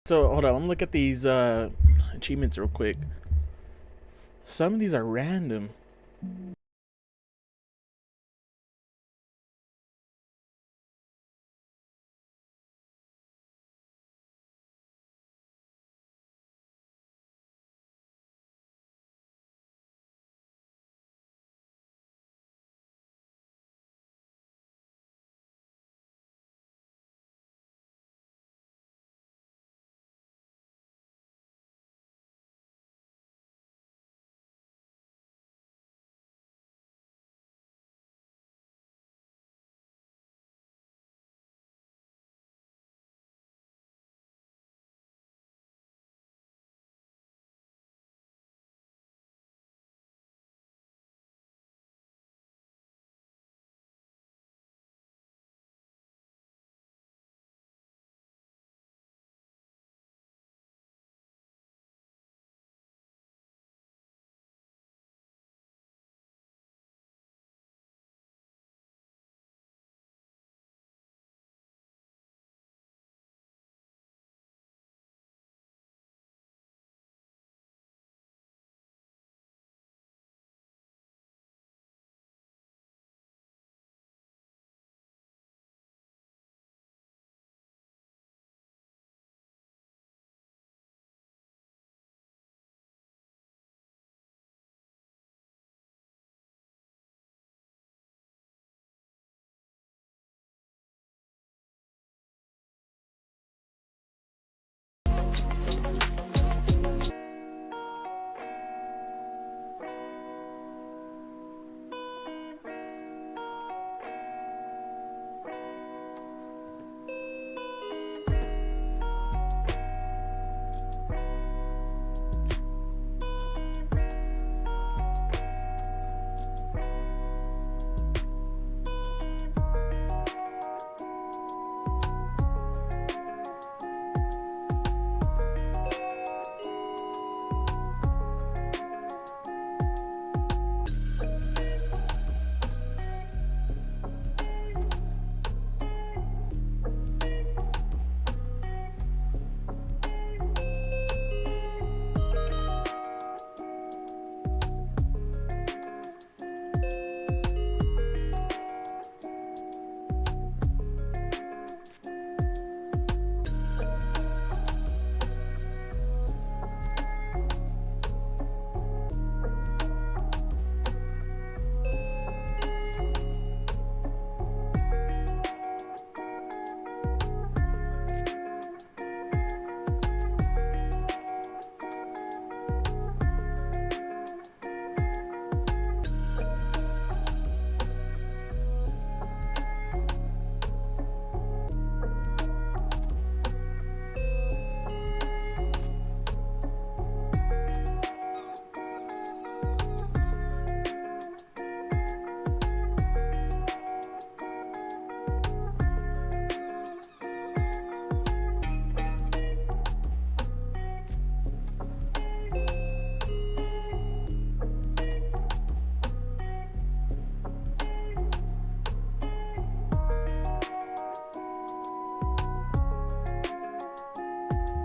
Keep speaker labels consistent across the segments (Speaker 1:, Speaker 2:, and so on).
Speaker 1: So hold on, I'm gonna look at these achievements real quick. Some of these are random.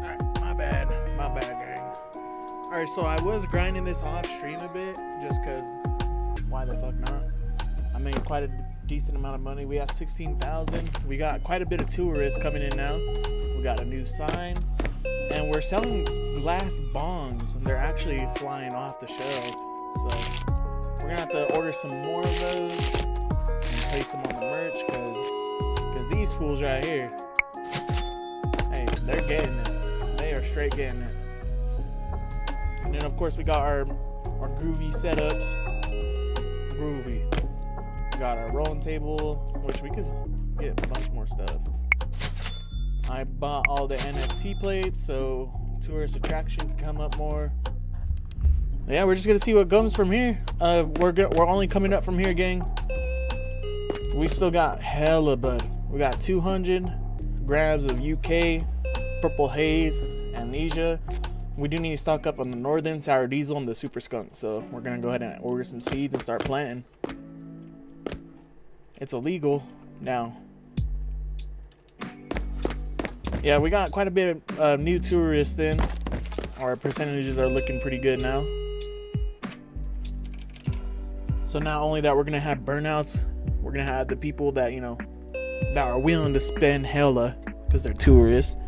Speaker 1: Alright, my bad, gang. Alright, so I was grinding this off stream a bit, just cause why the fuck not? I made quite a decent amount of money. We have 16,000. We got quite a bit of tourists coming in now. We got a new sign, and we're selling glass bongs, and they're actually flying off the shelves. So we're gonna have to order some more of those and place them on the merch, cause these fools right here, hey, they're getting it. They are straight getting it. And then of course we got our groovy setups. Groovy. We got our rolling table, which we could get a bunch more stuff. I bought all the NFT plates so tourist attraction can come up more. Yeah, we're just gonna see what comes from here. We're only coming up from here, gang. We still got hella bud. We got 200 grams of UK Purple Haze Amnesia. We do need to stock up on the Northern Sour Diesel and the Super Skunk, so we're gonna go ahead and order some seeds and start planting. It's illegal now. Yeah, we got quite a bit of new tourists in. Our percentages are looking pretty good now. So not only that, we're gonna have burnouts, we're gonna have the people that, you know, that are willing to spend hella because they're tourists.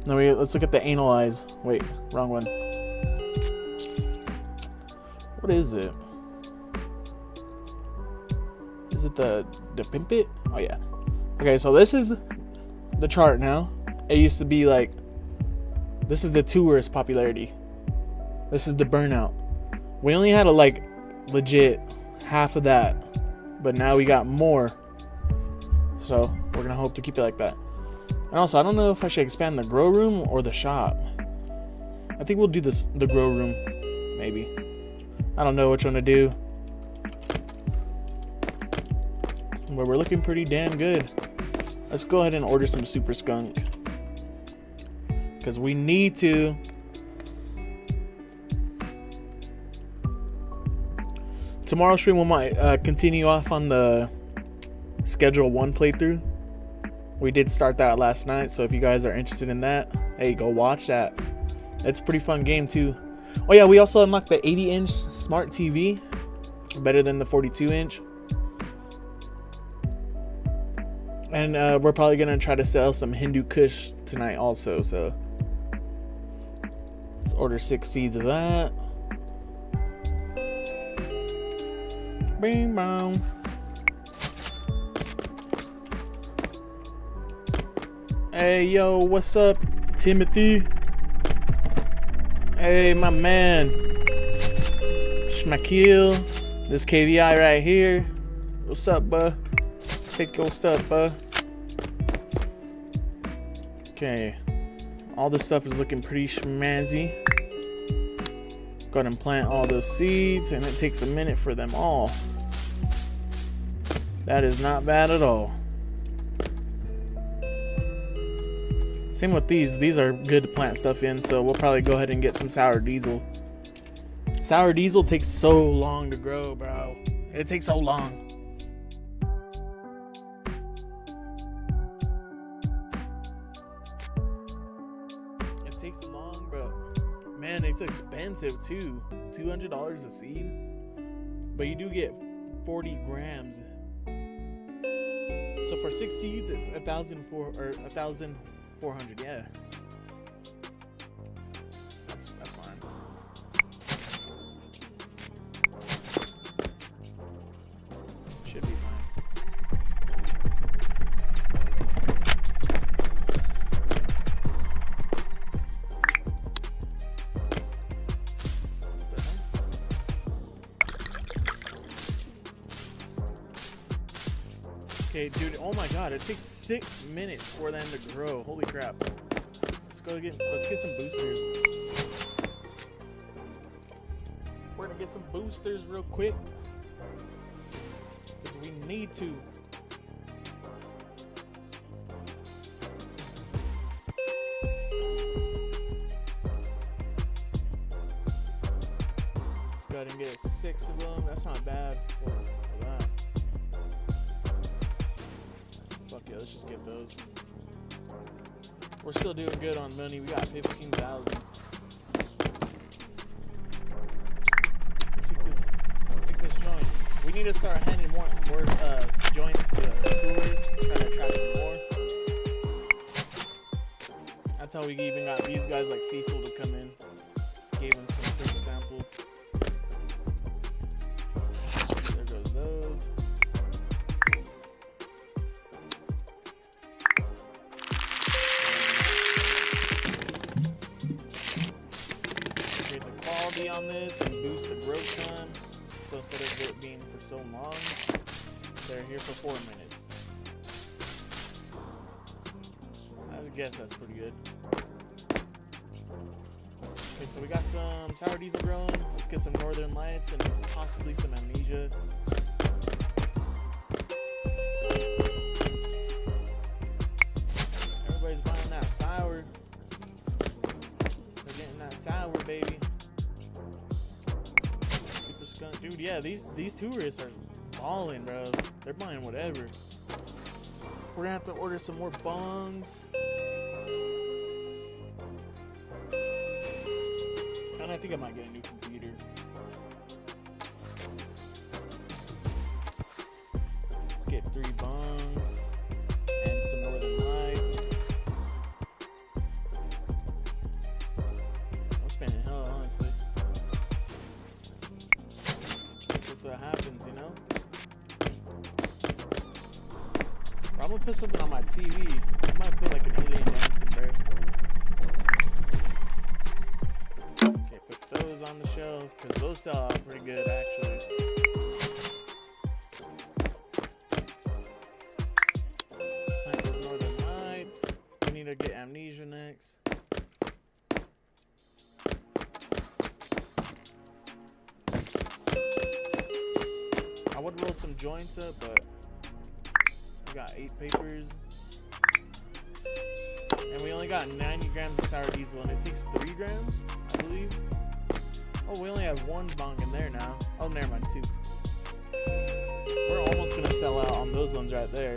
Speaker 1: Now let's look at the analyze. Wait, wrong one. What is it? Is it the pimp it? Oh yeah. Okay, so this is the chart now. It used to be like, this is the tourist popularity. This is the burnout. We only had a like legit half of that, but now we got more. So we're gonna hope to keep it like that. And also, I don't know if I should expand the grow room or the shop. I think we'll do the grow room, maybe. I don't know which one to do. But we're looking pretty damn good. Let's go ahead and order some Super Skunk, because we need to. Tomorrow's stream we might continue off on the Schedule 1 playthrough. We did start that last night, so if you guys are interested in that, hey, go watch that. It's a pretty fun game too. Oh yeah, we also unlocked the 80-inch smart TV, better than the 42-inch. And we're probably gonna try to sell some Hindu Kush tonight also, so let's order 6 seeds of that. Bing bong. Hey yo, what's up, Timothy? Hey my man, Shmakil. This KVI right here. What's up, buh? Take your stuff, buh. Okay, all this stuff is looking pretty schmazzy. Go ahead and plant all those seeds, and it takes a minute for them all. That is not bad at all. Same with these. These are good to plant stuff in, so we'll probably go ahead and get some sour diesel. Sour diesel takes so long to grow, bro. It takes so long. It takes long, bro. Man, it's expensive too. $200 a seed. But you do get 40 grams. So for 6 seeds, it's 1,400. Yeah. That's fine. Should be fine. Okay, dude, oh my god, it takes 6 minutes for them to grow. Holy crap. Let's get some boosters. We're gonna get some boosters real quick, because we need to. Let's go ahead and get 6 of them. That's not bad for that. Yeah, let's just get those. We're still doing good on money. We got 15,000. Take this joint. We need to start handing more joints to tourists, try to attract some more. That's how we even got these guys like Cecil to come in. Gave him some free samples. There goes those. On this and boost the growth time, so instead of it being for so long, they're here for 4 minutes. I guess that's pretty good. Okay, so we got some sour diesel growing. Let's get some Northern Lights and possibly some Amnesia. Everybody's buying that sour. They're getting that sour, baby. Dude, yeah, these tourists are balling, bro. They're buying whatever. We're gonna have to order some more bongs. And I think I might get a new computer. Let's get 3 bongs and some Northern Lights. I'm spending hell, honestly. That's what happens, you know? I'm gonna put something on my TV. I might put like an alien dancing bear. Okay, put those on the shelf because those sell out pretty good actually. Plant those Northern Lights. We need to get Amnesia next. I would roll some joints up, but we got 8 papers. And we only got 90 grams of sour diesel, and it takes 3 grams, I believe. Oh, we only have 1 bong in there now. Oh, never mind, 2. We're almost gonna sell out on those ones right there.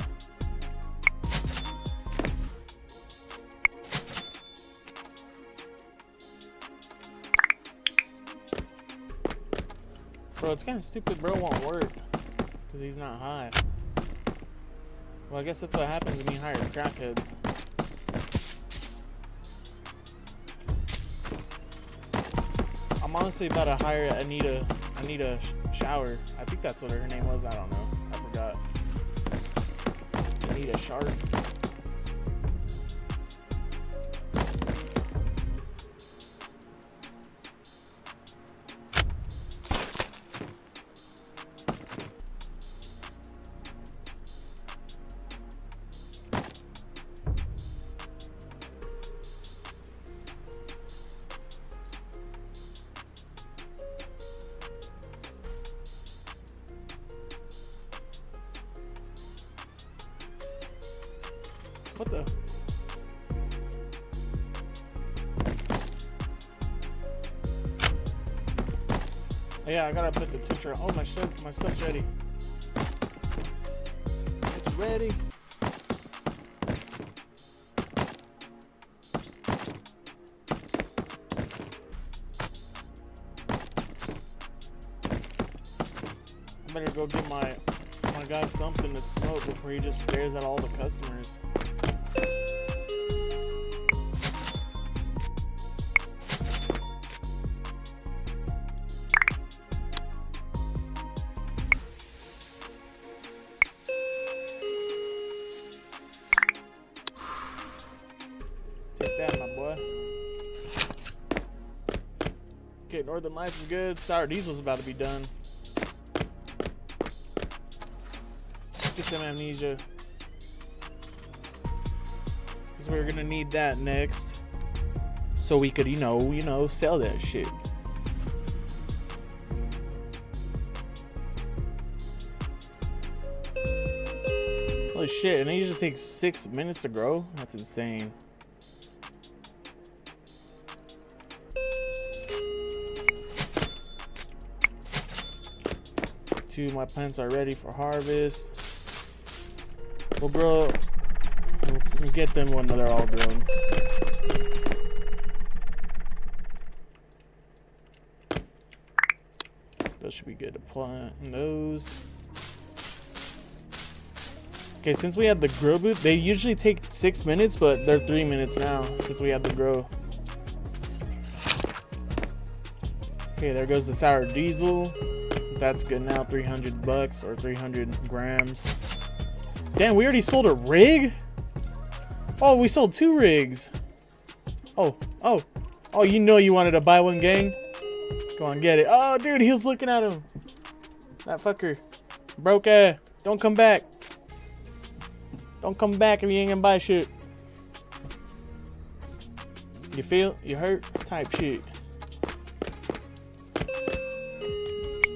Speaker 1: Bro, it's kind of stupid. Bro won't work because he's not high. Well, I guess that's what happens when you hire crackheads. I'm honestly about to hire Anita Shower. I think that's what her name was. I don't know. I forgot. Anita Sharp. What the? Yeah, I gotta put the temperature. Oh, my stuff's ready. It's ready. I better go get my guy something to smoke before he just stares at all the customers. Take that, my boy. Okay, Northern Lights is good. Sour Diesel's about to be done. Let's get some Amnesia. Because we're gonna need that next. So we could, you know, sell that shit. Holy shit, and it usually takes 6 minutes to grow? That's insane. Two of my plants are ready for harvest. We'll get them when they're all grown. Those should be good to plant those. Okay, since we have the grow booth, they usually take 6 minutes, but they're 3 minutes now since we have the grow. Okay, there goes the sour diesel. That's good now, $300 or 300 grams. Damn, we already sold a rig? Oh, we sold 2 rigs. Oh, you know you wanted to buy one, gang? Go on, get it. Oh, dude, he was looking at him. That fucker. Broke ass. Don't come back. Don't come back if you ain't gonna buy shit. You feel? You hurt? Type shit.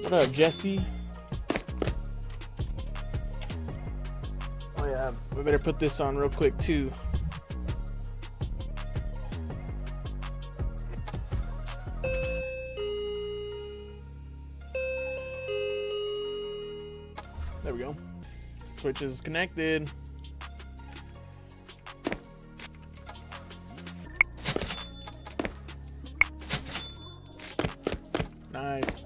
Speaker 1: What up, Jesse? Oh yeah, we better put this on real quick too. There we go. Switch is connected. Nice.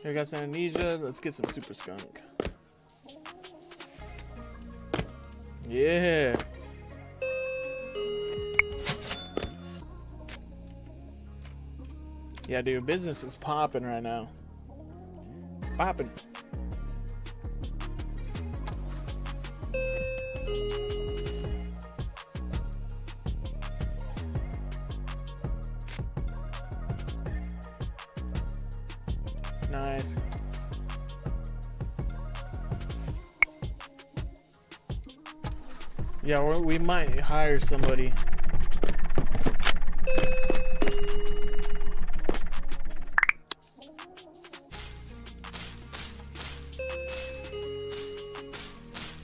Speaker 1: Here, got some amnesia. Let's get some super skunk. Yeah. Yeah, dude, business is popping right now. Popping. Nice. Yeah, we might hire somebody.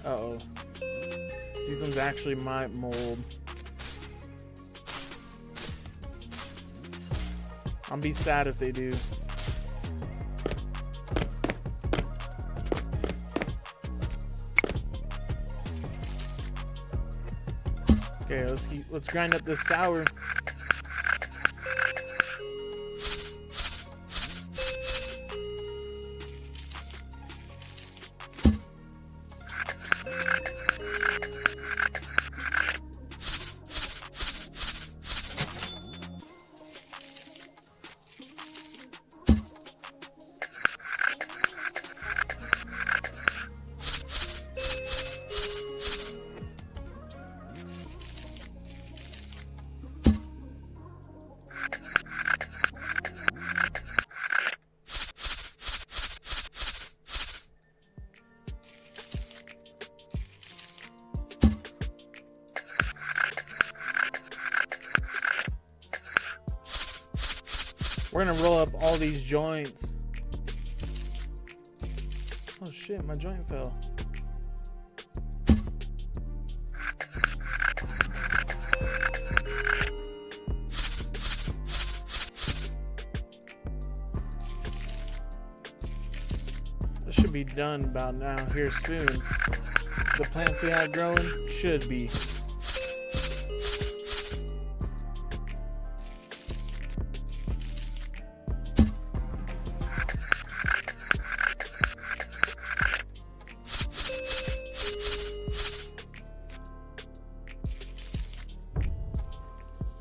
Speaker 1: Uh-oh. These ones actually might mold. I'll be sad if they do. Okay, let's grind up this sour. We're gonna roll up all these joints. Oh shit, my joint fell. This should be done about now, here soon. The plants we have growing should be.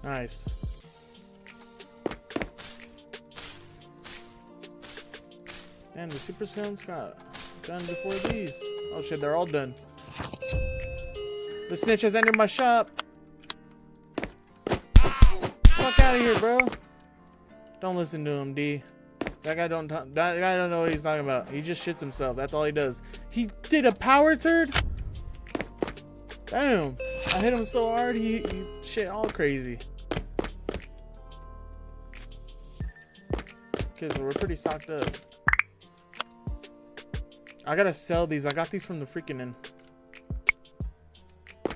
Speaker 1: Nice. And the super skunks got done before these. Oh shit, they're all done. The snitch has entered my shop. Fuck out of here, bro. Don't listen to him, D. That guy don't know what he's talking about. He just shits himself. That's all he does. He did a power turd? Damn. I hit him so hard, he shit all crazy. Okay, so we're pretty stocked up. I gotta sell these. I got these from the freaking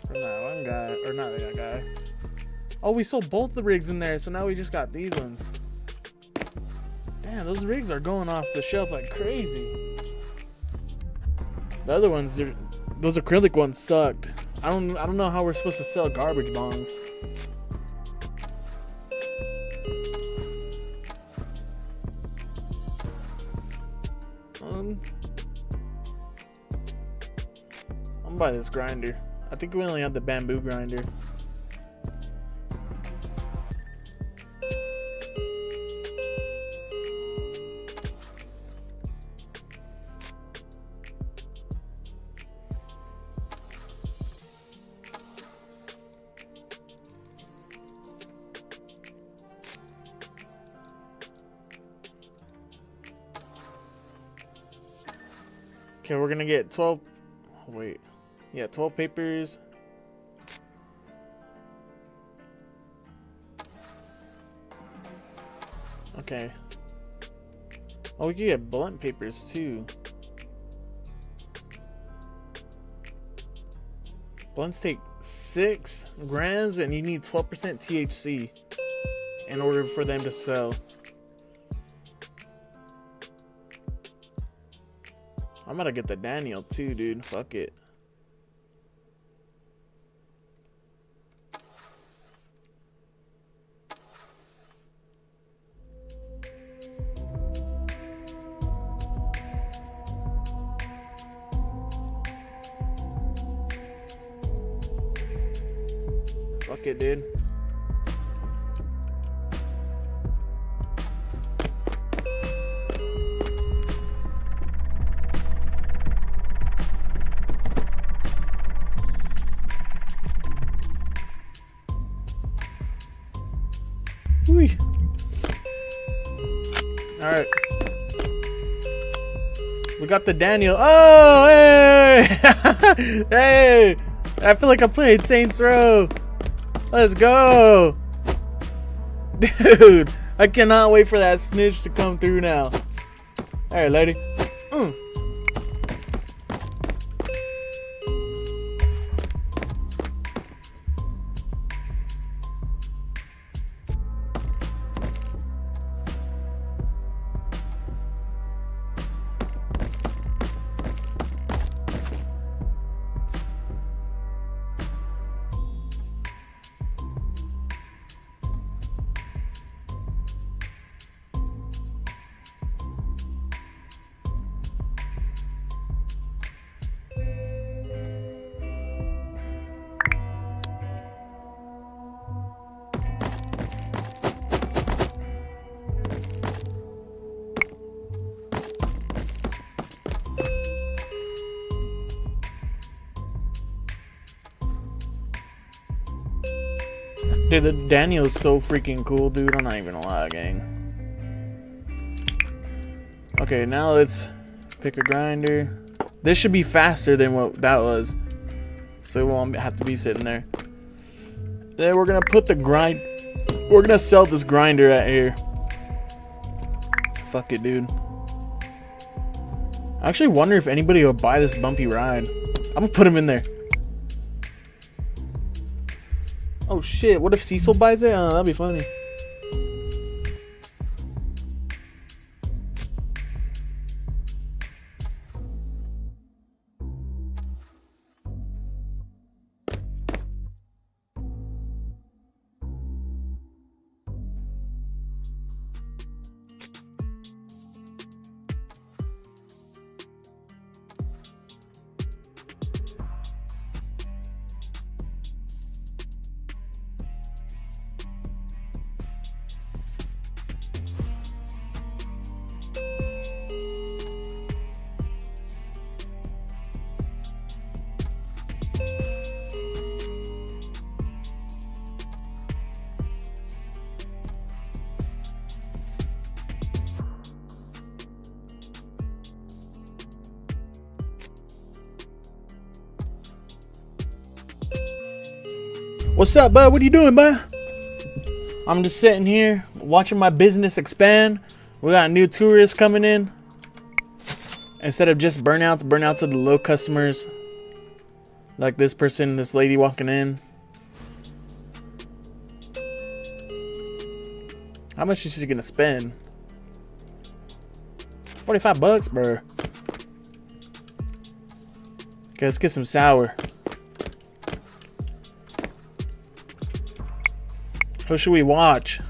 Speaker 1: from that one guy, or not that guy. Oh, we sold both the rigs in there, so now we just got these ones. Damn, those rigs are going off the shelf like crazy. The other ones, those acrylic ones sucked. I don't know how we're supposed to sell garbage bongs. I'm gonna buy this grinder. I think we only have the bamboo grinder. Okay, we're gonna get 12. Wait. Yeah, 12 papers. Okay. Oh, we can get blunt papers too. Blunts take 6 grams and you need 12% THC in order for them to sell. I'm gonna get the Daniel too, dude. Fuck it. Fuck it, dude. Whee. All right. We got the Daniel. Oh, hey! Hey! I feel like I played Saints Row. Let's go. Dude, I cannot wait for that snitch to come through now. All right, lady. Dude, the Daniel's so freaking cool, dude. I'm not even gonna lie, gang. Okay, now let's pick a grinder. This should be faster than what that was, so we won't have to be sitting there. Then we're gonna put the grind. We're gonna sell this grinder out here. Fuck it, dude. I actually wonder if anybody will buy this bumpy ride. I'm gonna put him in there. Oh shit, what if Cecil buys it? That'd be funny. What's up, bud? What are you doing, bud? I'm just sitting here watching my business expand. We got new tourists coming in. Instead of just burnouts of the low customers. Like this person, this lady walking in. How much is she gonna spend? 45 bucks, bro. Okay, let's get some sour. Who should we watch?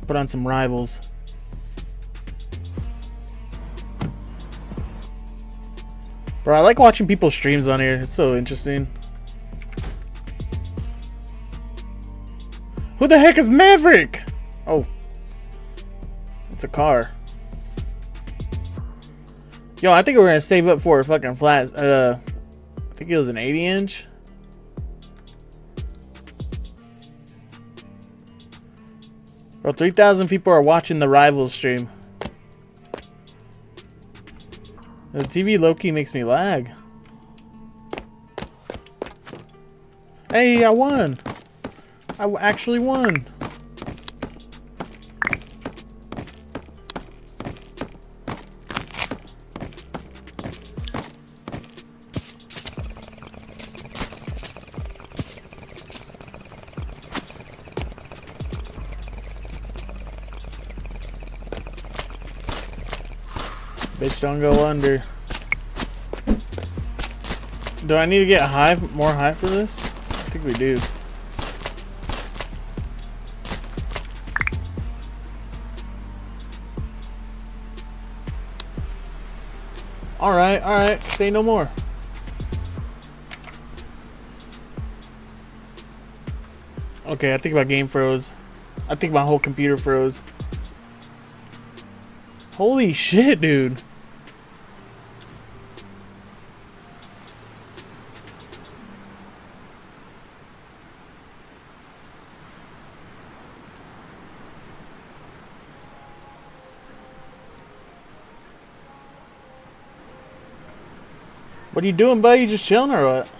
Speaker 1: Put on some Rivals. Bro, I like watching people's streams on here. It's so interesting. Who the heck is Maverick? Oh. It's a car. Yo, I think we're gonna save up for a fucking flat. I think it was an 80-inch. Bro, 3,000 people are watching the Rivals stream. The TV low-key makes me lag. Hey, I won. I actually won. Bitch, don't go under. Do I need to get more high for this? I think we do. Alright, say no more. Okay, I think my game froze. I think my whole computer froze. Holy shit, dude. What are you doing, buddy? You just chilling or what?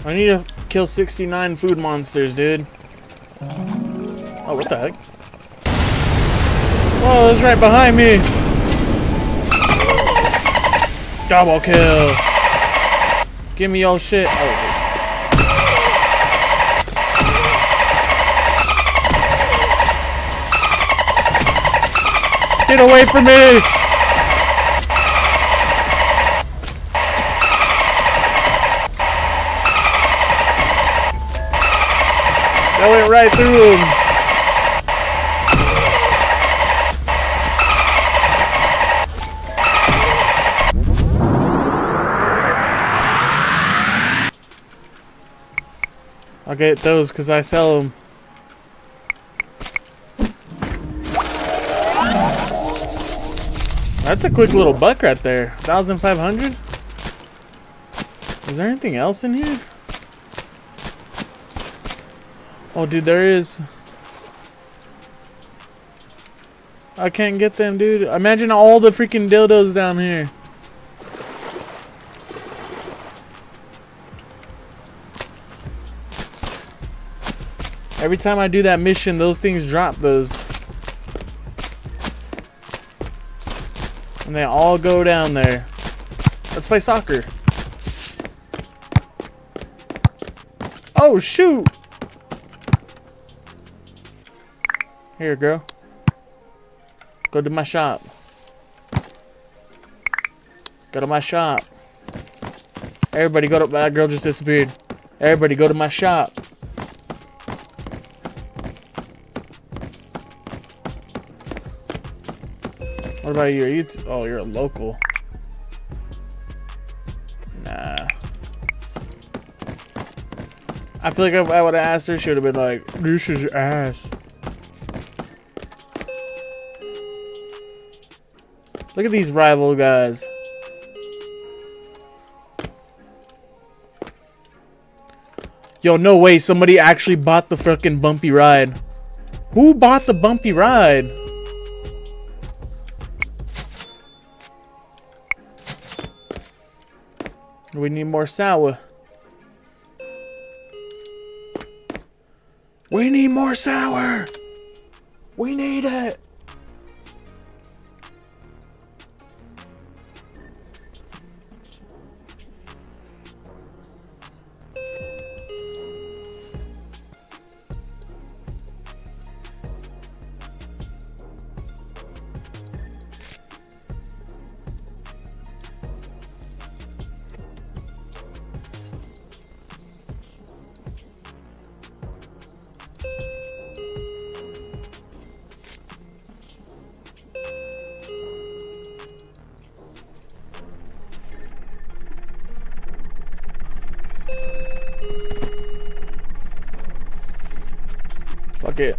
Speaker 1: I need to kill 69 food monsters, dude. Oh, what the heck? Whoa, it's right behind me. Double kill. Give me your shit. Oh. Get away from me. That went right through him. I'll get those because I sell them. That's a quick little buck right there. 1,500? Is there anything else in here? Oh, dude, there is. I can't get them, dude. Imagine all the freaking dildos down here. Every time I do that mission, those things drop those. And they all go down there. Let's play soccer. Oh, shoot! Here, girl. Go to my shop. Go to my shop. Everybody go to... That girl just disappeared. Everybody go to my shop. What about you? Are you... Oh, you're a local. Nah. I feel like if I would have asked her, she would have been like, this is ass. Look at these rival guys. Yo, no way. Somebody actually bought the fucking bumpy ride. Who bought the bumpy ride? We need more sour. We need more sour. We need it. Fuck it.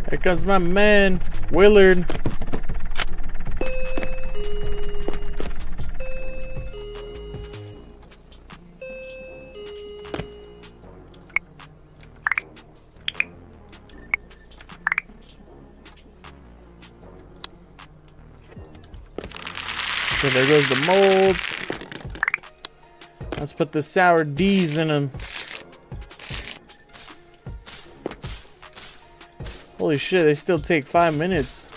Speaker 1: Here comes my man, Willard. So there goes the molds. Let's put the sour D's in them. Holy shit, they still take 5 minutes.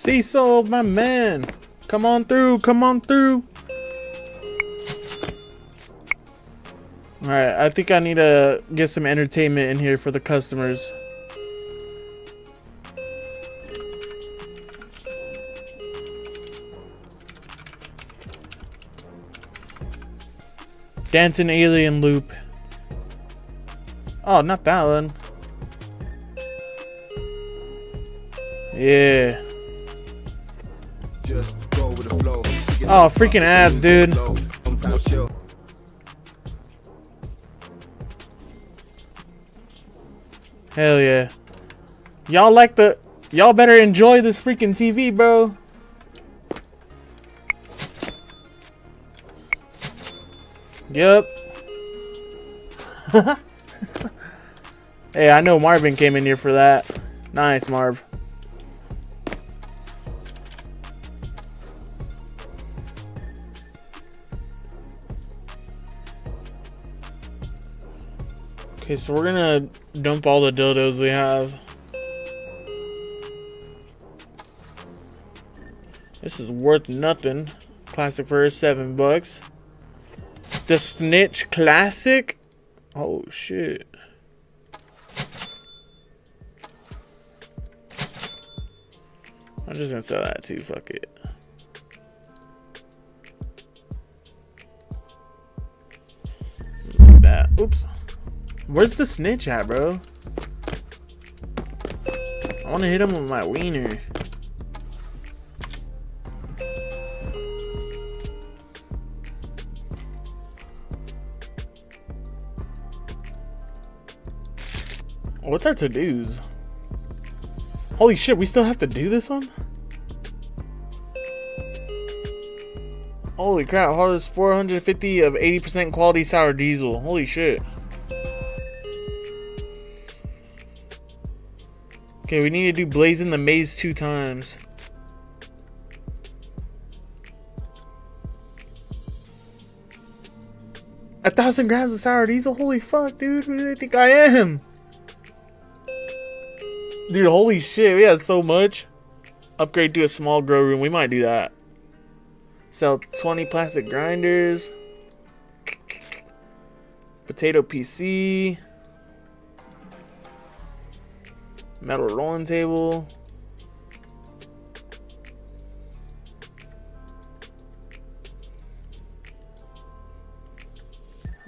Speaker 1: Cecil, my man. Come on through. Come on through. Alright, I think I need to get some entertainment in here for the customers. Dancing alien loop. Oh, not that one. Yeah.
Speaker 2: Just go with the flow.
Speaker 1: Oh, freaking ads, dude. Hell yeah. Y'all like the... Y'all better enjoy this freaking TV, bro. Yep. Hey, I know Marvin came in here for that. Nice, Marv. Okay, so we're gonna dump all the dildos we have. This is worth nothing. Classic for $7. The Snitch Classic? Oh shit. I'm just gonna sell that too, fuck it. That. Oops. Where's the Snitch at, bro? I wanna hit him with my wiener. What's our to-dos? Holy shit, we still have to do this one? Holy crap, harvest 450 of 80% quality sour diesel. Holy shit. Okay, we need to do Blazing the Maze 2 times. A 1,000 grams of sour diesel? Holy fuck, dude. Who do they think I am? Dude, holy shit, we have so much. Upgrade to a small grow room. We might do that. Sell 20 plastic grinders. Potato PC. Metal rolling table.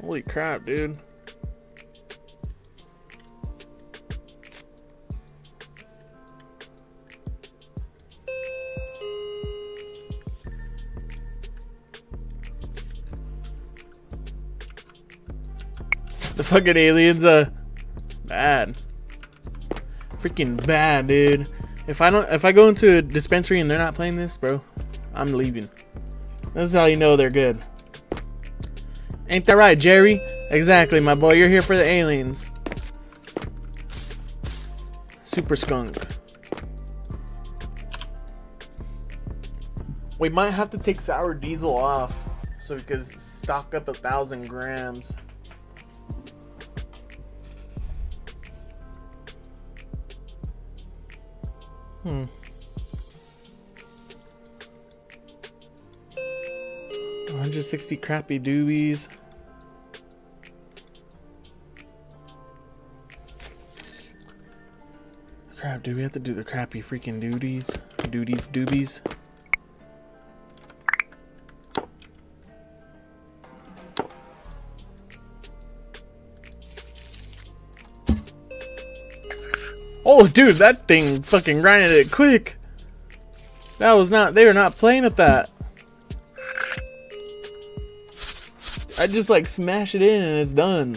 Speaker 1: Holy crap, dude. The fucking aliens bad. Freaking bad, dude. If I go into a dispensary and they're not playing this, bro, I'm leaving. This is how you know they're good. Ain't that right, Jerry? Exactly, my boy. You're here for the aliens. Super skunk. We might have to take sour diesel off so we can stock up 1,000 grams. Hmm. 160 crappy doobies. Crap, do we have to do the crappy freaking duties? Doobies. Oh, dude, that thing fucking grinded it quick. That was not, they were not playing at that. I just like smash it in and it's done.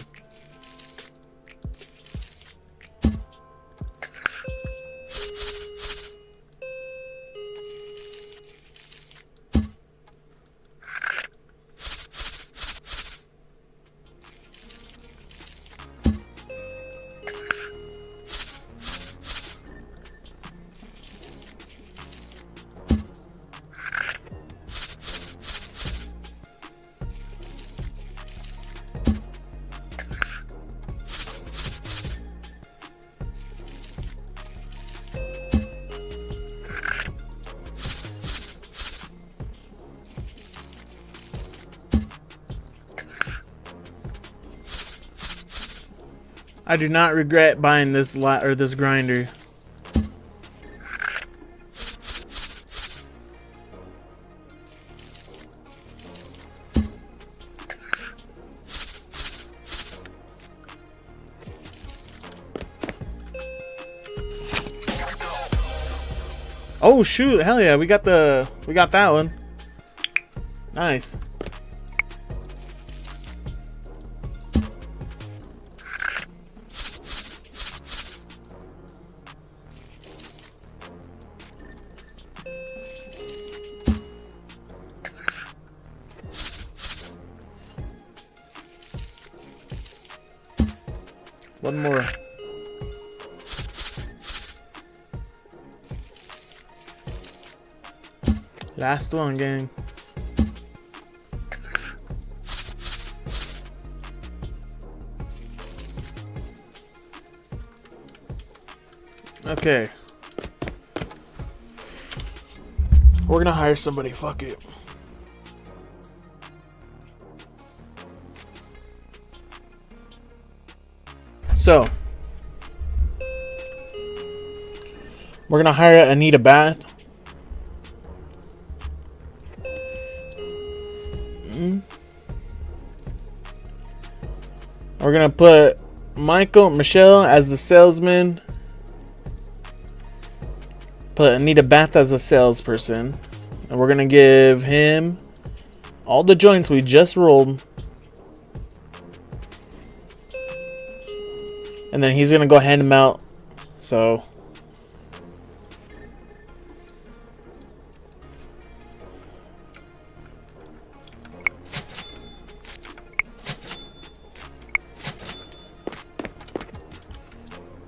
Speaker 1: I do not regret buying this this grinder. Oh shoot, hell yeah, we got that one. Nice. One more. Last one, gang. Okay. We're gonna hire somebody, fuck it. So, we're gonna hire Anita Bath. We're gonna put Michelle as the salesman. Put Anita Bath as a salesperson. And we're gonna give him all the joints we just rolled. And then he's gonna go hand them out. So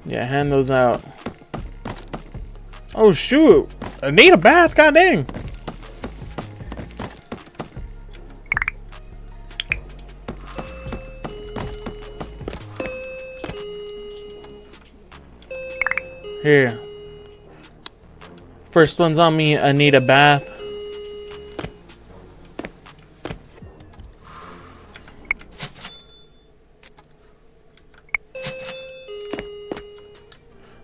Speaker 1: yeah, hand those out. Oh shoot! Anita Bath, god dang! Here. First one's on me, Anita Bath.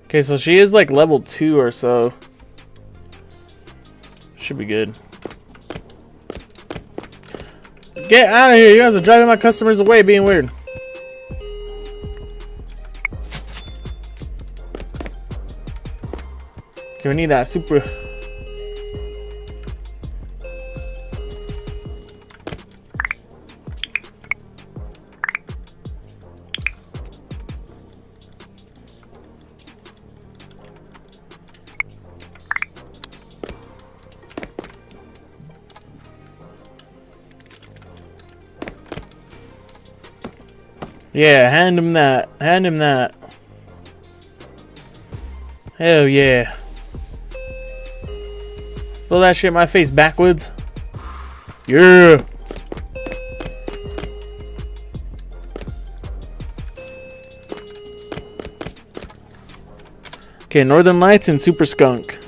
Speaker 1: Okay, so she is like level 2 or so. Should be good. Get out of here! You guys are driving my customers away, being weird. Okay, we need that super. Yeah, hand him that. Hand him that. Hell yeah. Blow that shit in my face backwards. Yeah. Okay, Northern Lights and Super Skunk.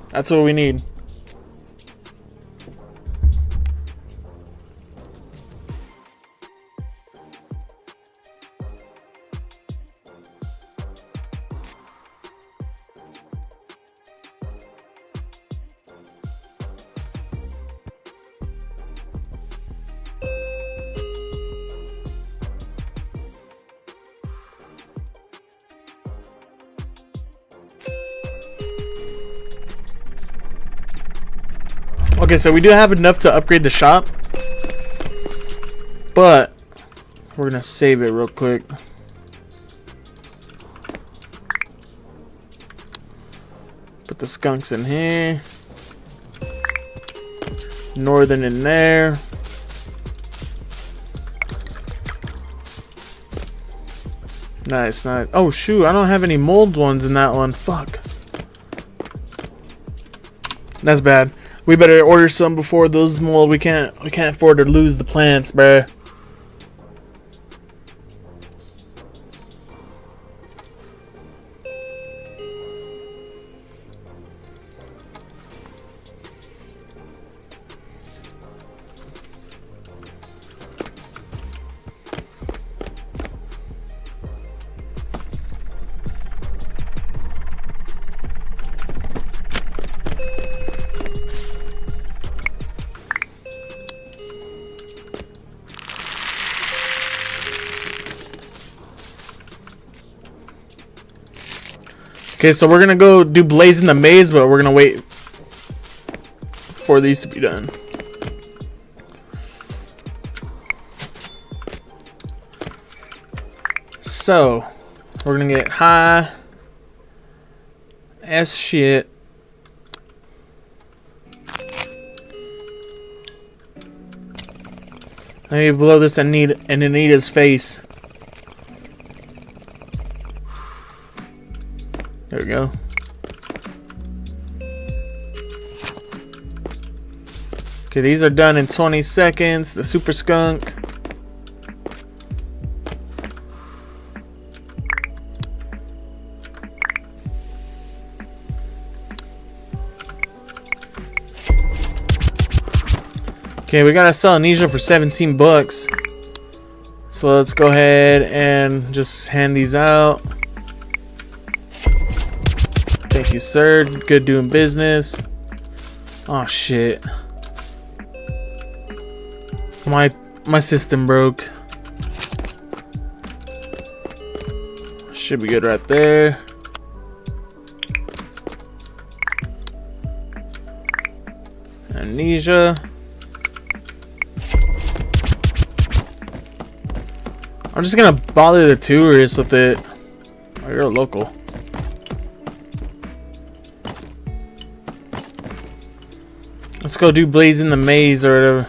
Speaker 1: That's what we need. Okay, so we do have enough to upgrade the shop, but we're gonna save it real quick. Put the skunks in here, Northern in there. Nice, nice. Oh shoot, I don't have any mold ones in that one. Fuck. That's bad. We better order some before those mold. We can't afford to lose the plants, bruh. Okay, so we're gonna go do Blazing the Maze, but we're gonna wait for these to be done. So we're gonna get high as shit. Let me blow this in Anita's face. There we go. Okay, these are done in 20 seconds. The Super Skunk. Okay, we gotta sell Amnesia for 17 bucks. So let's go ahead and just hand these out. Thank you, sir. Good doing business. Oh shit. My system broke. Should be good right there. Amnesia. I'm just gonna bother the tourists with it. Oh, you're a local. Let's go do Blazing the Maze or whatever.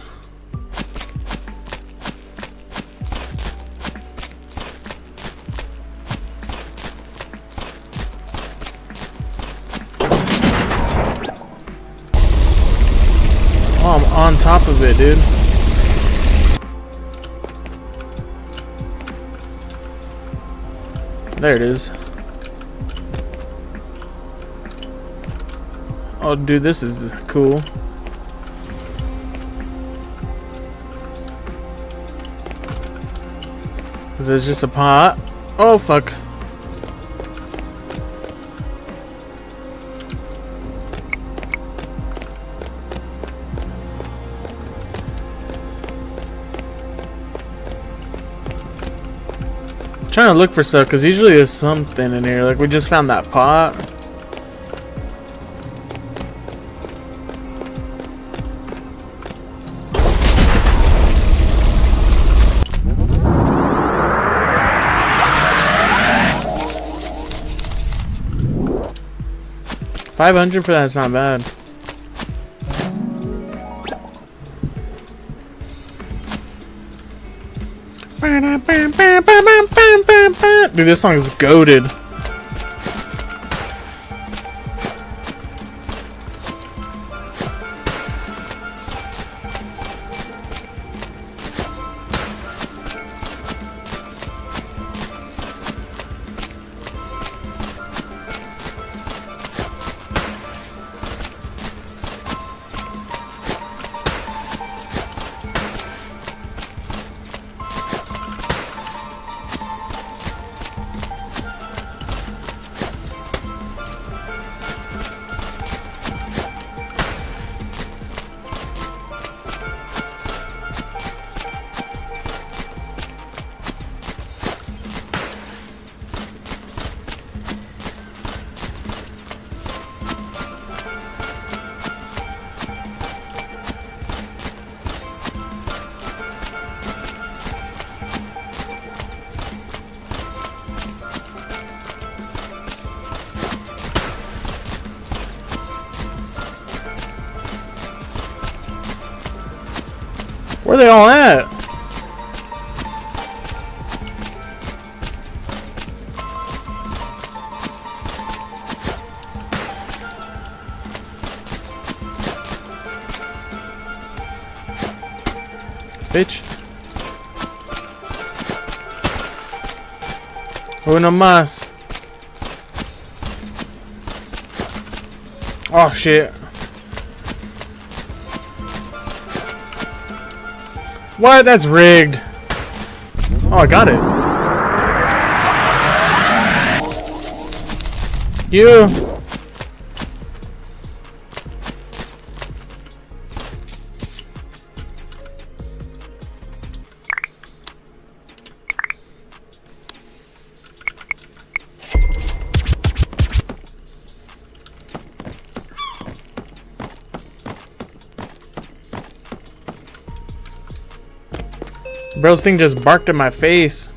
Speaker 1: Oh, I'm on top of it, dude. There it is. Oh, dude, this is cool. There's just a pot. Oh, fuck. Trying to look for stuff because usually there's something in here. Like we just found that pot. $500 for that's not bad. Dude, this song is goated. Where are they all at? Bitch. Uno más. Oh shit. What? That's rigged. Oh, I got it. You. Bro's thing just barked in my face.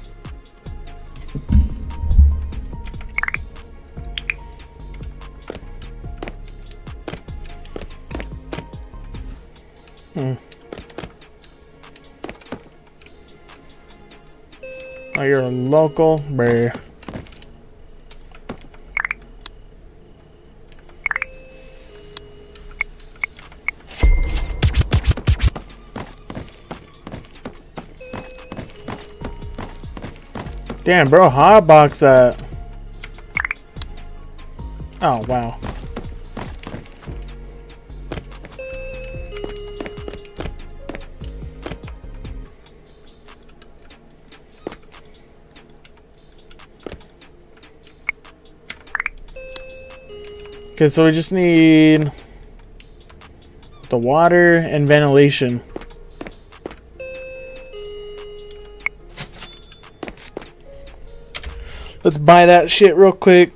Speaker 1: Oh, you're a local bear. Damn, bro, hotbox that. Oh, wow. Okay, so we just need the water and ventilation. Let's buy that shit real quick.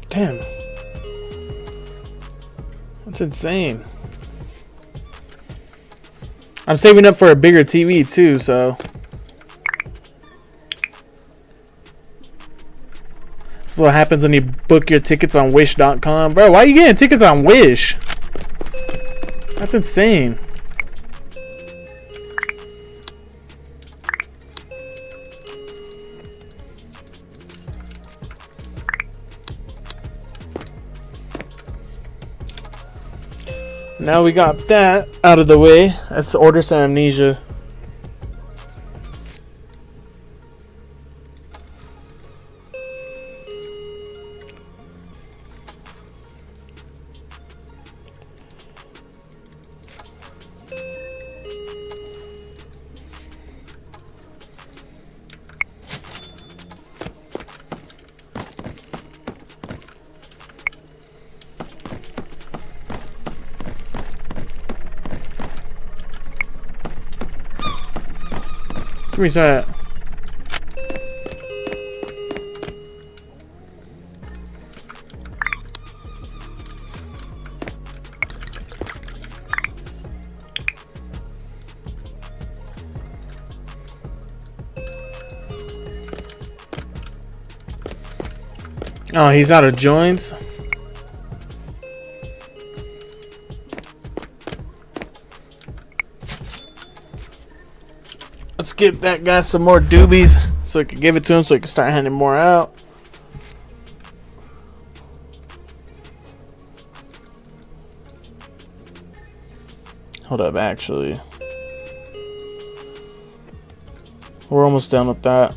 Speaker 1: Damn. That's insane. I'm saving up for a bigger TV too, so. This is what happens when you book your tickets on Wish.com. Bro, why are you getting tickets on Wish? That's insane. Now we got that out of the way. Let's order some Amnesia. Give me some of that. Oh, he's out of joints. Let's give that guy some more doobies so we can give it to him so he can start handing more out. Hold up, actually. We're almost done with that.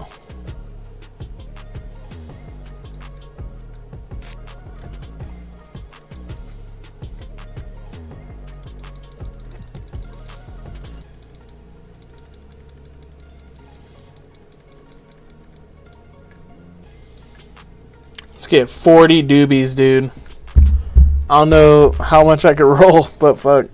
Speaker 1: Let's get 40 doobies, dude. I don't know how much I could roll, but fuck.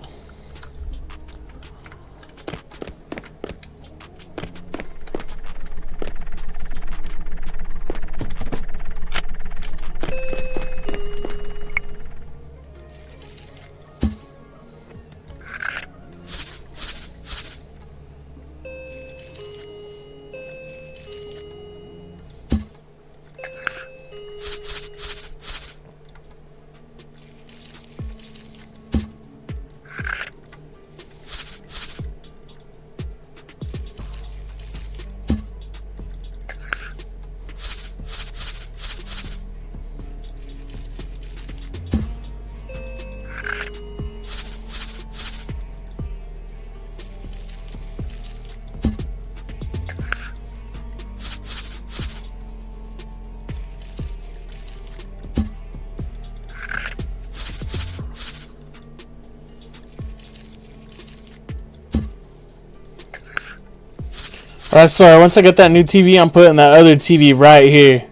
Speaker 1: Alright, sorry, once I get that new TV, I'm putting that other TV right here,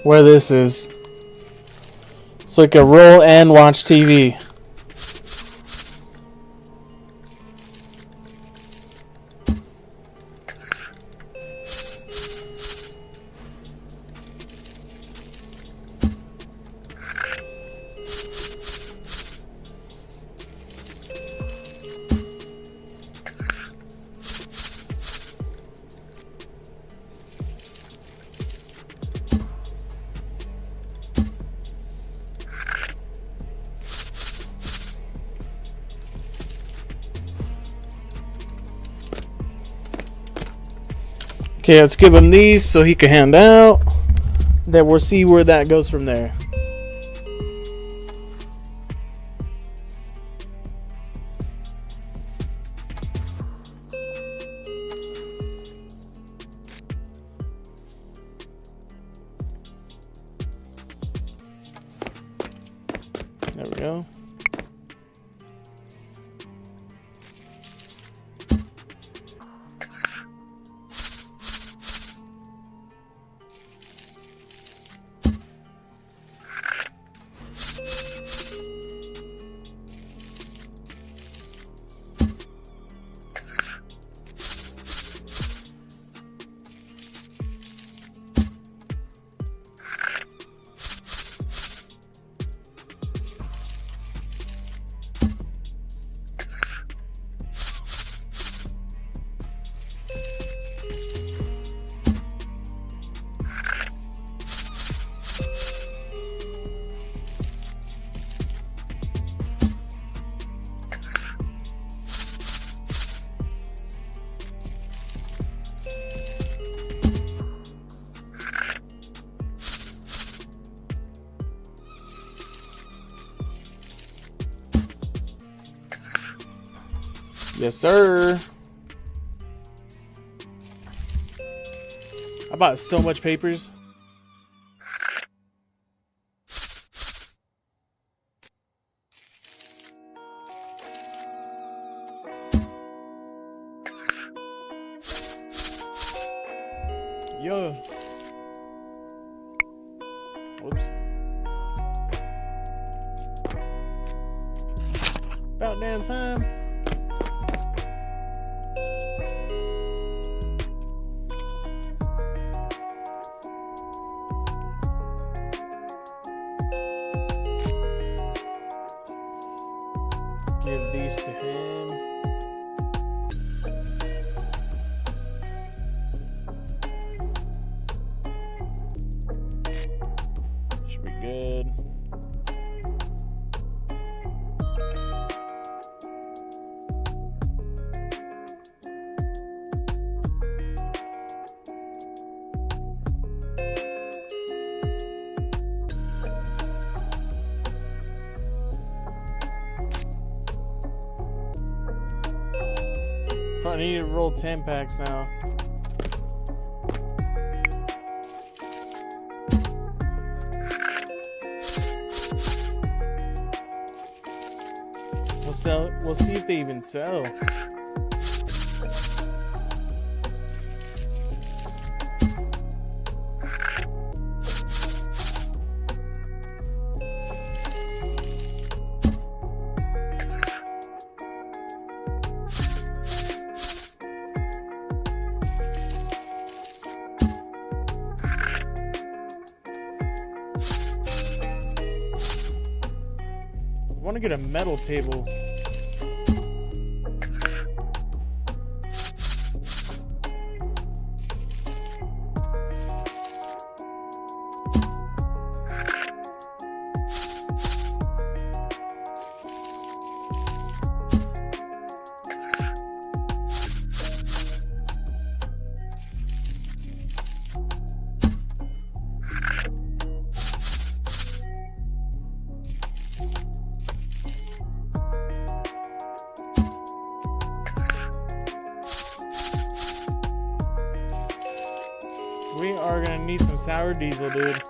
Speaker 1: where this is. So So you can roll and watch TV. Okay, let's give him these so he can hand out. Then we'll see where that goes from there. There we go. Yes, sir. I bought so much papers. Yo. Whoops. About damn time. Give these to him. Should be good. I need to roll 10 packs now. We'll sell. We'll see if they even sell. I want to get a metal table. We are gonna need some sour diesel, dude.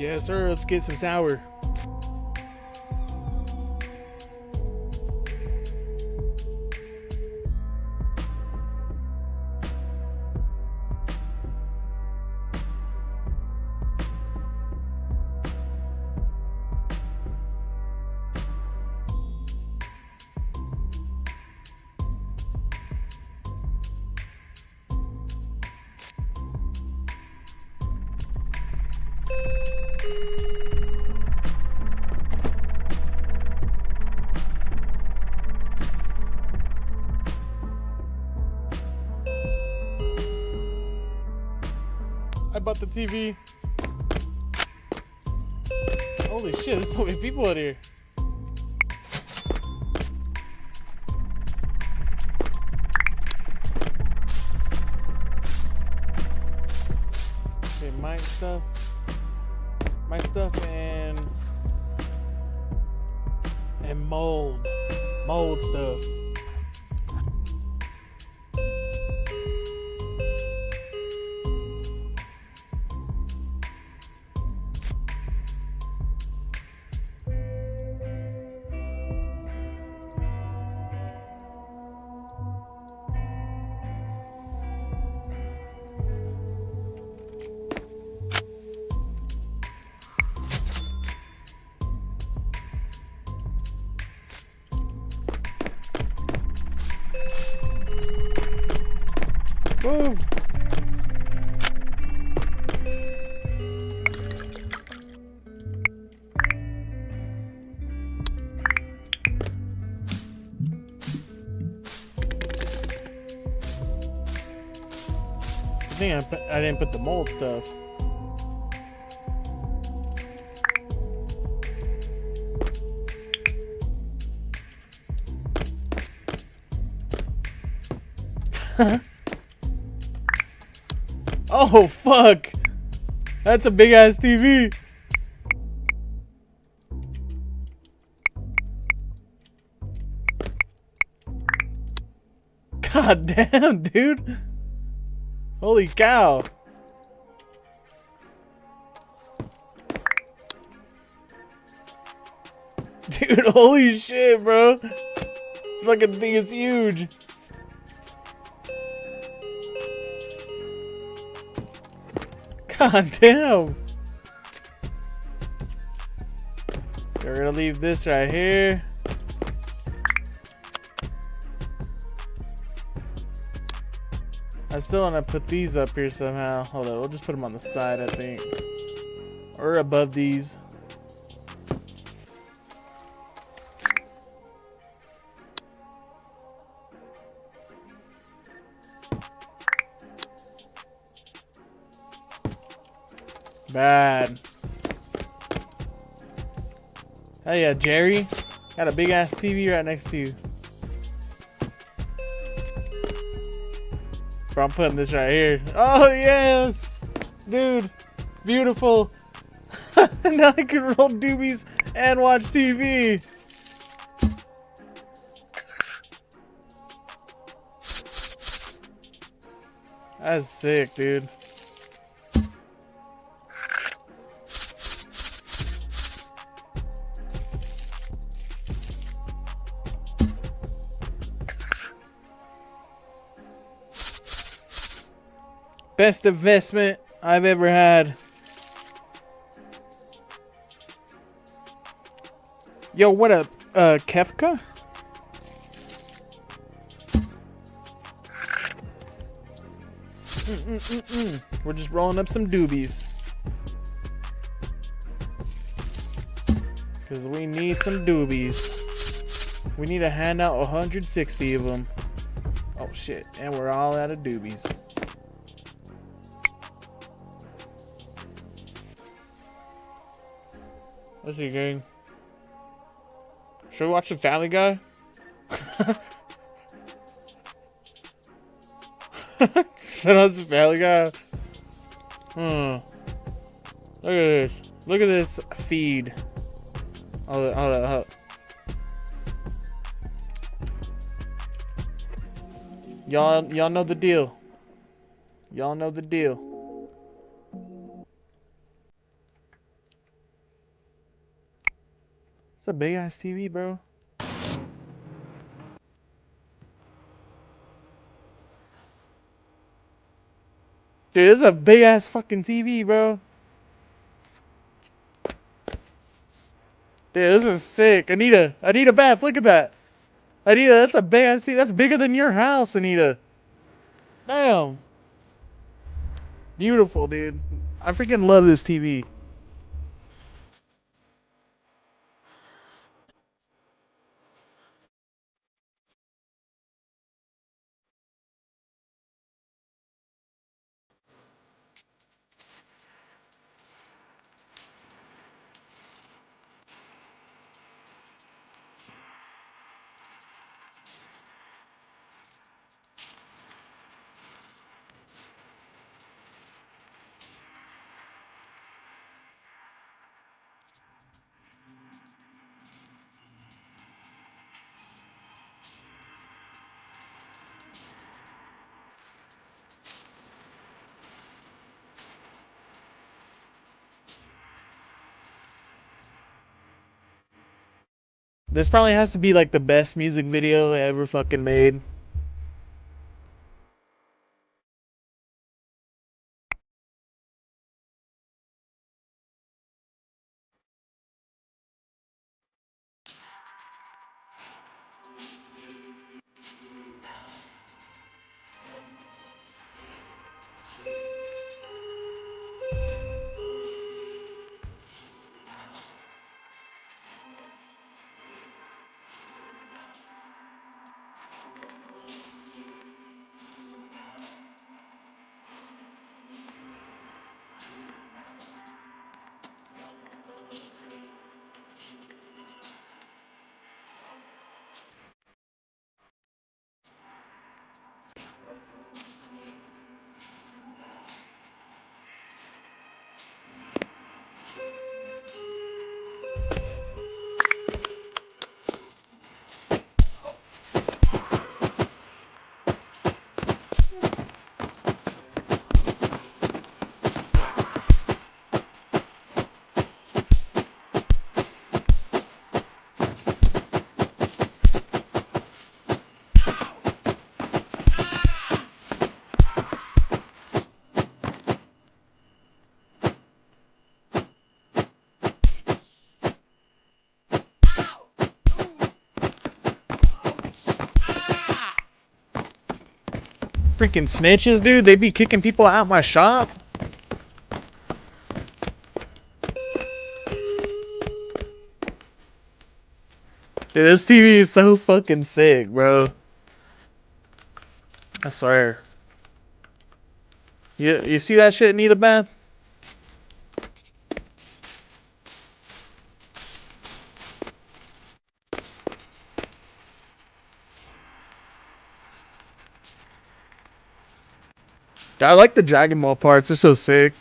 Speaker 1: Yes, sir. Let's get some sour. I bought the TV. Holy shit, there's so many people out here. Okay, my stuff and mold stuff. Move! I think I didn't put the mold stuff. Oh fuck! That's a big ass TV. God damn, dude. Holy cow. Dude, holy shit, bro. This fucking thing is huge. God damn. We're gonna leave this right here. I still want to put these up here somehow. Hold on, we'll just put them on the side, I think. Or above these. Bad. Hell yeah, Jerry. Got a big ass TV right next to you. Bro, I'm putting this right here. Oh yes! Dude, beautiful. Now I can roll doobies and watch TV. That's sick, dude. Best investment I've ever had. Yo, what up, Kefka? We're just rolling up some doobies. Because we need some doobies. We need to hand out 160 of them. Oh shit, and we're all out of doobies. What's he gang? Should we watch the Family Guy? Spin on the Family Guy. Look at this. Look at this feed. Hold on. Y'all know the deal. Y'all know the deal. It's a big ass TV, bro. Dude, this is a big ass fucking TV, bro. Dude, this is sick. Anita, Beth, look at that. Anita, that's a big ass TV. That's bigger than your house, Anita. Damn. Beautiful, dude. I freaking love this TV. This probably has to be like the best music video ever fucking made. Freaking snitches, dude. They be kicking people out my shop. Dude, this TV is so fucking sick, bro. I swear. You see that shit, Anita Beth? I like the Dragon Ball parts. They're so sick.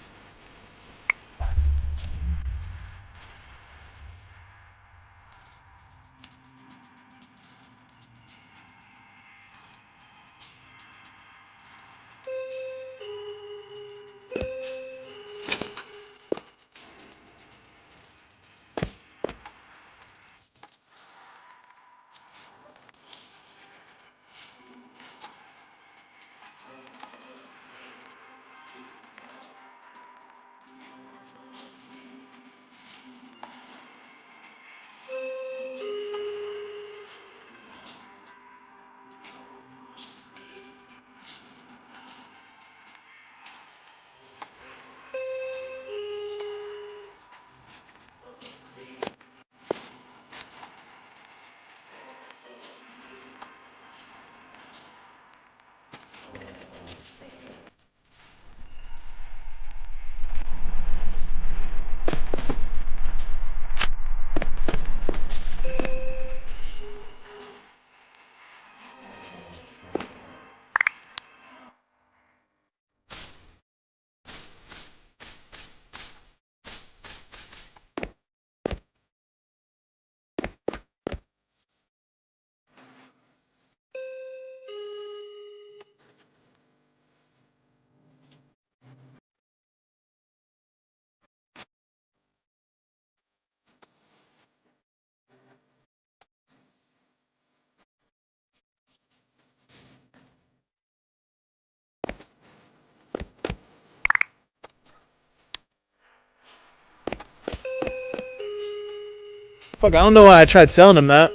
Speaker 1: Fuck, I don't know why I tried selling him that.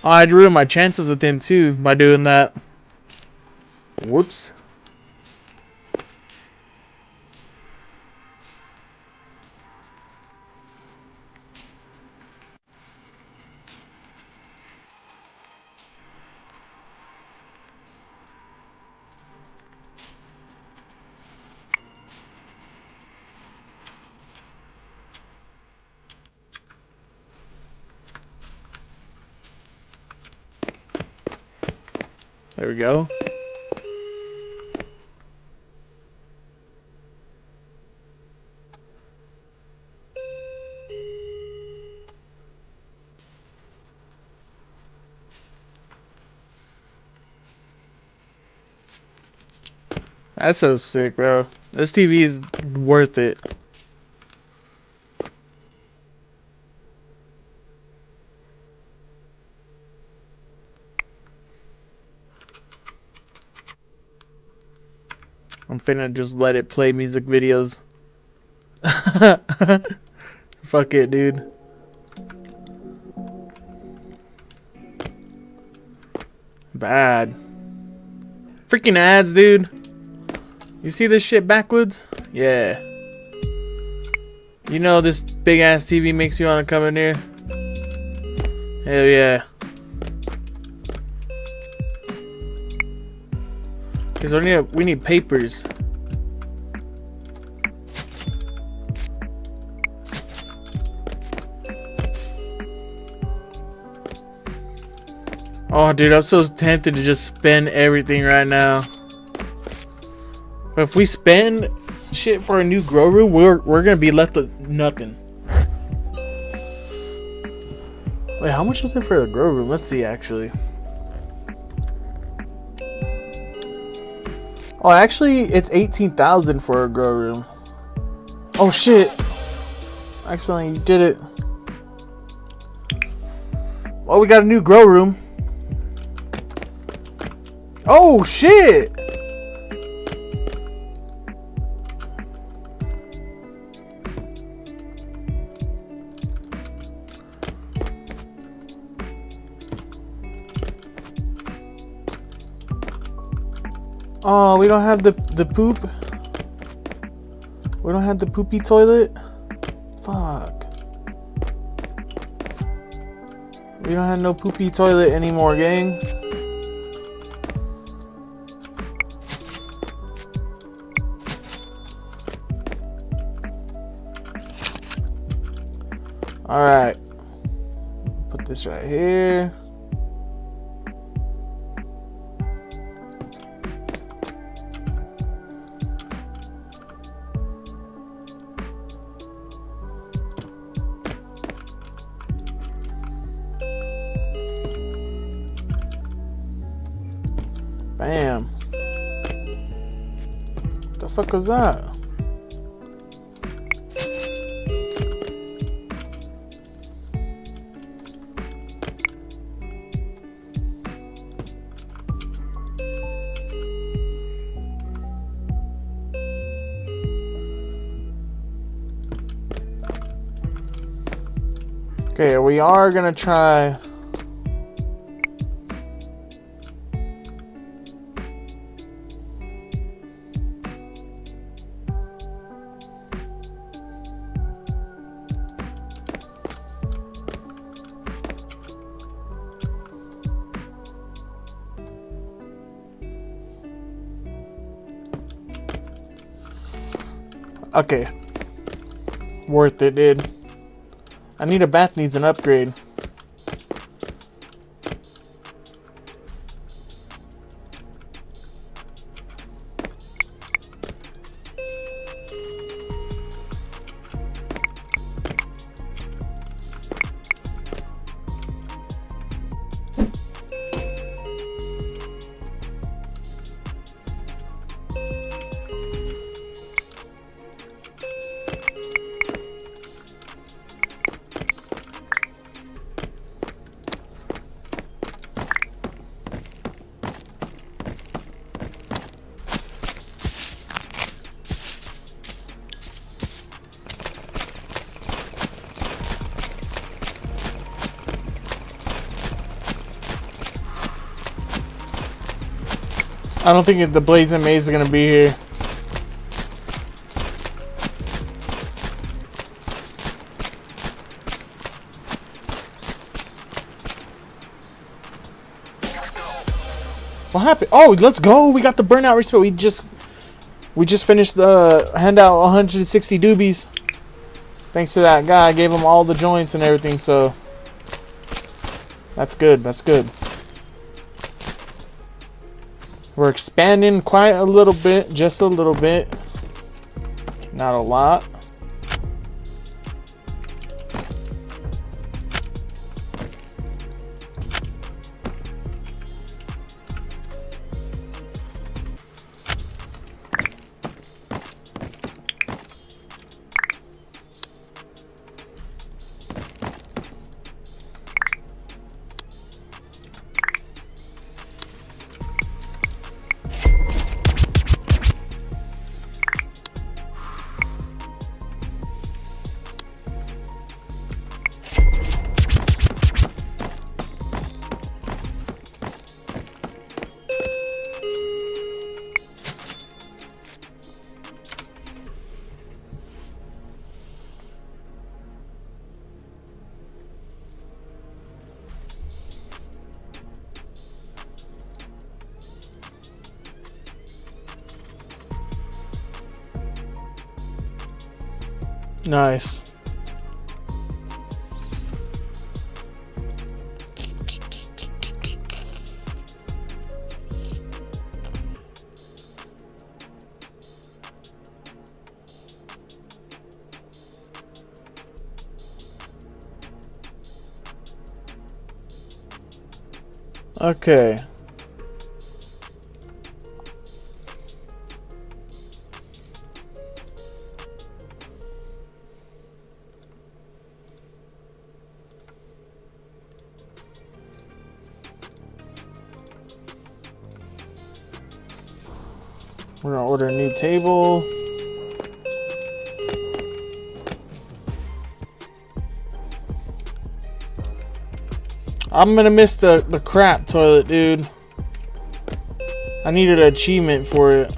Speaker 1: Oh, I'd ruin my chances with him too by doing that. Whoops. There we go. That's so sick, bro. This TV is worth it. I'm finna just let it play music videos. Fuck it, dude. Bad. Freaking ads, dude. You see this shit backwards? Yeah. You know this big ass TV makes you wanna come in here? Hell yeah. Cause we need papers. Oh, dude, I'm so tempted to just spend everything right now. But if we spend shit for a new grow room, we're gonna be left with nothing. Wait, how much is it for a grow room? Let's see, actually. Oh, actually, it's 18,000 for a grow room. Oh shit! Accidentally did it. Well, we got a new grow room. Oh shit! Oh, we don't have the poop. We don't have the poopy toilet. Fuck. We don't have no poopy toilet anymore, gang. Alright. Put this right here. Bam. The fuck was that? Okay, we are gonna try. Okay. Worth it, dude. I need a bath, needs an upgrade. I don't think the Blazing Maze is gonna be here. What happened? Oh, let's go! We got the burnout respect. We just finished the handout 160 doobies. Thanks to that guy, I gave him all the joints and everything. So that's good. That's good. We're expanding quite a little bit, just a little bit, not a lot. Nice. Okay. We're gonna order a new table. I'm gonna miss the crap toilet, dude. I needed an achievement for it.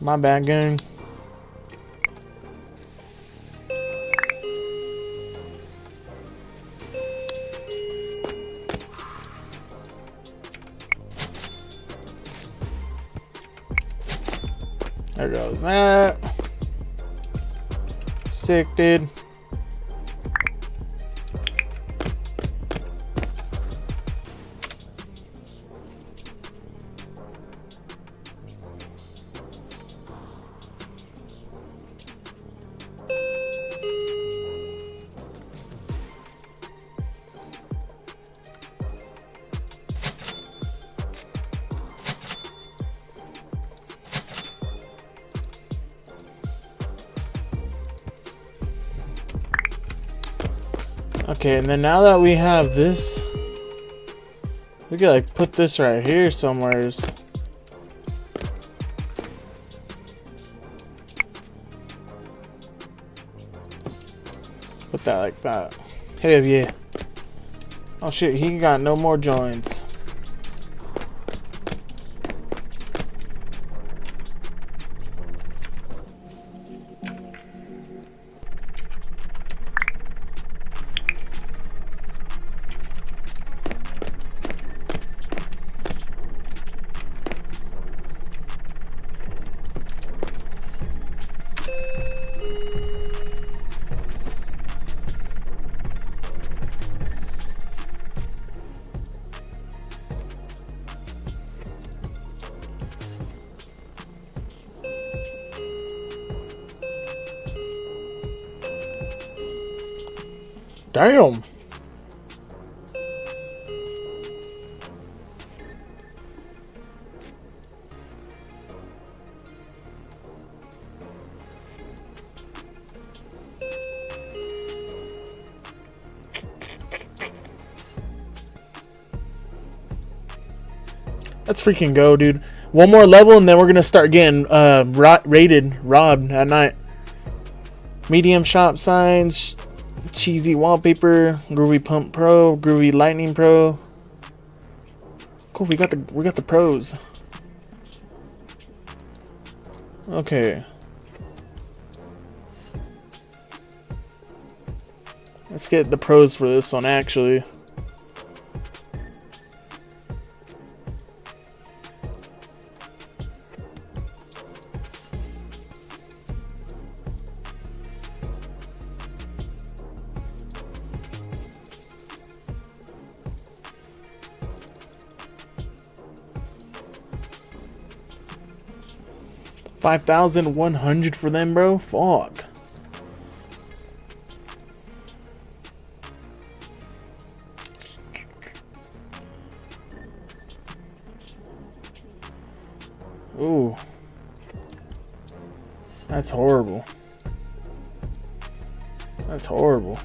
Speaker 1: My bad, gang. There goes that. Sick, dude. Okay, and then now that we have this, we could like put this right here somewhere. Put that like that. Hell yeah. Oh shit, he got no more joints. Damn. Let's freaking go, dude. One more level, and then we're gonna start getting robbed at night. Medium shop signs, cheesy wallpaper, Groovy Pump Pro, Groovy Lightning Pro. Cool, we got the pros. Okay. Let's get the pros for this one actually. $5,100 for them, bro. Fuck. Ooh. That's horrible. That's horrible.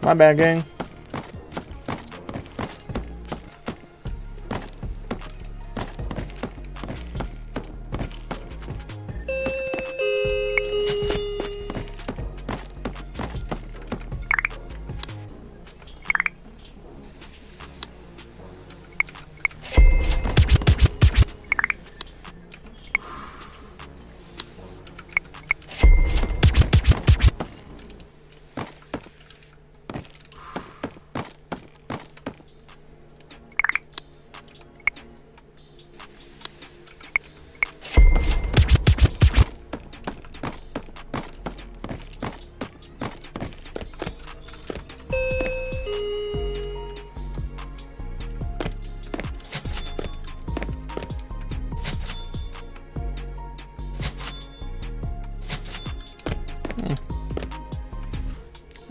Speaker 1: My bad, gang.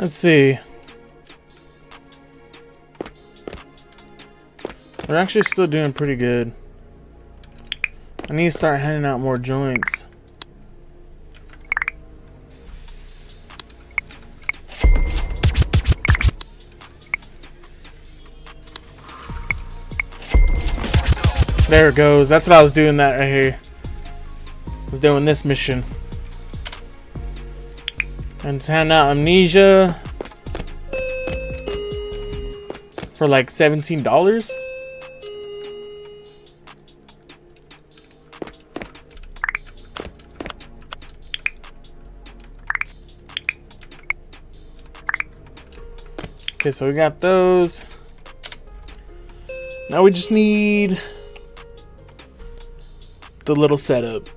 Speaker 1: Let's see. We're actually still doing pretty good. I need to start handing out more joints. There it goes. That's what I was doing that right here. I was doing this mission. And it's handing out Amnesia for like $17. Okay, so we got those. Now we just need the little setup.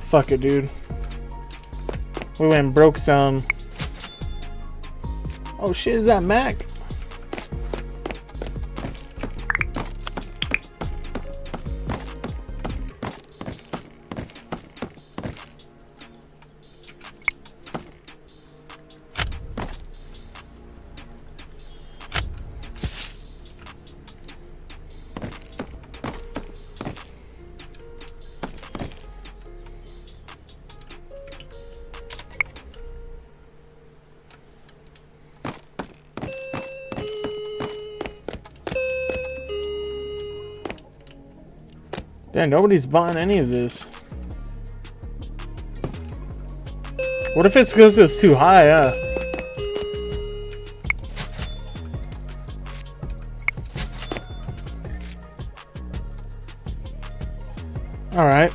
Speaker 1: Fuck it, dude. We went broke some. Oh shit, is that Mac? Damn, nobody's buying any of this. What if it's because it's too high, Alright.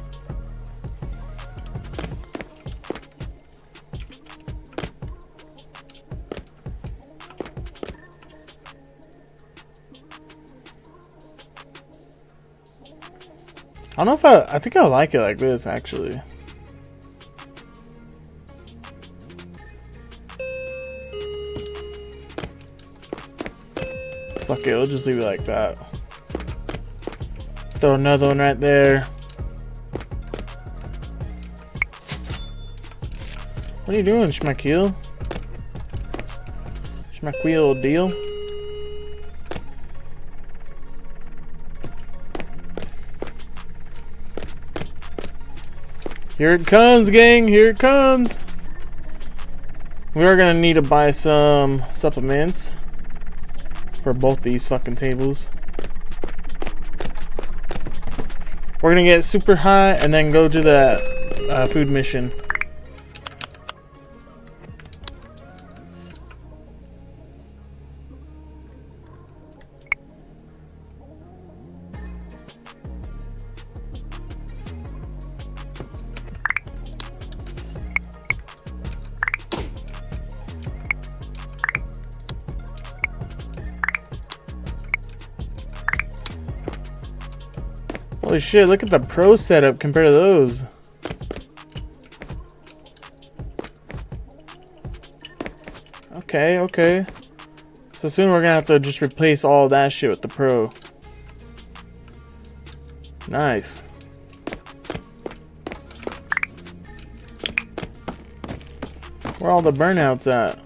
Speaker 1: I don't know if I think I like it like this, actually. Fuck it, we'll just leave it like that. Throw another one right there. What are you doing, Schmackeel? Schmackwheel deal? Here it comes, gang. Here it comes. We are gonna need to buy some supplements for both these fucking tables. We're gonna get super high and then go to the food mission. Holy shit, look at the pro setup compared to those. Okay, okay. So soon we're gonna have to just replace all that shit with the pro. Nice. Where are all the burnouts at?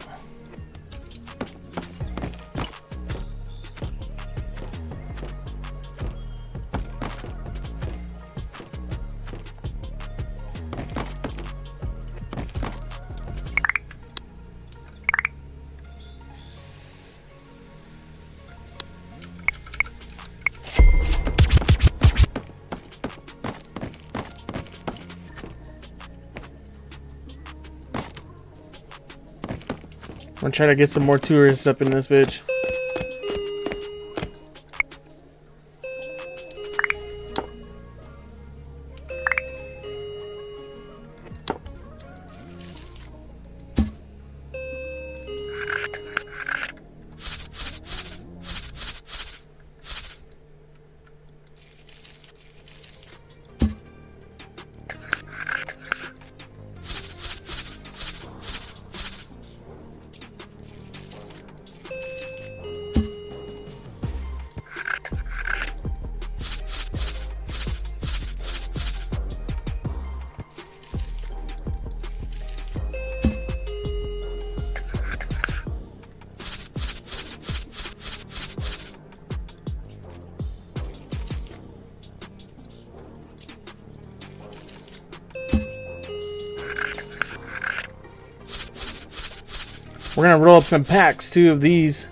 Speaker 1: I'm gonna try to get some more tourists up in this bitch. We're gonna roll up some packs too of these.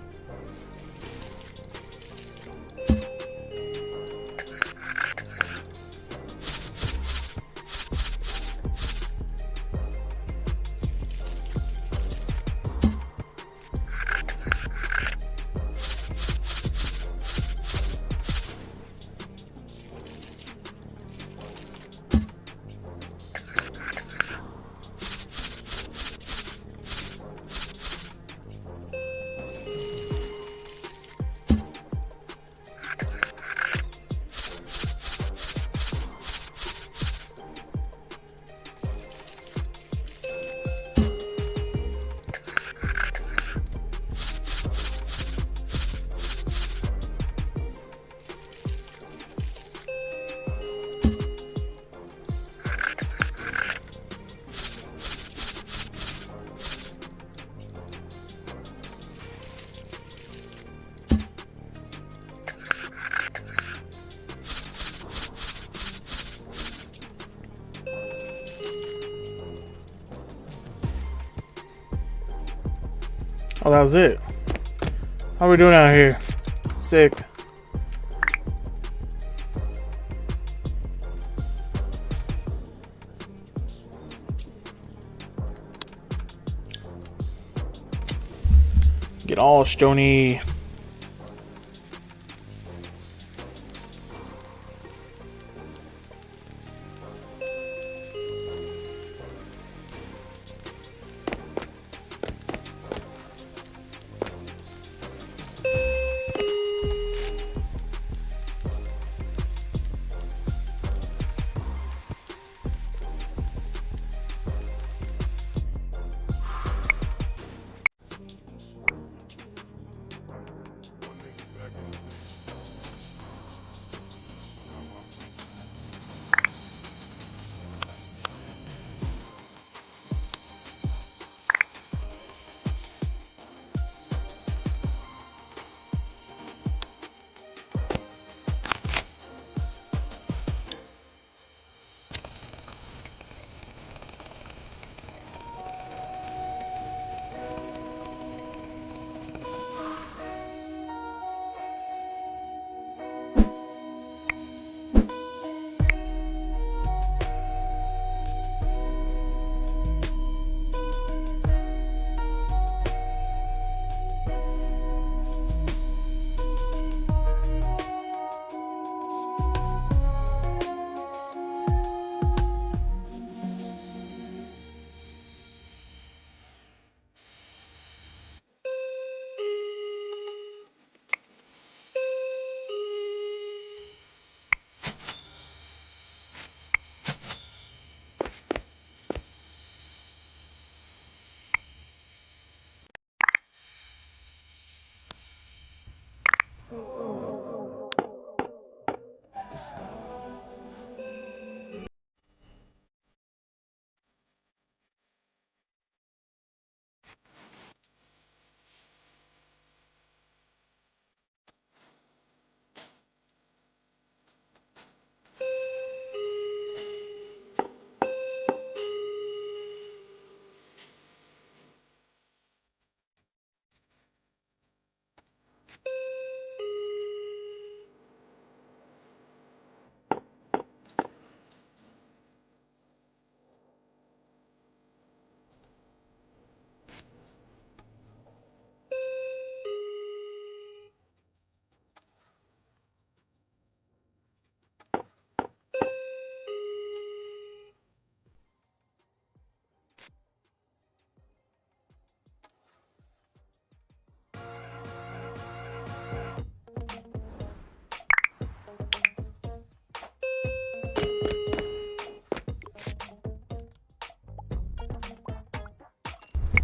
Speaker 1: Oh, that was it. How are we doing out here? Sick. it all stony.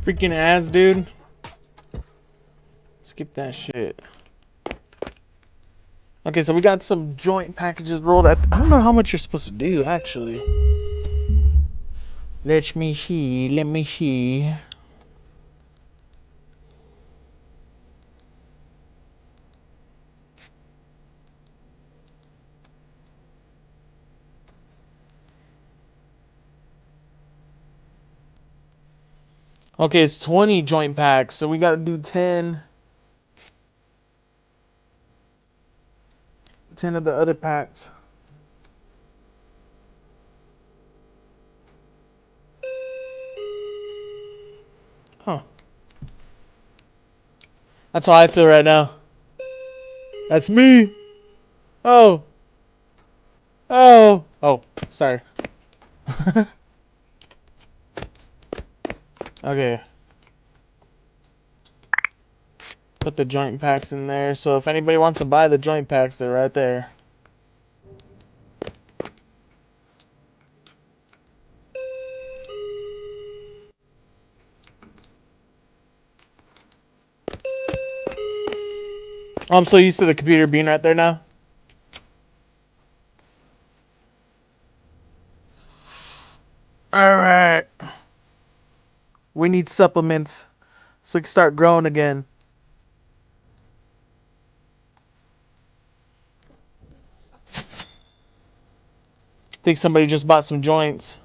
Speaker 1: Freaking ads, dude. Skip that shit. Okay, so we got some joint packages rolled. I don't know how much you're supposed to do, actually. Let me see. Let me see. Okay, it's 20 joint packs, so we gotta do 10. 10 of the other packs. Huh. That's how I feel right now. That's me. Oh. Oh. Oh, sorry. Okay. Put the joint packs in there. So if anybody wants to buy the joint packs, they're right there. Oh, I'm so used to the computer being right there now. Alright. We need supplements so we can start growing again. I think somebody just bought some joints.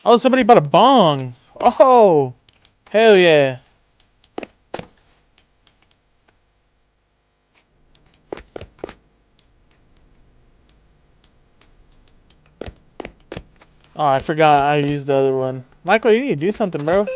Speaker 1: Oh, somebody bought a bong. Oh, hell yeah. Oh, I forgot I used the other one. Michael, you need to do something, bro.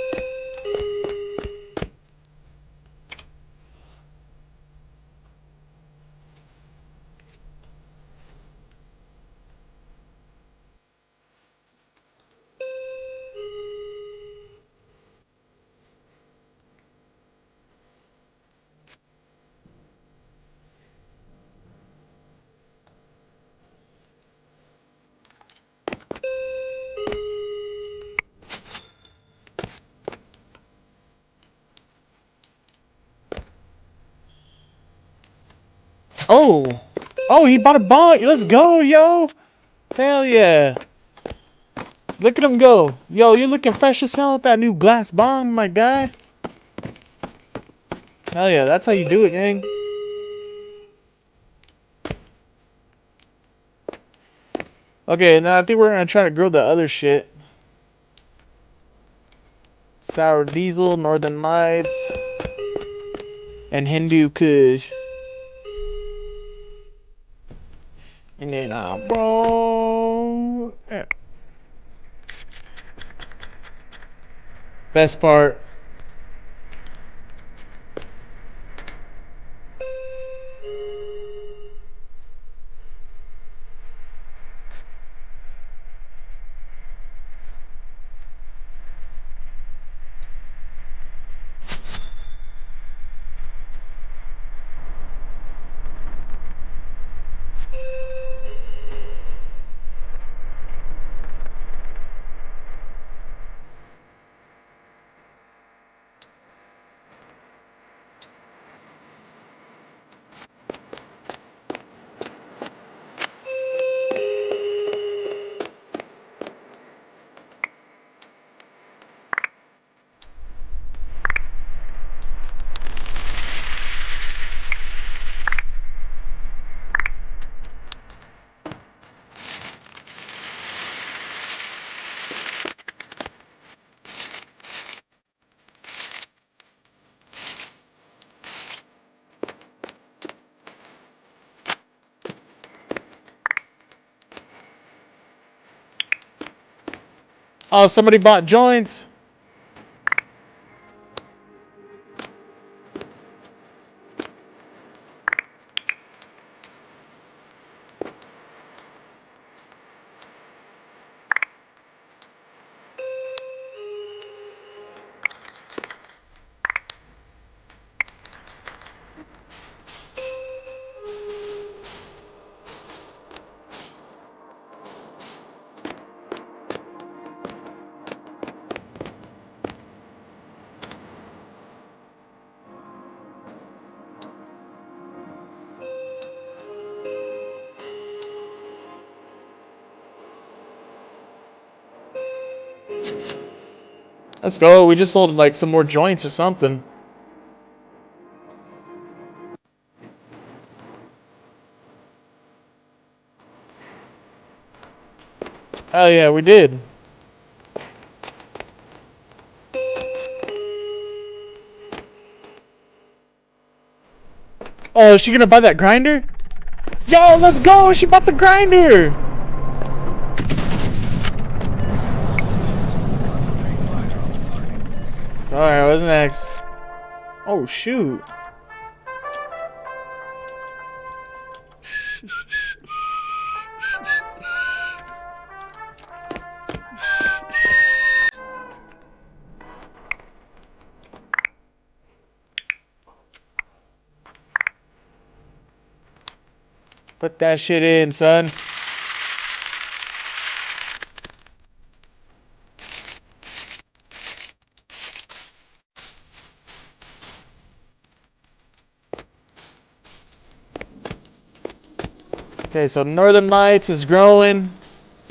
Speaker 1: Oh! Oh, he bought a bong! Let's go, yo! Hell yeah! Look at him go! Yo, you're looking fresh as hell with that new glass bong, my guy! Hell yeah, that's how you do it, gang. Okay, now I think we're gonna try to grill the other shit. Sour Diesel, Northern Lights, and Hindu Kush. And then, bro. Yeah. Best part. Oh, somebody bought joints. Let's go. We just sold like some more joints or something. Hell yeah, we did. Oh, is she gonna buy that grinder? Yo, let's go! She bought the grinder! Alright, what's next? Oh, shoot. Put that shit in, son. Okay, so Northern Lights is growing.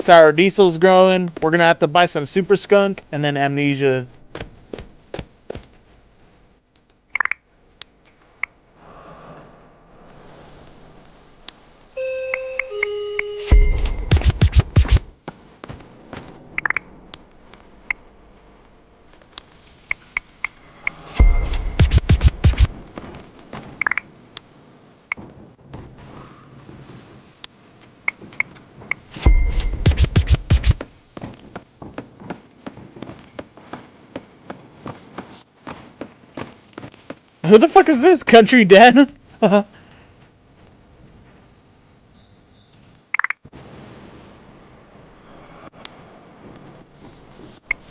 Speaker 1: Sour Diesel's growing. We're gonna have to buy some Super Skunk and then Amnesia. Who the fuck is this? Country Dan?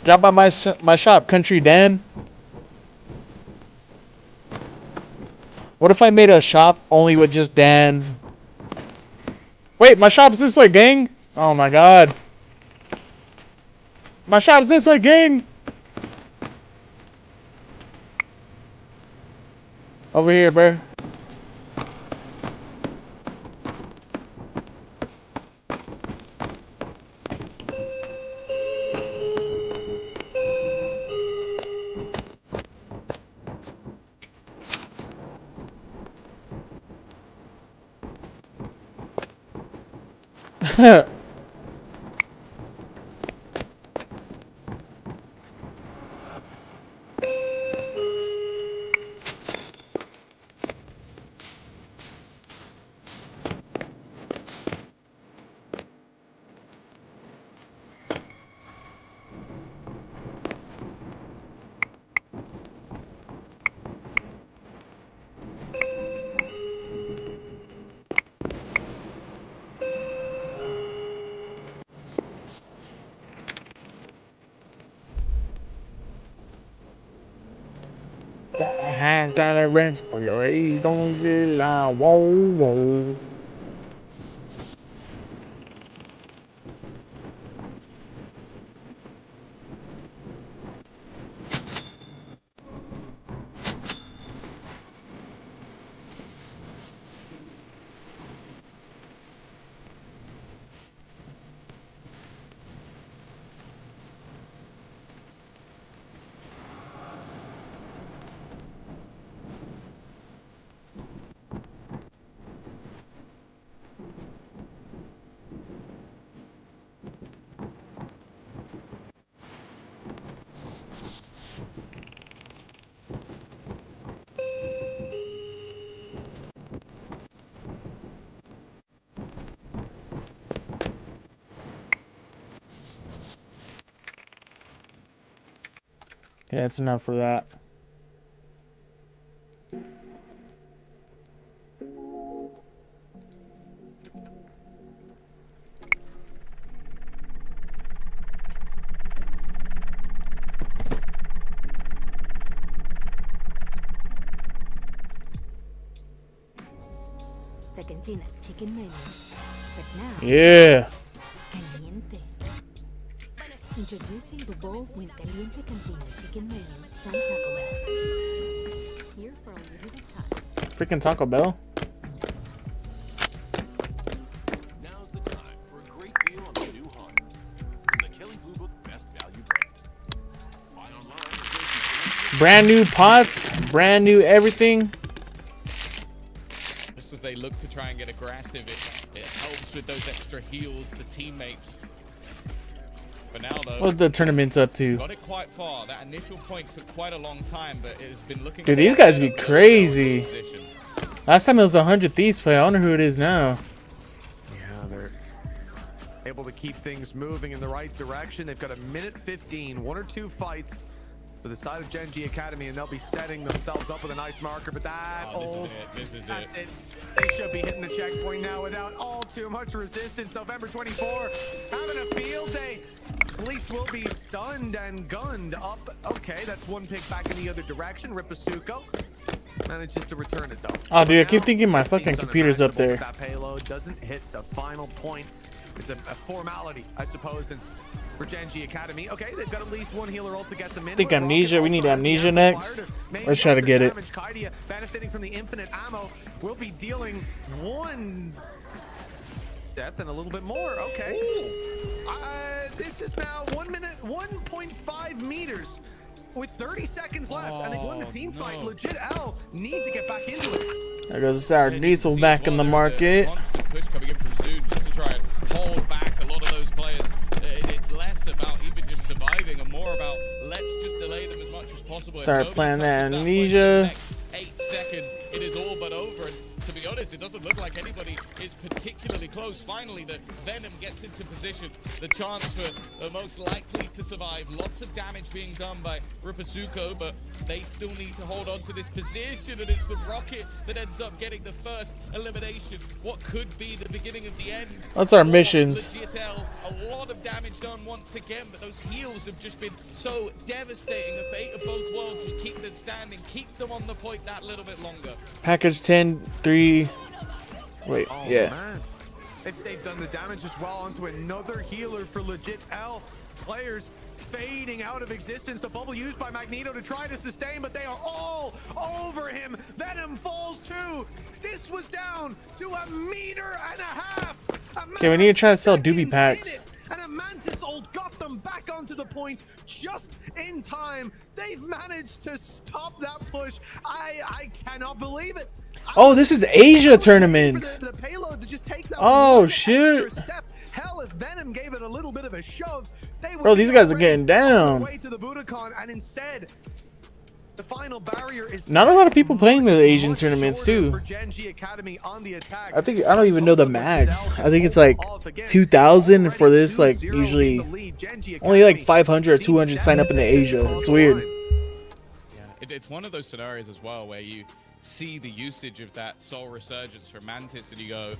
Speaker 1: Drop by my shop, Country Dan. What if I made a shop only with just Dans? Wait, my shop's this way, gang. Oh my god. My shop's this way, gang. Over here, bro. Yeah, it's enough for that.
Speaker 2: The Cantina chicken menu, but now
Speaker 1: Yeah.
Speaker 2: caliente. Introducing the bold with Caliente Cantina chicken menu from Taco Bell. Here for a limited time.
Speaker 1: Freaking Taco Bell.
Speaker 3: Now's the time for a great deal on the new Honda. The Kelley Blue Book Best Value brand. Buy online.
Speaker 1: Brand new pots, brand new everything.
Speaker 4: Just as they look to try and get aggressive, it helps with those extra heals to teammates. For now, though,
Speaker 1: What the tournament's up to?
Speaker 4: got it quite far. That initial point took quite a long time, but it has been looking.
Speaker 1: Dude, these guys be crazy.
Speaker 4: Position.
Speaker 1: Last time it was 100 Thieves play. I wonder who it is now.
Speaker 5: Yeah, they're able to keep things moving in the right direction. They've got a minute 15, one or two fights for the side of Gen G Academy, and they'll be setting themselves up with a nice marker. But that
Speaker 4: Oh, this is
Speaker 5: that's
Speaker 4: it.
Speaker 5: it. They should be hitting the checkpoint now without all too much resistance. November 24, having a field day. Police will be stunned and gunned up. Okay, that's one pick back in the other direction. Ripasuko manages to return it though.
Speaker 1: Oh, dude, I keep
Speaker 5: Now,
Speaker 1: thinking my
Speaker 5: it
Speaker 1: fucking
Speaker 5: seems
Speaker 1: computer's up
Speaker 5: unimaginable
Speaker 1: there.
Speaker 5: That payload doesn't hit the final point. It's a formality, I suppose, and for Gen G Academy. Okay, they've got at least one healer ult to get them in.
Speaker 1: I think
Speaker 5: but
Speaker 1: Amnesia,
Speaker 5: Rocket
Speaker 1: we need
Speaker 5: also has
Speaker 1: Amnesia
Speaker 5: the
Speaker 1: next.
Speaker 5: amplifier to
Speaker 1: Let's try to get it.
Speaker 5: damage. Kaidia, benefiting from the infinite ammo, will be dealing one death and a little bit more. Okay. This is now 1 minute, 1.5 meters with 30 seconds left, and they've won the team fight.
Speaker 4: no.
Speaker 5: Legit L need to get back into it.
Speaker 1: There goes the Sour Diesel
Speaker 4: Seems
Speaker 1: back in the
Speaker 4: there's a
Speaker 1: market.
Speaker 4: constant push coming in from Zoom just to try and hold back a lot of those players. It's less about even just surviving and more about let's just delay them as much as possible. If
Speaker 1: Start
Speaker 4: nobody
Speaker 1: playing
Speaker 4: touches
Speaker 1: that
Speaker 4: point in
Speaker 1: Amnesia.
Speaker 4: the next 8 seconds, it is all but over. And to be honest, this. It doesn't look like anybody is particularly close. Finally, the Venom gets into position. The chance for the most likely to survive. Lots of damage being done by Rupazuko, but they still need to hold on to this position, and it's the Rocket that ends up getting the first elimination. What could be the beginning of the end.
Speaker 1: That's our missions.
Speaker 4: GTL, a lot of damage done once again, but those heals have just been so devastating. The fate of both worlds will keep them standing, keep them on the point that little bit longer.
Speaker 1: Package 10, 3. Wait,
Speaker 5: Oh,
Speaker 1: yeah.
Speaker 5: man. They've done the damage as well onto another healer for Legit L. Players fading out of existence. The bubble used by Magneto to try to sustain, but they are all over him. Venom falls too. This was down to 1.5 meters.
Speaker 1: Okay, we need to try to sell doobie packs.
Speaker 5: And a Mantis ult got them back onto the point just in time. They've managed to stop that push. I cannot believe it.
Speaker 1: Oh, this is Asia tournament.
Speaker 5: The payload to just take that
Speaker 1: Oh,
Speaker 5: one
Speaker 1: shit.
Speaker 5: extra step. Hell, if Venom gave it a little bit of a shove, they would
Speaker 1: Bro,
Speaker 5: be
Speaker 1: these guys are
Speaker 5: already
Speaker 1: getting down.
Speaker 5: on the way to the Budokan, and instead, the final barrier is
Speaker 1: Not a lot of people playing the Asian
Speaker 5: much
Speaker 1: tournaments,
Speaker 5: shorter
Speaker 1: too.
Speaker 5: for Gen G Academy on the attack.
Speaker 1: I don't even know the max. I think it's like 2,000 for this. Like usually only like 500 or 200 sign up in the Asia. It's weird.
Speaker 4: It's one of those scenarios as well where you see the usage of that Soul Resurgence for Mantis and you go,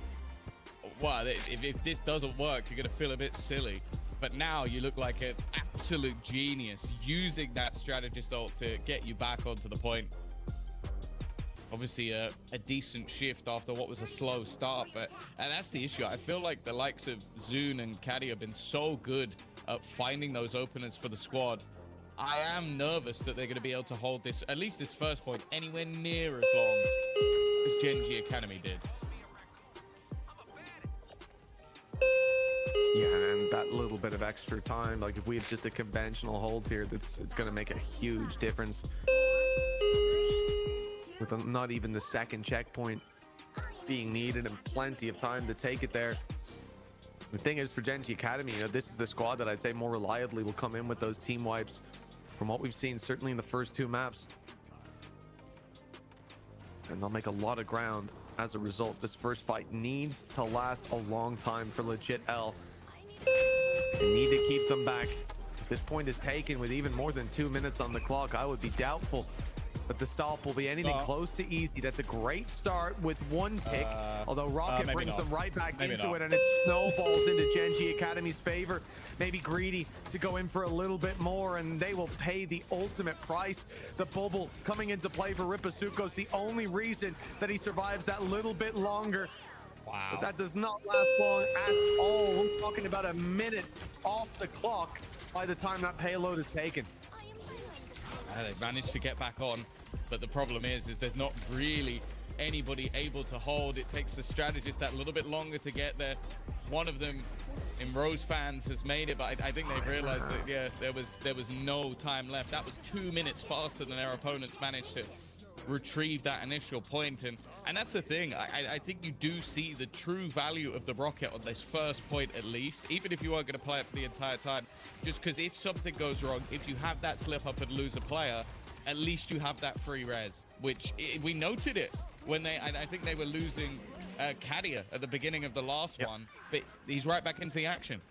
Speaker 4: well, if this doesn't work, you're going to feel a bit silly. But now you look like an absolute genius using that strategist ult to get you back onto the point. Obviously a decent shift after what was a slow start, and that's the issue. I feel like the likes of Zune and Caddy have been so good at finding those openers for the squad. I am nervous that they're going to be able to hold this, at least this first point, anywhere near as long as Gen G Academy did.
Speaker 5: Yeah, and that little bit of extra time, like if we have just a conventional hold here, it's going to make a huge difference. With not even the second checkpoint being needed and plenty of time to take it there. The thing is, for Gen G Academy, you know, this is the squad that I'd say more reliably will come in with those team wipes from what we've seen, certainly in the first two maps. And they'll make a lot of ground as a result. This first fight needs to last a long time for Legit L. They need to keep them back. If this point is taken with even more than 2 minutes on the clock, I would be doubtful that the stop will be anything close to easy. That's a great start with one pick, although Rocket brings them right back into it, and it snowballs into Gen G Academy's favor. Maybe greedy to go in for a little bit more, and they will pay the ultimate price. The bubble coming into play for Rupazuko is the only reason that he survives that little bit longer.
Speaker 4: Wow.
Speaker 5: But that does not last long at all. We're talking about a minute off the clock by the time that payload is taken.
Speaker 4: They've managed to get back on, but the problem is there's not really anybody able to hold. It takes the strategist that little bit longer to get there. One of them in Rose fans has made it, but I think they've realized that, yeah, there was no time left. That was 2 minutes faster than their opponents managed to retrieve that initial point, and that's the thing. I think you do see the true value of the Rocket on this first point, at least, even if you are going to play it for the entire time, just because if something goes wrong, if you have that slip up and lose a player, at least you have that free res, which we noted it when I think they were losing Kadia at the beginning of the last one, but he's right back into the action.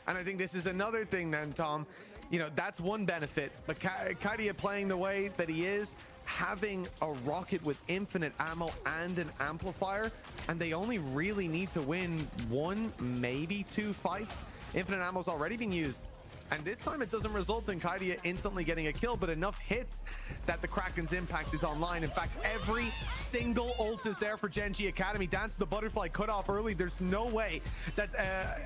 Speaker 5: And I think this is another thing then, Tom. You know, that's one benefit, but Kadia playing the way that he is, having a Rocket with infinite ammo and an amplifier, and they only really need to win 1, maybe 2 fights. Infinite ammo's already being used, and this time it doesn't result in Kadia instantly getting a kill, but enough hits that the Kraken's impact is online. In fact, every single ult is there for Gen G Academy. Dance to the butterfly cut off early. There's no way that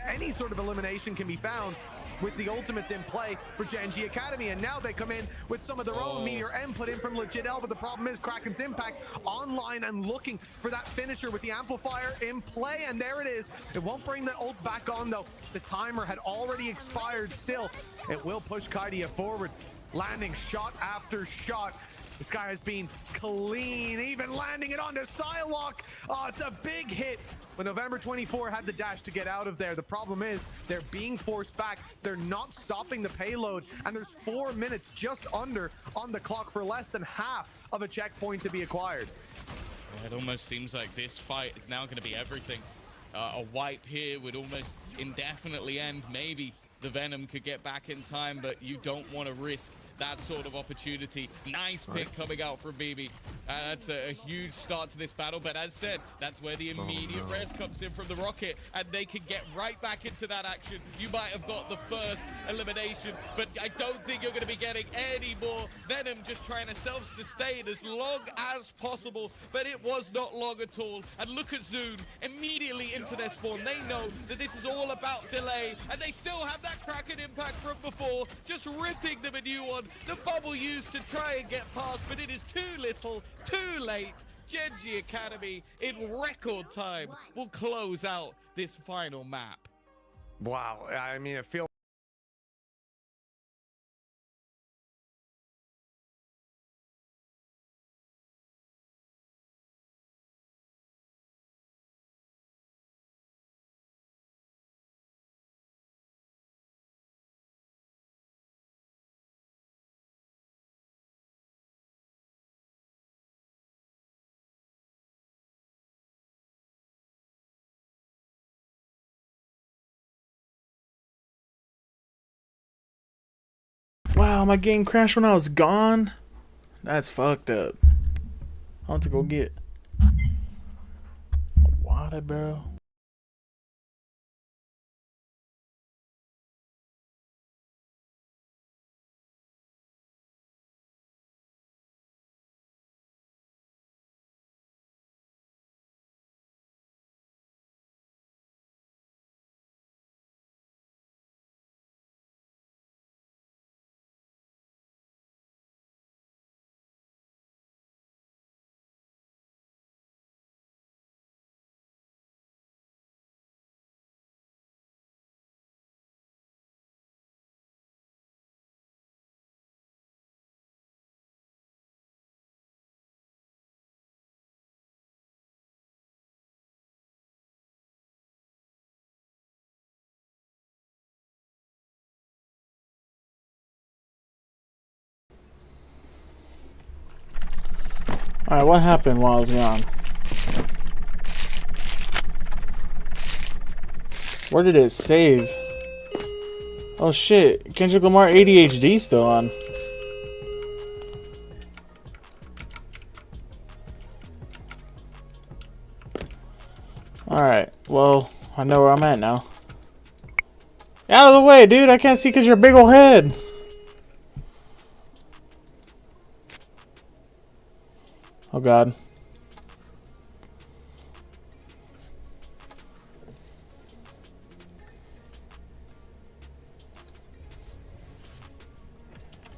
Speaker 5: any sort of elimination can be found with the ultimates in play for Gen G Academy, and now they come in with some of their own Meteor M put in from Legit L, but the problem is Kraken's impact online and looking for that finisher with the amplifier in play, and there it is. It won't bring the ult back on though. The timer had already expired. Still, it will push Kadia forward, landing shot after shot. This guy has been clean, even landing it onto Psylocke. Oh, it's a big hit. But November 24 had the dash to get out of there. The problem is they're being forced back. They're not stopping the payload, and there's 4 minutes just under on the clock for less than half of a checkpoint to be acquired.
Speaker 4: It almost seems like this fight is now going to be everything. A wipe here would almost indefinitely end. Maybe the Venom could get back in time, but you don't want to risk that sort of opportunity. Nice pick coming out from BB. That's a huge start to this battle, but as said, that's where the immediate res comes in from the Rocket, and they can get right back into that action. You might have got the first elimination, but I don't think you're going to be getting any more. Venom just trying to self-sustain as long as possible, but it was not long at all. And look at Zune, immediately into their spawn. They know that this is all about delay, and they still have that Kraken impact from before, just ripping them a new one. The bubble used to try and get past, but it is too little, too late. Gen.G Academy, in record time, will close out this final map.
Speaker 5: Wow, I mean, it feels
Speaker 1: Wow, my game crashed when I was gone? That's fucked up. I want to go get water, bro. Alright, what happened while I was gone? Where did it save? Oh shit, Kendrick Lamar ADHD still on. Alright, well, I know where I'm at now. Get out of the way, dude, I can't see because you're a big ol' head. Oh god.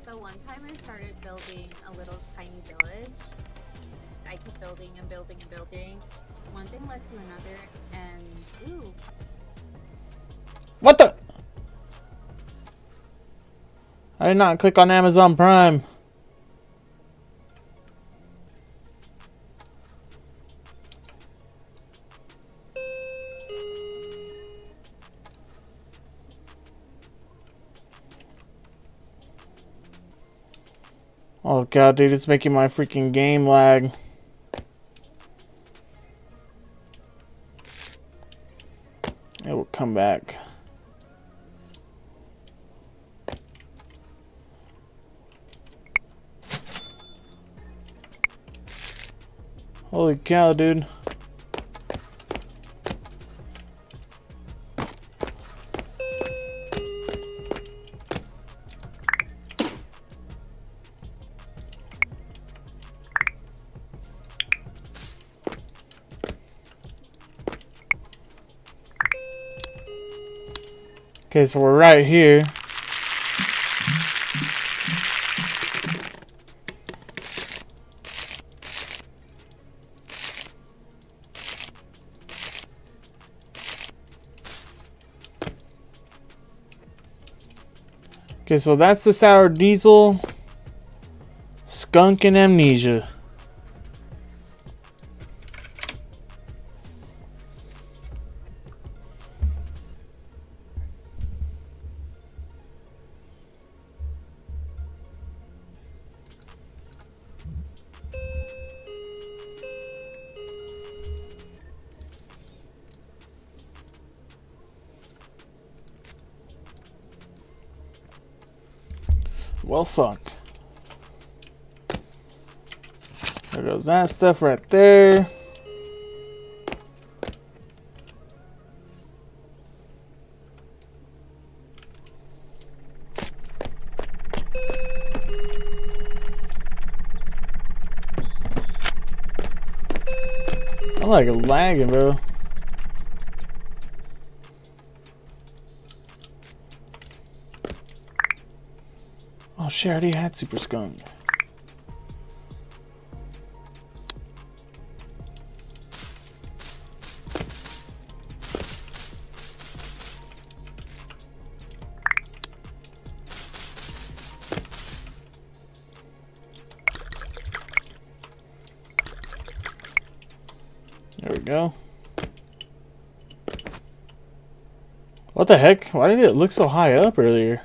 Speaker 6: So one time I started building a little tiny village. I kept building and building and building. One thing led to another, and ooh,
Speaker 1: What the? I did not click on Amazon Prime. Oh god, dude, it's making my freaking game lag. It will come back. Holy cow, dude. Okay, so we're right here. Okay, so that's the Sour Diesel, Skunk, and Amnesia. Well, fuck. There goes that stuff right there. I'm like lagging, bro. Oh shit, I already had Super Skunk. There we go. What the heck? Why did it look so high up earlier?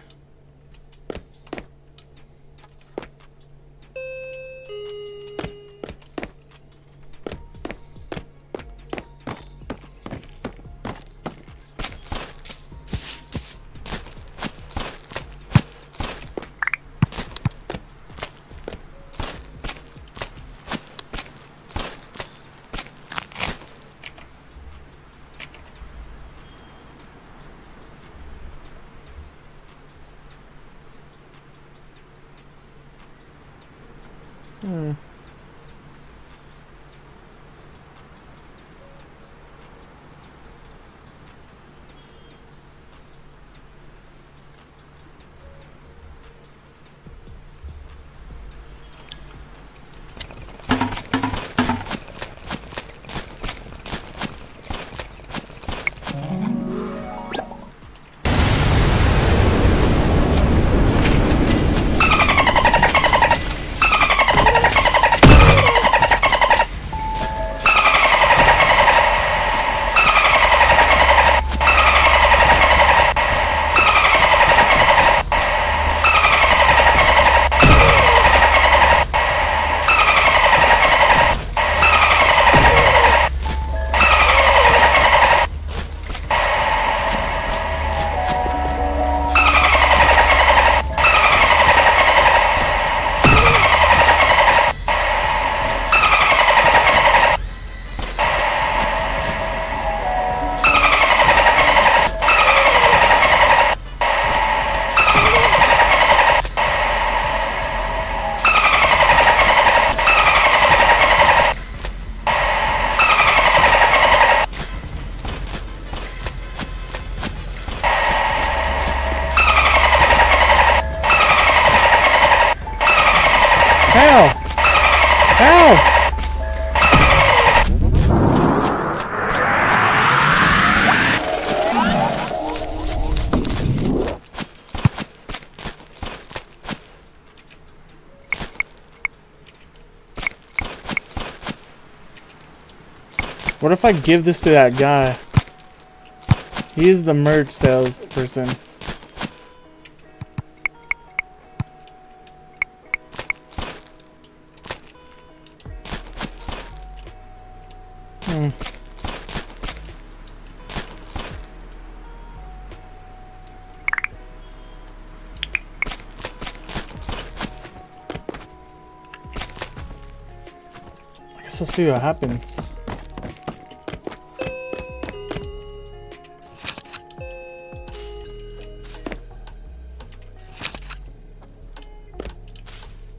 Speaker 1: How? How? What if I give this to that guy? He is the merch salesperson. I guess I'll see what happens.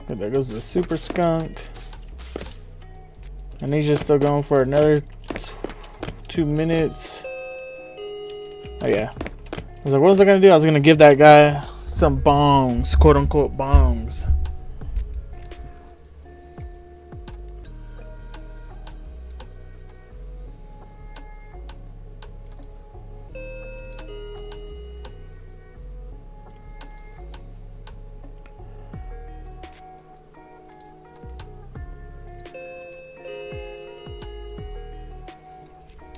Speaker 1: Okay, there goes the Super Skunk. And he's just still going for another 2 minutes. Oh yeah. I was like, what was I gonna do? I was gonna give that guy some bongs, quote unquote bongs.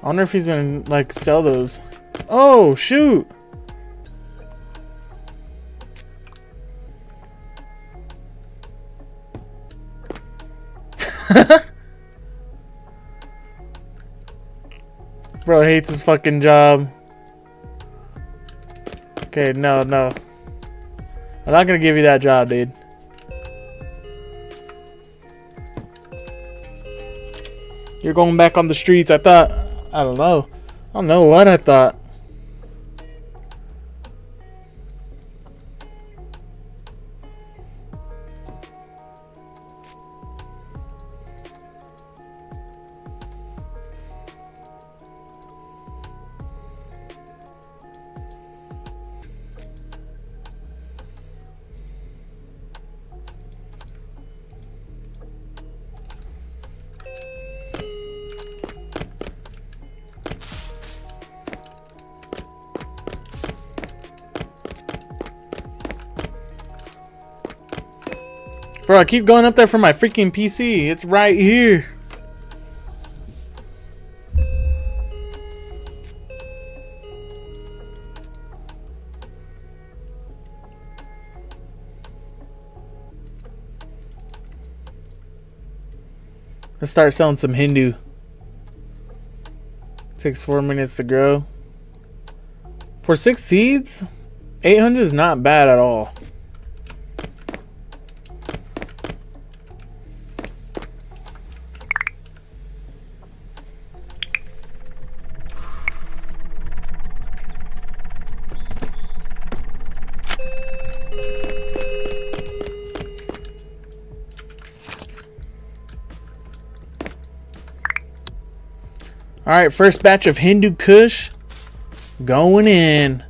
Speaker 1: I wonder if he's gonna like sell those. Oh shoot! Bro hates his fucking job. Okay, no. I'm not gonna give you that job, dude. You're going back on the streets. I thought, I don't know. I don't know what I thought. Bro, I keep going up there for my freaking PC. It's right here. Let's start selling some Hindu. Takes 4 minutes to grow. For 6 seeds, 800 is not bad at all. All right, first batch of Hindu Kush going in.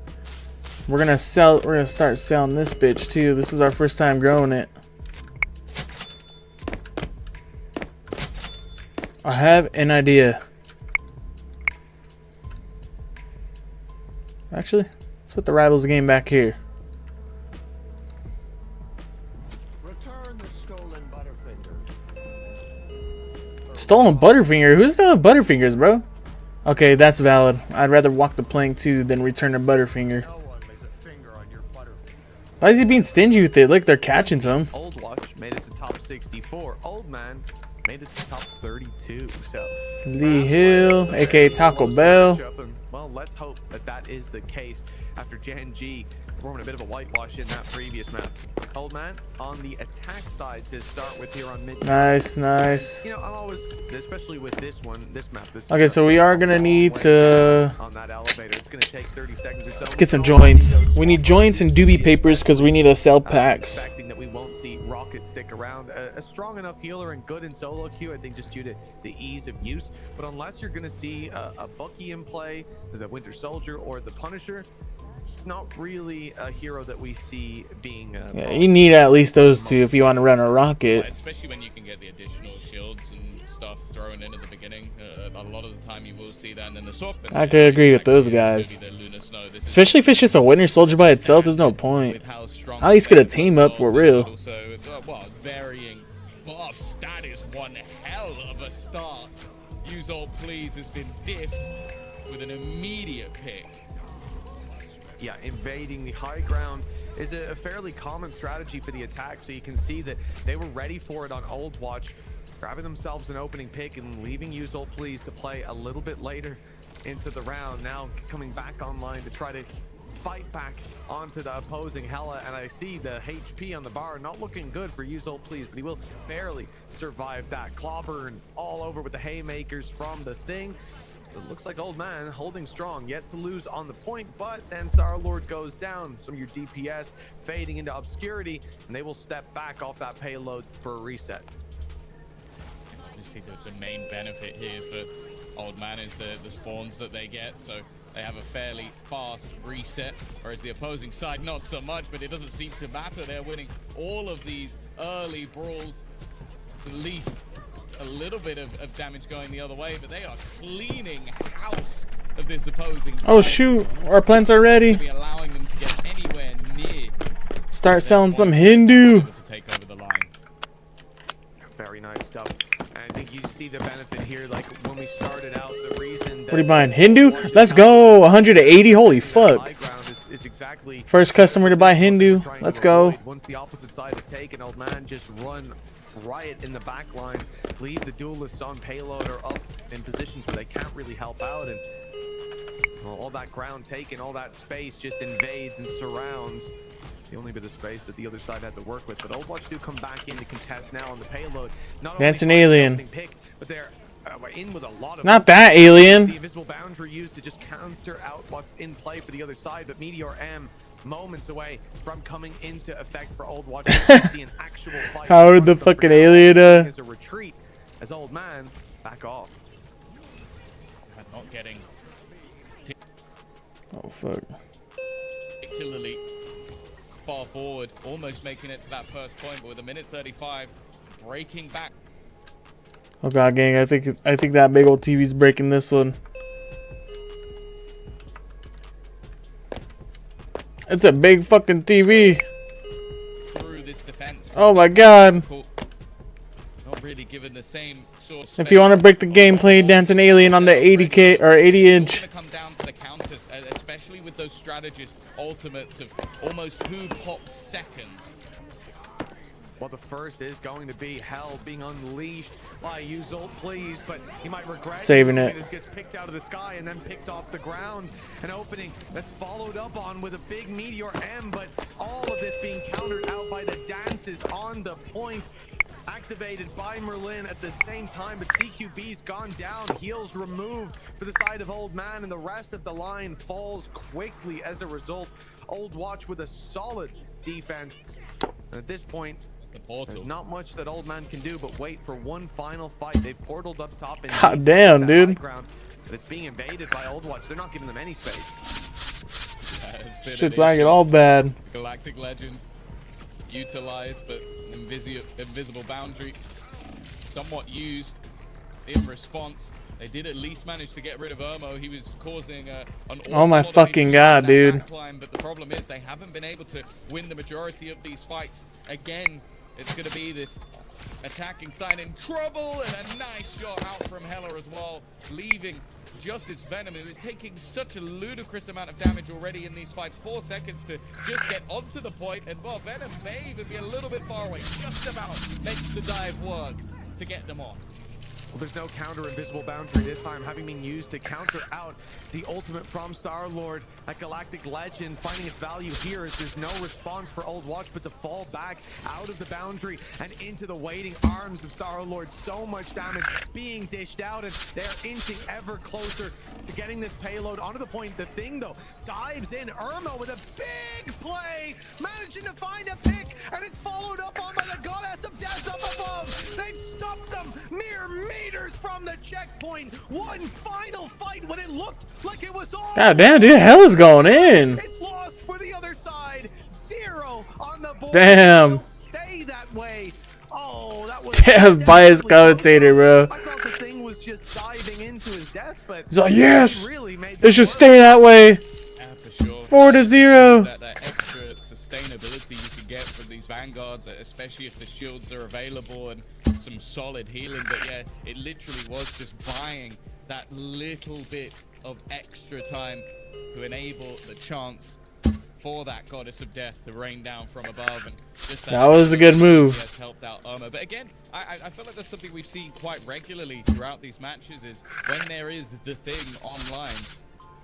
Speaker 1: We're gonna start selling this bitch too. This is our first time growing it. I have an idea. Actually, let's put the Rivals game back here.
Speaker 7: Return the stolen Butterfinger.
Speaker 1: Stolen Butterfinger? Who's stolen Butterfingers, bro? Okay, that's valid. I'd rather walk the plank too than return a Butterfinger.
Speaker 7: No one lays a finger on your Butterfinger.
Speaker 1: Why is he being stingy with it? Look, they're catching some.
Speaker 5: Old Watch made it to top 64. Old Man made it to top 32. So
Speaker 1: Lee Hill, aka Taco Bell.
Speaker 5: Well, let's hope that that is the case after Jan G performing a bit of a whitewash in that previous map. Old Man on the attack side to start with here on mid.
Speaker 1: Nice, nice.
Speaker 5: You know, I'm always, especially with this one, this map. This
Speaker 1: Okay, so we are gonna need to
Speaker 5: on that elevator. It's gonna take 30 seconds or so.
Speaker 1: let's get some joints. We need joints and doobie papers because we need to sell packs.
Speaker 5: Expecting that we won't see Rocket stick around. A strong enough healer and good in solo queue, I think, just due to the ease of use. But unless you're gonna see a Bucky in play, the Winter Soldier or the Punisher, it's not really a hero that we see being.
Speaker 1: Yeah, you need at least those two if you want to run a rocket.
Speaker 4: Especially when you can get the additional shields and stuff thrown in at the beginning. A lot of the time you will see that, and then the swap.
Speaker 1: I could agree with those guys. Especially if it's just a Winter Soldier by itself, there's no point. At least get a team up for real.
Speaker 4: Also, well, varying buffs. That is one hell of a start. Use all please has been diffed with an immediate pick.
Speaker 5: Yeah, invading the high ground is a fairly common strategy for the attack, so you can see that they were ready for it on Old Watch, grabbing themselves an opening pick and leaving Use All Please to play a little bit later into the round. Now coming back online to try to fight back onto the opposing Hela, and I see the HP on the bar not looking good for Use All Please, but he will barely survive that. Clobber all over with the haymakers from the Thing. It looks like Old Man holding strong, yet to lose on the point, but then Star-Lord goes down. Some of your DPS fading into obscurity, and they will step back off that payload for a reset.
Speaker 4: Obviously, the main benefit here for Old Man is the spawns that they get, so they have a fairly fast reset, whereas the opposing side not so much, but it doesn't seem to matter. They're winning all of these early brawls. It's at least a little bit of damage going the other way, but they are cleaning house of this opposing side.
Speaker 1: Oh shoot, our plants are ready.
Speaker 4: Be allowing them to get anywhere near.
Speaker 1: Start selling some Hindu.
Speaker 4: To take over the line.
Speaker 5: Very nice stuff. And I think you see the benefit here, like when we started out, the reason that
Speaker 1: What are you buying? Hindu? Let's go. 180. Holy fuck.
Speaker 5: high ground is exactly
Speaker 1: First customer to buy Hindu. Let's go.
Speaker 5: Once the opposite side is taken, Old Man just run riot in the back lines, leave the duelists on payload or up in positions where they can't really help out, and well, all that ground taken, all that space just invades and surrounds the only bit of space that the other side had to work with. But Old Watch do come back in to contest now on the payload. Not
Speaker 1: That's
Speaker 5: only
Speaker 1: an
Speaker 5: find the
Speaker 1: alien.
Speaker 5: opening pick, but they're in with a lot of
Speaker 1: Not that alien.
Speaker 5: the invisible boundary used to just counter out what's in play for the other side. But Meteor M moments away from coming into effect for Old Watch. See an actual fight.
Speaker 1: How did the fucking alien
Speaker 5: as a retreat as Old Man back off.
Speaker 4: And not getting
Speaker 1: Oh fuck.
Speaker 4: particularly far forward, almost making it to that first point, but with a minute 35, breaking back.
Speaker 1: Oh god, gang! I think that big old TV's breaking this one. It's a big fucking TV.
Speaker 4: Through this defense.
Speaker 1: Oh my god!
Speaker 4: Not really given the same sort of
Speaker 1: If you want to break the gameplay, dance an alien on the 80K or 80
Speaker 4: It's
Speaker 1: inch.
Speaker 4: going to come down to the counters, especially with those strategist ultimates of almost who pops second.
Speaker 5: Well, the first is going to be Hell being unleashed by Yuzult, please, but he might regret
Speaker 1: Saving it.
Speaker 5: This gets picked out of the sky and then picked off the ground. An opening that's followed up on with a big Meteor M, but all of this being countered out by the dances on the point. Activated by Merlin at the same time, but CQB's gone down. Heals removed for the side of Old Man, and the rest of the line falls quickly as a result. Old Watch with a solid defense. And at this point,
Speaker 4: The portal.
Speaker 5: there's not much that Old Man can do but wait for one final fight. They've portaled up top and
Speaker 1: God damn, dude.
Speaker 5: ground, but it's being invaded by Old Watch. They're not giving them any space.
Speaker 4: It's been
Speaker 1: Shit's
Speaker 4: an
Speaker 1: lagging
Speaker 4: issue.
Speaker 1: all bad.
Speaker 4: Galactic Legend utilized, but invisible boundary somewhat used in response. They did at least manage to get rid of Irmo. He was causing an
Speaker 1: Oh my
Speaker 4: awful lot of
Speaker 1: fucking
Speaker 4: issues
Speaker 1: god,
Speaker 4: on that
Speaker 1: dude.
Speaker 4: backline, but the problem is they haven't been able to win the majority of these fights. Again, it's going to be this attacking side in trouble, and a nice shot out from Heller as well, leaving Justice Venom, who is taking such a ludicrous amount of damage already in these fights. 4 seconds to just get onto the point, and well, Venom may even be a little bit far away. Just about makes the dive work to get them on.
Speaker 5: Well, there's no counter invisible boundary this time, having been used to counter out the ultimate from Star-Lord. That Galactic Legend finding its value here as there's no response for Old Watch but to fall back out of the boundary and into the waiting arms of Star-Lord. So much damage being dished out, and they're inching ever closer to getting this payload onto the point. The Thing, though, dives in. Irmo with a big play, managing to find a pick, and it's followed up on by the Goddess of Death up above. They've stopped them mere meters from the checkpoint. One final fight when it looked like it was all.
Speaker 1: God damn, dude, hell is going in.
Speaker 5: It's lost for the other side. 0 on the board.
Speaker 1: Damn.
Speaker 5: It'll stay that way. Oh, that was
Speaker 1: Damn, biased
Speaker 5: definitely
Speaker 1: commentator, bro.
Speaker 5: I thought the Thing was just diving into his death, but
Speaker 1: He's like, yes,
Speaker 5: really made
Speaker 1: it
Speaker 5: the
Speaker 1: should
Speaker 5: work.
Speaker 1: stay that way.
Speaker 4: Yeah, for sure.
Speaker 1: 4-0.
Speaker 4: That extra sustainability you can get from these Vanguards, especially if the shields are available and some solid healing. But yeah, it literally was just buying that little bit of extra time to enable the chance for that Goddess of Death to rain down from above, and just
Speaker 1: That was a good move.
Speaker 4: Yes, helped out Irma. But again, I feel like that's something we've seen quite regularly throughout these matches, is when there is the Thing online,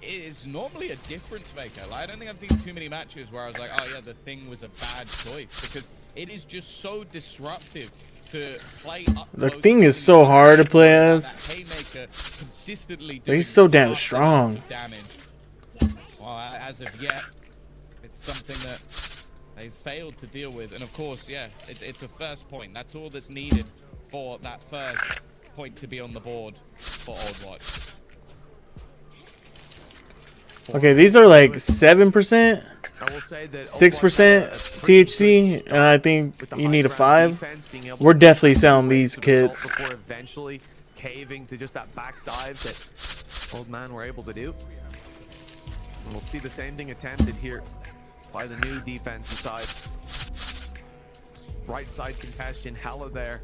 Speaker 4: it is normally a difference maker. Like, I don't think I've seen too many matches where I was like, oh yeah, the Thing was a bad choice, because it is just so disruptive to play up
Speaker 1: The
Speaker 4: close
Speaker 1: Thing
Speaker 4: to
Speaker 1: is so hard to play
Speaker 4: that
Speaker 1: as.
Speaker 4: Haymaker consistently
Speaker 1: He's
Speaker 4: doing
Speaker 1: so damn
Speaker 4: vast
Speaker 1: strong.
Speaker 4: amounts of damage. Well, as of yet, it's something that they've failed to deal with. And of course, yeah, it's a first point. That's all that's needed for that first point to be on the board for Old Watch.
Speaker 1: Okay, these are like 7%,
Speaker 5: I will say that
Speaker 1: 6% THC, and I think you need a 5. We're definitely selling these kits.
Speaker 5: Before eventually caving to just that back dive that Old Man were able to do. And we'll see the same thing attempted here by the new defensive side. Right side contestation, Hella there,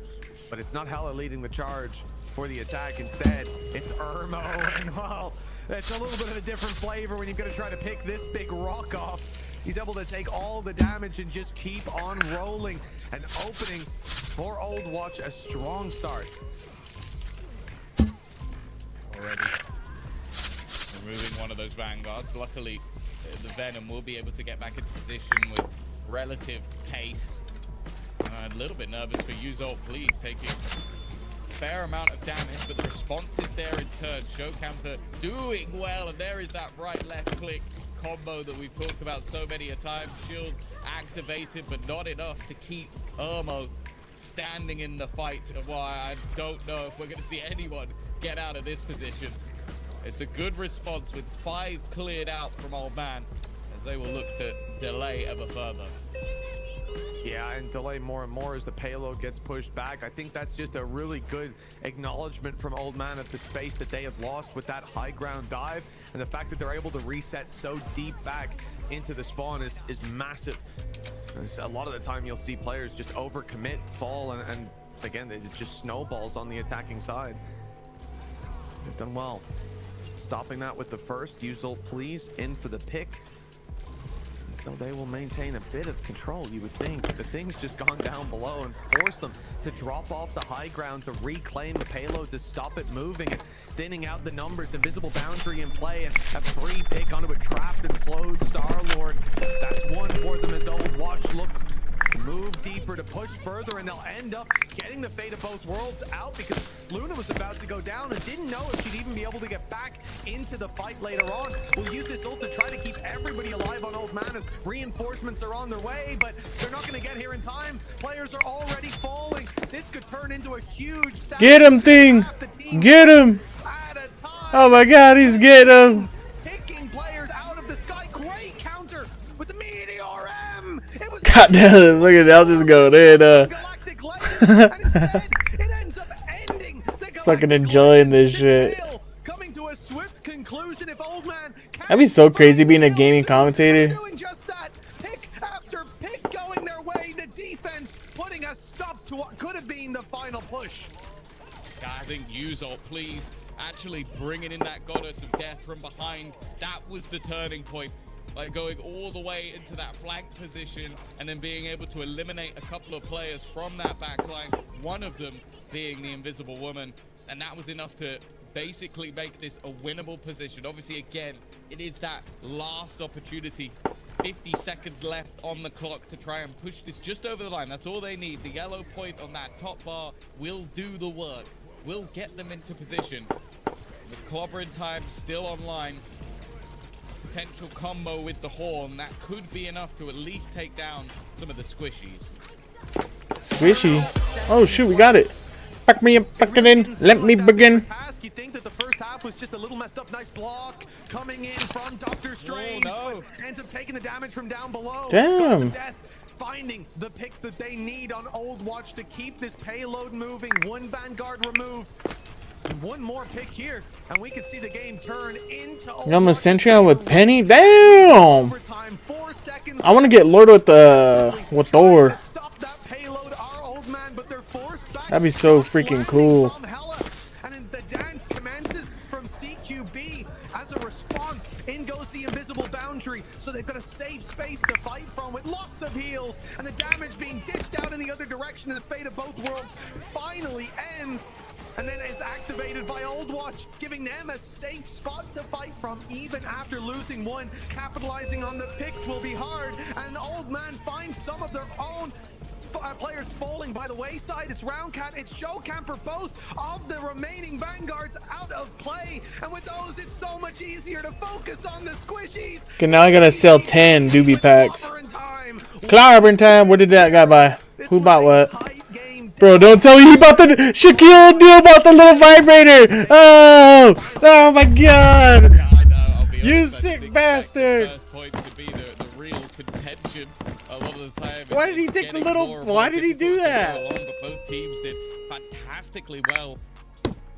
Speaker 5: but it's not Hella leading the charge for the attack. Instead, it's Irmo, and well, it's a little bit of a different flavor when you've got to try to pick this big rock off. He's able to take all the damage and just keep on rolling. An opening for Old Watch, a strong start.
Speaker 4: Already removing one of those Vanguards. Luckily, the Venom will be able to get back into position with relative pace. A little bit nervous for Yuzol, please, taking a fair amount of damage, but the response is there in turn. Showcamper doing well, and there is that right-left click combo that we've talked about so many a time. Shields activated, but not enough to keep Ermo standing in the fight. Why, I don't know if we're going to see anyone get out of this position. It's a good response with 5 cleared out from Old Man, as they will look to delay ever further.
Speaker 5: Yeah, and delay more and more as the payload gets pushed back. I think that's just a really good acknowledgement from Old Man of the space that they have lost with that high ground dive, and the fact that they're able to reset so deep back into the spawn is massive. A lot of the time you'll see players just overcommit, fall, and again, it just snowballs on the attacking side. They've done well stopping that with the first. Yuzol, please, in for the pick. So they will maintain a bit of control, you would think. The thing's just gone down below and forced them to drop off the high ground to reclaim the payload, to stop it moving and thinning out the numbers. Invisible Boundary in play, and a free pick onto a trapped and slowed Star-Lord. That's one for them as Old Watch look to move deeper, to push further, and they'll end up getting the fate of both worlds out because Luna was about to go down and didn't know if she'd even be able to get back into the fight later on. We'll use this ult to try to keep everybody alive on Old Man as reinforcements are on their way, but they're not going to get here in time. Players are already falling. This could turn into a huge stab.
Speaker 1: Get him, thing! Get him! Oh my god, he's getting him!
Speaker 5: Picking players out of the sky. Great counter with the Meteor M. It was
Speaker 1: God damn, look at that, I'll just go there.
Speaker 5: Galactic Legend, and instead it ends up ending the Galactic
Speaker 1: Fucking enjoying this
Speaker 5: Legend.
Speaker 1: shit.
Speaker 5: Coming to a swift conclusion if Old Man can
Speaker 1: That'd be so crazy being a gaming commentator.
Speaker 5: doing just that. Pick after pick going their way. The defense putting a stop to what could have been the final push.
Speaker 4: I think Yuzol, please, actually bringing in that Goddess of Death from behind. That was the turning point. Like going all the way into that flank position and then being able to eliminate a couple of players from that backline, one of them being the Invisible Woman. And that was enough to basically make this a winnable position. Obviously, again, it is that last opportunity. 50 seconds left on the clock to try and push this just over the line. That's all they need. The yellow point on that top bar will do the work. Will get them into position. The clobbering time still online. Potential combo with the horn, that could be enough to at least take down some of the squishies.
Speaker 1: Squishy. Oh shoot, we got it. Pack me up, pack it in. Let me begin.
Speaker 5: You think that the first half was just a little messed up. Nice block coming in from Doctor Strange.
Speaker 4: no.
Speaker 5: But ends up taking the damage from down below.
Speaker 1: Damn.
Speaker 5: Gods of Death finding the pick that they need on Old Watch to keep this payload moving. One Vanguard removed. One more pick here, and we can see the game turn into Old
Speaker 1: You know, I'm a
Speaker 5: Watch.
Speaker 1: sentry on with Penny. Damn.
Speaker 5: Overtime, 4 seconds
Speaker 1: I want to get Lord with Thor.
Speaker 5: Stop that payload, our Old Man, but they're forced back.
Speaker 1: That'd be so freaking cool.
Speaker 5: From Hela. And then the dance commences from CQB as a response. In goes the Invisible Boundary, so they've got a safe space to fight from with lots of heals, and the damage being dished out in the other direction as fate of both worlds finally ends. And then is activated by Old Watch, giving them a safe spot to fight from even after losing one. Capitalizing on the picks will be hard, and Old Man finds some of their own players falling by the wayside. It's Roundcat, it's Showcamper, both of the remaining Vanguards out of play, and with those it's so much easier to focus on the squishies.
Speaker 1: Okay, now I gotta sell 10 doobie packs. Clobbering time. What did that guy buy? Who bought what? Bro, don't tell me he bought the Shaquille O'Neal bought the little vibrator. Oh my god.
Speaker 4: Yeah, I know, I'll be
Speaker 1: You
Speaker 4: honest, I
Speaker 1: sick
Speaker 4: didn't expect
Speaker 1: bastard.
Speaker 4: The first point to be the real contention. A lot of the time.
Speaker 1: Why did he
Speaker 4: it's
Speaker 1: take the
Speaker 4: getting
Speaker 1: little-
Speaker 4: more and
Speaker 1: why
Speaker 4: more
Speaker 1: did he do
Speaker 4: difficult as
Speaker 1: that?
Speaker 4: we go along, but both teams did fantastically well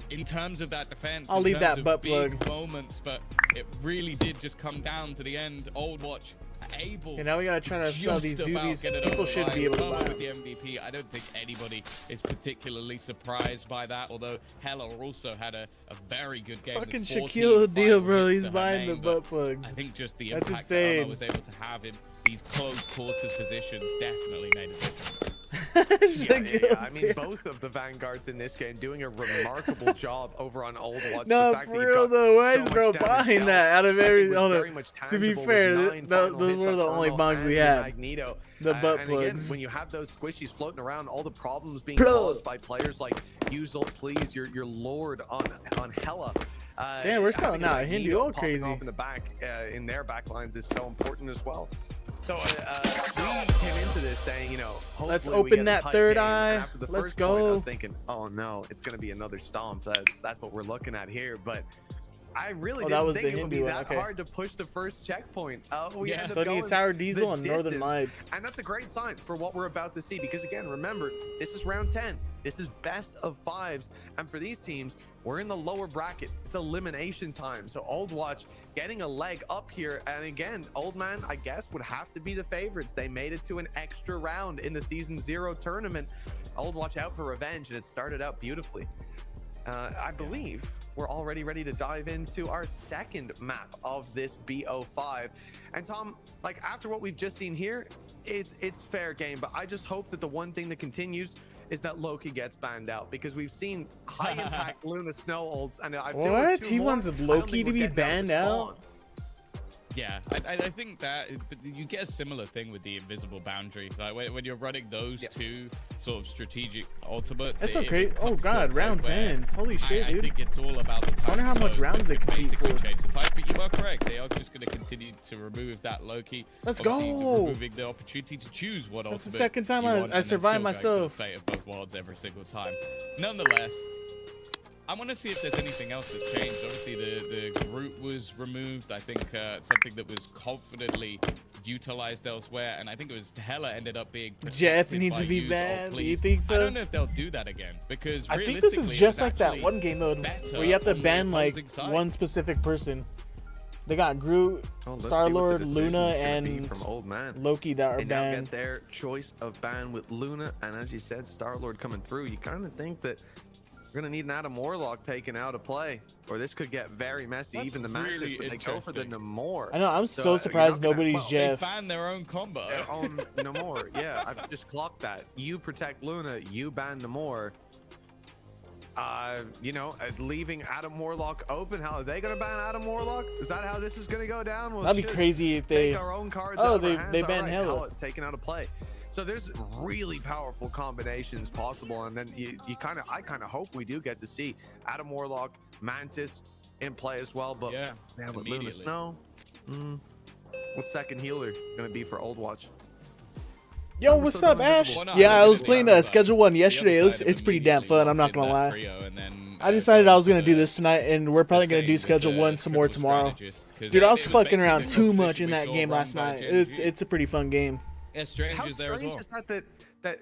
Speaker 4: in terms of that defense.
Speaker 1: I'll
Speaker 4: in
Speaker 1: leave
Speaker 4: terms
Speaker 1: that
Speaker 4: of
Speaker 1: butt
Speaker 4: big
Speaker 1: plug.
Speaker 4: moments, but it really did just come down to the end. Old Watch able.
Speaker 1: And now we gotta try to sell these
Speaker 4: just about
Speaker 1: doobies.
Speaker 4: get it
Speaker 1: People
Speaker 4: over the
Speaker 1: should
Speaker 4: line.
Speaker 1: be able to
Speaker 4: Momo
Speaker 1: buy
Speaker 4: with
Speaker 1: them.
Speaker 4: the MVP. I don't think anybody is particularly surprised by that, although Hela also had a very good game.
Speaker 1: Fucking
Speaker 4: with 14
Speaker 1: Shaquille O'Neal,
Speaker 4: final
Speaker 1: bro.
Speaker 4: hits
Speaker 1: He's
Speaker 4: to her
Speaker 1: buying the
Speaker 4: name, but
Speaker 1: butt plugs.
Speaker 4: I think just the
Speaker 1: That's
Speaker 4: impact that
Speaker 1: insane.
Speaker 4: Momo was able to have in these close quarters positions definitely made a difference.
Speaker 5: I mean, both of the Vanguards in this game doing a remarkable job over on Old Watch.
Speaker 1: No, for real though. Why is bro buying that out of every? To be fair, those were the only bugs we had.
Speaker 5: Magneto.
Speaker 1: The butt
Speaker 5: and
Speaker 1: plugs.
Speaker 5: Again, when you have those squishies floating around, all the problems being caused by players like Uzel, please, your lord on Hela.
Speaker 1: Yeah, we're selling out. Hindu all crazy.
Speaker 5: Off in the back, in their back lines is so important as well. So we came into this saying, you know,
Speaker 1: let's
Speaker 5: hopefully we
Speaker 1: open
Speaker 5: get a
Speaker 1: that
Speaker 5: tight
Speaker 1: third
Speaker 5: game.
Speaker 1: eye.
Speaker 5: After the
Speaker 1: Let's
Speaker 5: first point, I
Speaker 1: go.
Speaker 5: was thinking, oh no, it's gonna be another stomp. That's what we're looking at here. But I really didn't think it would be that hard to push the first checkpoint. We ended up going
Speaker 1: Sour Diesel and Northern
Speaker 5: distance.
Speaker 1: Lights.
Speaker 5: And that's a great sign for what we're about to see, because again, remember, this is round 10. This is best of 5s, and for these teams, we're in the lower bracket. It's elimination time. So Old Watch getting a leg up here, and again, Old Man, I guess, would have to be the favorites. They made it to an extra round in the Season 0 tournament. Old Watch out for revenge, and it started out beautifully. I believe we're already ready to dive into our second map of this BO5. And Tom, like, after what we've just seen here, it's fair game, but I just hope that the one thing that continues is that Loki gets banned out, because we've seen high impact Luna Snow ults, and
Speaker 1: what? He wants Loki to be banned out?
Speaker 4: Yeah, I think that you get a similar thing with the invisible boundary. Like when you're running those two sort of strategic ultimates.
Speaker 1: That's okay. Oh god, round 10. Holy shit, dude.
Speaker 4: I think it's all about the time.
Speaker 1: I wonder how much rounds they compete for.
Speaker 4: Change the fight, but you are correct. They are just going to continue to remove that Loki.
Speaker 1: Let's
Speaker 4: Obviously,
Speaker 1: go.
Speaker 4: Removing the opportunity to choose what
Speaker 1: That's the
Speaker 4: ultimate
Speaker 1: second time
Speaker 4: you want,
Speaker 1: I
Speaker 4: and then
Speaker 1: survived
Speaker 4: still going for
Speaker 1: myself.
Speaker 4: the fate of both worlds every single time. Nonetheless, I want to see if there's anything else that's changed. Obviously, the Groot was removed. I think something that was confidently utilized elsewhere, and I think it was Hela ended up being
Speaker 1: Jeff
Speaker 4: protected
Speaker 1: needs
Speaker 4: by
Speaker 1: to be
Speaker 4: Use All
Speaker 1: banned. Do you
Speaker 4: Please.
Speaker 1: think so?
Speaker 4: I don't know if they'll do that again, because
Speaker 1: I think this is
Speaker 4: realistically,
Speaker 1: just
Speaker 4: it was
Speaker 1: like that
Speaker 4: actually
Speaker 1: one game mode
Speaker 4: better
Speaker 1: where you have to
Speaker 4: on the
Speaker 1: ban like
Speaker 4: opposing side.
Speaker 1: one specific person. They got Groot, Star-Lord, Luna, and
Speaker 5: from Old Man.
Speaker 1: Loki that are
Speaker 5: They now
Speaker 1: banned.
Speaker 5: get their choice of ban with Luna, and as you said, Star-Lord coming through. You kind of think that we're gonna need an Adam Warlock taken out of play, or this could get very messy.
Speaker 4: That's
Speaker 5: Even the
Speaker 4: really
Speaker 5: Mantis, but they go for the Namor.
Speaker 1: I know. I'm so
Speaker 5: you're
Speaker 1: surprised
Speaker 5: not gonna-
Speaker 1: nobody's Jeff.
Speaker 4: They banned their own combo.
Speaker 5: Their own Namor. Yeah, I've just clocked that. You protect Luna, you ban Namor. You know, leaving Adam Warlock open. How are they gonna ban Adam Warlock? Is that how this is gonna go down? Well,
Speaker 1: That'd be
Speaker 5: just
Speaker 1: crazy if they.
Speaker 5: take our own cards
Speaker 1: Oh,
Speaker 5: out of our
Speaker 1: they
Speaker 5: hands.
Speaker 1: banned
Speaker 5: Alright,
Speaker 1: Hela.
Speaker 5: taken out of play. So there's really powerful combinations possible, and then I kind of hope we do get to see Adam Warlock, Mantis in play as well. But
Speaker 4: Yeah,
Speaker 5: with Luna
Speaker 4: immediately.
Speaker 5: Snow, what's second healer gonna be for Old Watch?
Speaker 1: Yo, what's
Speaker 5: still
Speaker 1: up,
Speaker 5: going
Speaker 1: Ash?
Speaker 5: invisible.
Speaker 4: Well, no,
Speaker 1: Yeah, I was
Speaker 4: immediately
Speaker 1: playing
Speaker 4: on the
Speaker 1: Schedule 1
Speaker 4: the
Speaker 1: yesterday.
Speaker 4: other side
Speaker 1: It's pretty damn
Speaker 4: immediately
Speaker 1: fun. I'm not
Speaker 4: locked in
Speaker 1: gonna
Speaker 4: that
Speaker 1: lie.
Speaker 4: trio, and then,
Speaker 1: I decided I was gonna do
Speaker 4: the-
Speaker 1: this tonight, and we're probably gonna do Schedule 1 some more tomorrow. Dude, I was fucking around too much in that game last night. It's a pretty fun game.
Speaker 4: Yeah,
Speaker 5: How
Speaker 4: strangers there as
Speaker 5: strange
Speaker 4: well.
Speaker 5: is that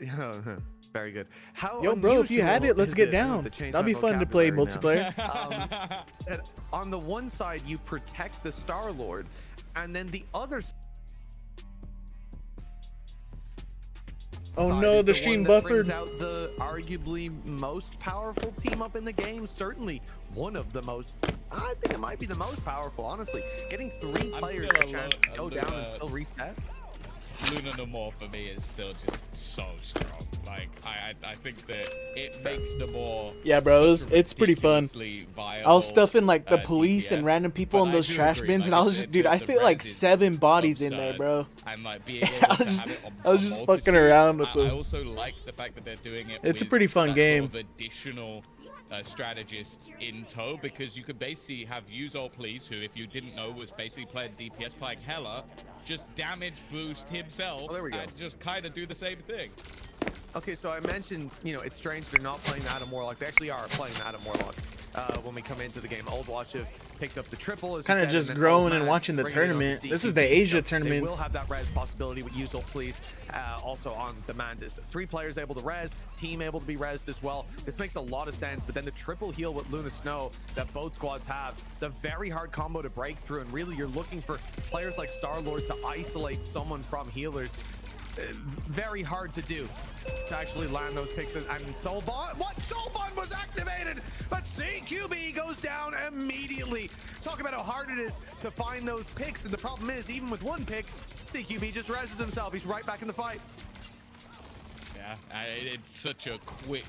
Speaker 5: very good. How
Speaker 1: Yo, bro, if you have
Speaker 5: unusual
Speaker 1: it, let's
Speaker 5: is
Speaker 1: get
Speaker 5: it-
Speaker 1: down.
Speaker 5: to change
Speaker 1: That'd
Speaker 5: my
Speaker 1: be fun to play
Speaker 5: vocabulary now.
Speaker 1: multiplayer.
Speaker 5: That on the one side you protect the Star-Lord, and then the other
Speaker 1: Oh
Speaker 5: side
Speaker 1: no,
Speaker 5: is
Speaker 1: the
Speaker 5: one
Speaker 1: stream
Speaker 5: that brings
Speaker 1: buffered.
Speaker 5: out the arguably most powerful team up in the game. Certainly one of the most. I think it might be the most powerful, honestly. Getting 3
Speaker 4: I'm
Speaker 5: players
Speaker 4: still
Speaker 5: a chance to go down and still reset.
Speaker 4: Luna Namor for me is still just so strong. Like I think that it makes Namor.
Speaker 1: Yeah, bro,
Speaker 4: such a
Speaker 1: it's pretty fun.
Speaker 4: ridiculously
Speaker 1: I was
Speaker 4: viable,
Speaker 1: stuffing like the police
Speaker 4: DPS,
Speaker 1: and random people
Speaker 4: but
Speaker 1: in
Speaker 4: I
Speaker 1: those
Speaker 4: do
Speaker 1: trash
Speaker 4: agree,
Speaker 1: bins,
Speaker 4: like,
Speaker 1: and I was
Speaker 4: it's-
Speaker 1: just, dude, I
Speaker 4: the
Speaker 1: fit like
Speaker 4: res is
Speaker 1: 7 bodies in there,
Speaker 4: absurd.
Speaker 1: bro.
Speaker 4: And like being able
Speaker 1: I
Speaker 4: to
Speaker 1: was
Speaker 4: have
Speaker 1: just-
Speaker 4: it on
Speaker 1: I was
Speaker 4: a
Speaker 1: just
Speaker 4: multitude.
Speaker 1: fucking around with
Speaker 4: I
Speaker 1: them.
Speaker 4: also like the fact that they're doing it.
Speaker 1: It's a
Speaker 4: with
Speaker 1: pretty fun
Speaker 4: that
Speaker 1: game.
Speaker 4: Sort of additional strategist in tow, because you could basically have Use All Please, who, if you didn't know, was basically playing DPS playing Hela, just damage boost himself
Speaker 5: Oh, there we go.
Speaker 4: and just kind of do the same thing.
Speaker 5: Okay, so I mentioned, you know, it's strange they're not playing Adam Warlock. They actually are playing Adam Warlock when we come into the game. Old Watch have picked up the triple. As you
Speaker 1: Kinda
Speaker 5: said,
Speaker 1: just
Speaker 5: and then
Speaker 1: growing
Speaker 5: Old
Speaker 1: and
Speaker 5: Man
Speaker 1: watching the
Speaker 5: bringing it up
Speaker 1: tournament.
Speaker 5: to
Speaker 1: This is
Speaker 5: CQB.
Speaker 1: the Asia
Speaker 5: So
Speaker 1: tournament.
Speaker 5: They will have that res possibility with Use All Please. Also on the Mantis. 3 players able to res, team able to be resed as well. This makes a lot of sense, but then the triple heal with Luna Snow that both squads have, it's a very hard combo to break through, and really you're looking for players like Star-Lord to isolate someone from healers. Very hard to do to actually land those picks. And Soulbond, what? Soulbond was activated, but CQB goes down immediately. Talk about how hard it is to find those picks, and the problem is, even with 1 pick, CQB just reses himself. He's right back in the fight.
Speaker 4: Yeah, it's such a quick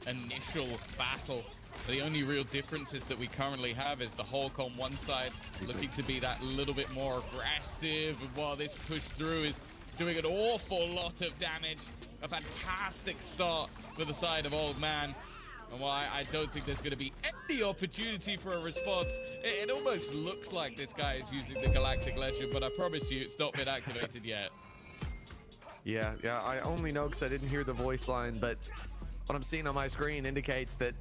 Speaker 4: initial battle. The only real difference is that we currently have is the Hulk on one side looking to be that little bit more aggressive, while this push through is doing an awful lot of damage. A fantastic start for the side of Old Man. And why I don't think there's going to be any opportunity for a response. It almost looks like this guy is using the Galactic Legend, but I promise you it's not been activated yet.
Speaker 5: Yeah, I only know because I didn't hear the voice line, but what I'm seeing on my screen indicates that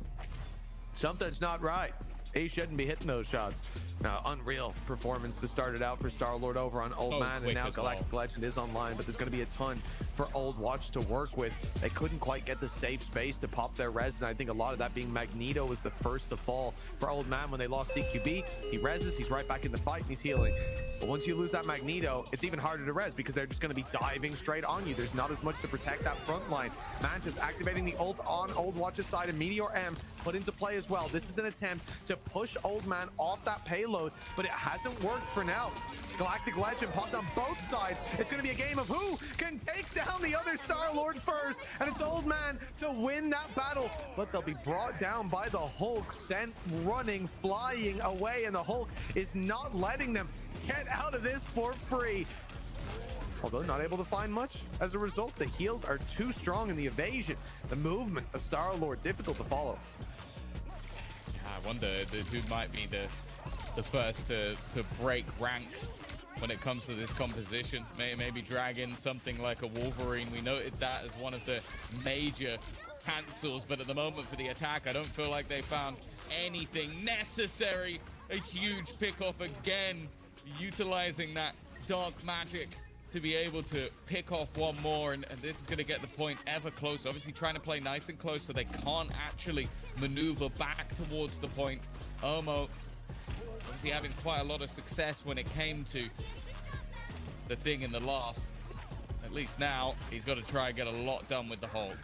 Speaker 5: something's not right. He shouldn't be hitting those shots. Now, unreal performance to start it out for Star-Lord over on Old Man, and now Galactic Legend is online, but there's going to be a ton for Old Watch to work with. They couldn't quite get the safe space to pop their res, and I think a lot of that being Magneto was the first to fall for Old Man when they lost CQB. He reses, he's right back in the fight, and he's healing. But once you lose that Magneto, it's even harder to res because they're just going to be diving straight on you. There's not as much to protect that front line. Mantis activating the ult on Old Watch's side, and Meteor M put into play as well. This is an attempt to push Old Man off that payload, but it hasn't worked for now. Galactic Legend popped on both sides. It's going to be a game of who can take down the other Star-Lord first, and it's Old Man to win that battle, but they'll be brought down by the Hulk, sent running, flying away, and the Hulk is not letting them get out of this for free. Although not able to find much as a result, the heals are too strong in the evasion. The movement of Star-Lord difficult to follow.
Speaker 4: I wonder who might be the first to break ranks when it comes to this composition. Maybe drag in something like a Wolverine. We noted that as one of the major cancels, but at the moment for the attack, I don't feel like they found anything necessary. A huge pick-off again, utilizing that dark magic to be able to pick off one more, and this is going to get the point ever closer. Obviously trying to play nice and close so they can't actually maneuver back towards the point. Omo obviously having quite a lot of success when it came to the thing in the last. At least now he's got to try and get a lot done with the Hulk.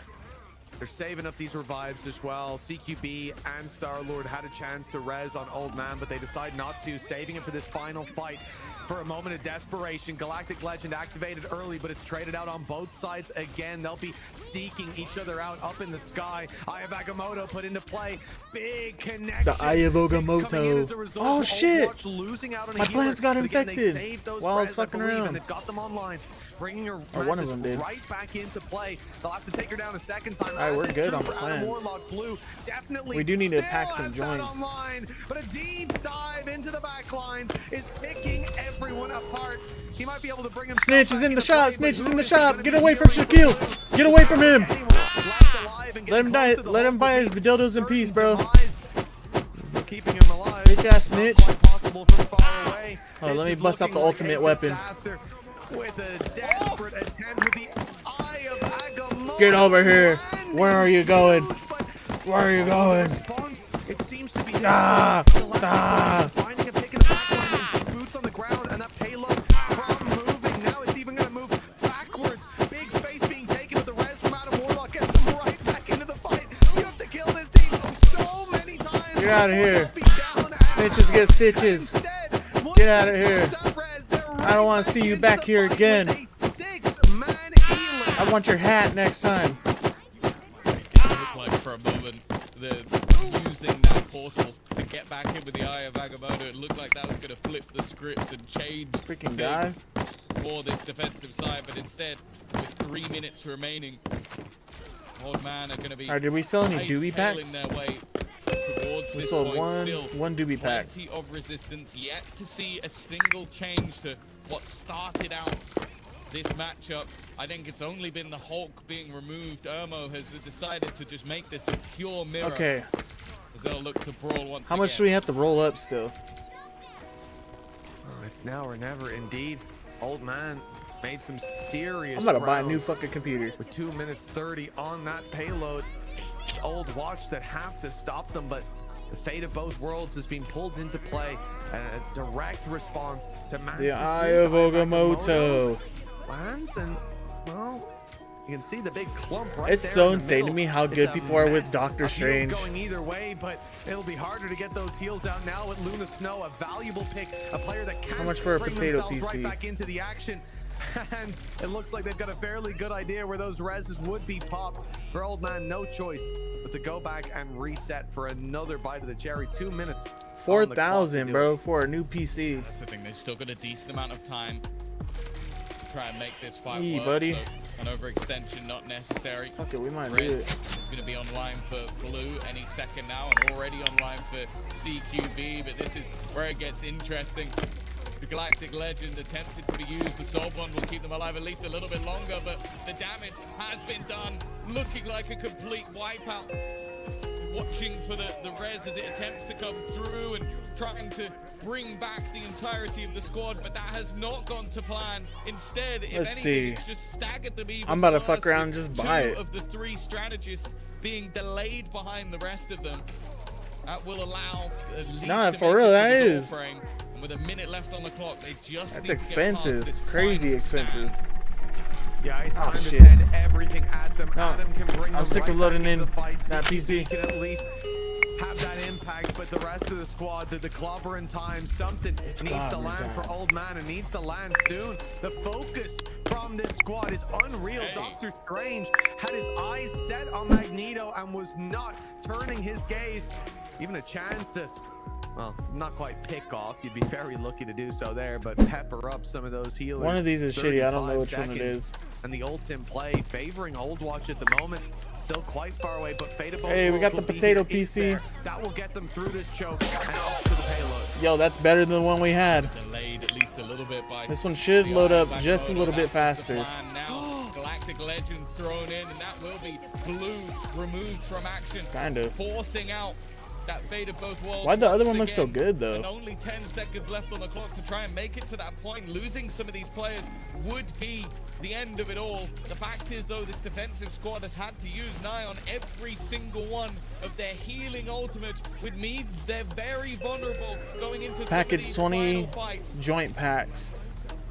Speaker 5: They're saving up these revives as well. CQB and Star-Lord had a chance to res on Old Man, but they decide not to, saving it for this final fight. For a moment of desperation, Galactic Legend activated early, but it's traded out on both sides again. They'll be seeking each other out up in the sky. Eye of Agamotto put into play. Big connection.
Speaker 1: The Eye of Agamotto. Oh shit! My plants got infected while I was fucking around.
Speaker 5: They've got them online, bringing her
Speaker 1: one of them did.
Speaker 5: right back into play. They'll have to take her down a second time.
Speaker 1: Alright, we're good on plants. We do need to pack some joints.
Speaker 5: Online, but a deep dive into the back lines is picking everyone apart. He might be able to bring him.
Speaker 1: Snitch is in the shop. Snitch is in the shop. Get away from Shaquille. Get away from him. Let him die. Let him buy his dildos in peace, bro.
Speaker 5: Keeping him alive.
Speaker 1: Bitch ass snitch. Oh, let me bust out the ultimate weapon.
Speaker 5: With a desperate attempt with the Eye of Agamotto.
Speaker 1: Get over here. Where are you going? Where are you going?
Speaker 5: It seems to be finding a pick in the back line, boots on the ground, and that payload from moving. Now it's even going to move backwards. Big space being taken with the res from Adam Warlock. Gets them right back into the fight. You have to kill this team so many times.
Speaker 1: Get out of here. Snitches get stitches. Get out of here. I don't want to see you back here again. I want your hat next time.
Speaker 4: It looked like for a moment using that portal to get back in with the Eye of Agamotto, it looked like that was going to flip the script and change
Speaker 1: freaking guy
Speaker 4: for this defensive side, but instead, with 3 minutes remaining, Old Man are going to be.
Speaker 1: Alright, did we sell any doobie packs?
Speaker 4: Their way towards
Speaker 1: we
Speaker 4: this
Speaker 1: sold
Speaker 4: point.
Speaker 1: one doobie pack.
Speaker 4: Plenty of resistance, yet to see a single change to what started out this matchup. I think it's only been the Hulk being removed. Ermo has decided to just make this a pure mirror.
Speaker 1: Okay.
Speaker 4: They'll look to brawl once
Speaker 1: How much do we have to roll up still?
Speaker 5: Oh, it's now or never indeed. Old Man made some serious.
Speaker 1: I'm about to buy a
Speaker 5: ground
Speaker 1: new fucking computer.
Speaker 5: with 2 minutes 30 on that payload. Old Watch that have to stop them, but the fate of both worlds has been pulled into play. A direct response to
Speaker 1: The Eye of Agamotto.
Speaker 5: Lands, and well, you can see the big clump right
Speaker 1: It's
Speaker 5: there
Speaker 1: so
Speaker 5: in the
Speaker 1: insane to
Speaker 5: middle.
Speaker 1: me how
Speaker 5: It's
Speaker 1: good
Speaker 5: a
Speaker 1: people are with
Speaker 5: mess
Speaker 1: Doctor
Speaker 5: of heals
Speaker 1: Strange.
Speaker 5: going either way, but it'll be harder to get those heals out now with Luna Snow, a valuable pick, a player that can
Speaker 1: How much for a
Speaker 5: bring
Speaker 1: potato
Speaker 5: themselves
Speaker 1: PC?
Speaker 5: right back into the action. And it looks like they've got a fairly good idea where those reses would be popped. For Old Man, no choice but to go back and reset for another bite of the cherry. 2 minutes.
Speaker 1: 4,000, bro, for a new PC.
Speaker 4: That's the thing. They've still got a decent amount of time to try and make this fight
Speaker 1: Hey,
Speaker 4: work.
Speaker 1: buddy.
Speaker 4: So an overextension not necessary.
Speaker 1: Fuck it, we might do
Speaker 4: Rez
Speaker 1: it.
Speaker 4: is going to be online for Blue any second now, and already online for CQB. But this is where it gets interesting. The Galactic Legend attempted to be used. The Soul Bond will keep them alive at least a little bit longer, but the damage has been done. Looking like a complete wipeout. Watching for the Rez as it attempts to come through and trying to bring back the entirety of the squad, but that has not gone to plan. Instead, if
Speaker 1: Let's
Speaker 4: anything,
Speaker 1: see.
Speaker 4: it's just staggered them even
Speaker 1: I'm about to
Speaker 4: worse
Speaker 1: fuck around and
Speaker 4: with
Speaker 1: just buy
Speaker 4: two
Speaker 1: it.
Speaker 4: of the 3 strategists being delayed behind the rest of them. That will allow at least
Speaker 1: Nah,
Speaker 4: to
Speaker 1: for
Speaker 4: make
Speaker 1: real,
Speaker 4: it to
Speaker 1: that
Speaker 4: the door
Speaker 1: is.
Speaker 4: frame. And with a minute left on the clock, they just
Speaker 1: That's
Speaker 4: need to get past
Speaker 1: expensive.
Speaker 4: this
Speaker 1: Crazy
Speaker 4: final stand.
Speaker 1: expensive.
Speaker 5: Yeah, it's
Speaker 1: Oh,
Speaker 5: time to
Speaker 1: shit.
Speaker 5: send everything at them.
Speaker 1: No,
Speaker 5: Adam can bring
Speaker 1: I'm
Speaker 5: them
Speaker 1: sick
Speaker 5: right
Speaker 1: of loading
Speaker 5: back into
Speaker 1: in
Speaker 5: the fight.
Speaker 1: that
Speaker 5: CQB
Speaker 1: PC.
Speaker 5: can at least have that impact, but the rest of the squad, the clobber in time, something needs to
Speaker 1: clobbering
Speaker 5: land
Speaker 1: time.
Speaker 5: for Old Man, and needs to land soon. The focus from this squad is unreal.
Speaker 4: Hey.
Speaker 5: Doctor Strange had his eyes set on Magneto and was not turning his gaze. Even a chance to, well, not quite pick off. You'd be very lucky to do so there, but pepper up some of those healers.
Speaker 1: One of these is shitty. I don't know
Speaker 5: 35
Speaker 1: which one it
Speaker 5: seconds.
Speaker 1: is.
Speaker 5: And the ults in play, favoring Old Watch at the moment. Still quite far away, but Fate of Both
Speaker 1: Hey, we
Speaker 5: Worlds
Speaker 1: got the
Speaker 5: will be
Speaker 1: potato
Speaker 5: here. It's
Speaker 1: PC.
Speaker 5: there. That will get them through this choke and off to the payload.
Speaker 1: Yo, that's better than the one we had.
Speaker 4: Delayed at least a little bit by
Speaker 1: This one should
Speaker 4: the
Speaker 1: load
Speaker 4: Iron
Speaker 1: up
Speaker 4: Black
Speaker 1: just a
Speaker 4: Moto.
Speaker 1: little bit
Speaker 4: That's the
Speaker 1: faster.
Speaker 4: plan now. Galactic Legend thrown in, and that will be Blue removed from action,
Speaker 1: Kinda.
Speaker 4: forcing out that Fate of Both Worlds.
Speaker 1: Why'd the other
Speaker 4: once
Speaker 1: one look so
Speaker 4: again.
Speaker 1: good, though?
Speaker 4: And only 10 seconds left on the clock to try and make it to that point. Losing some of these players would be the end of it all. The fact is, though, this defensive squad has had to use nigh on every single one of their healing ultimates, which means they're very vulnerable going into some of
Speaker 1: Package
Speaker 4: these
Speaker 1: 20
Speaker 4: final fights.
Speaker 1: joint packs.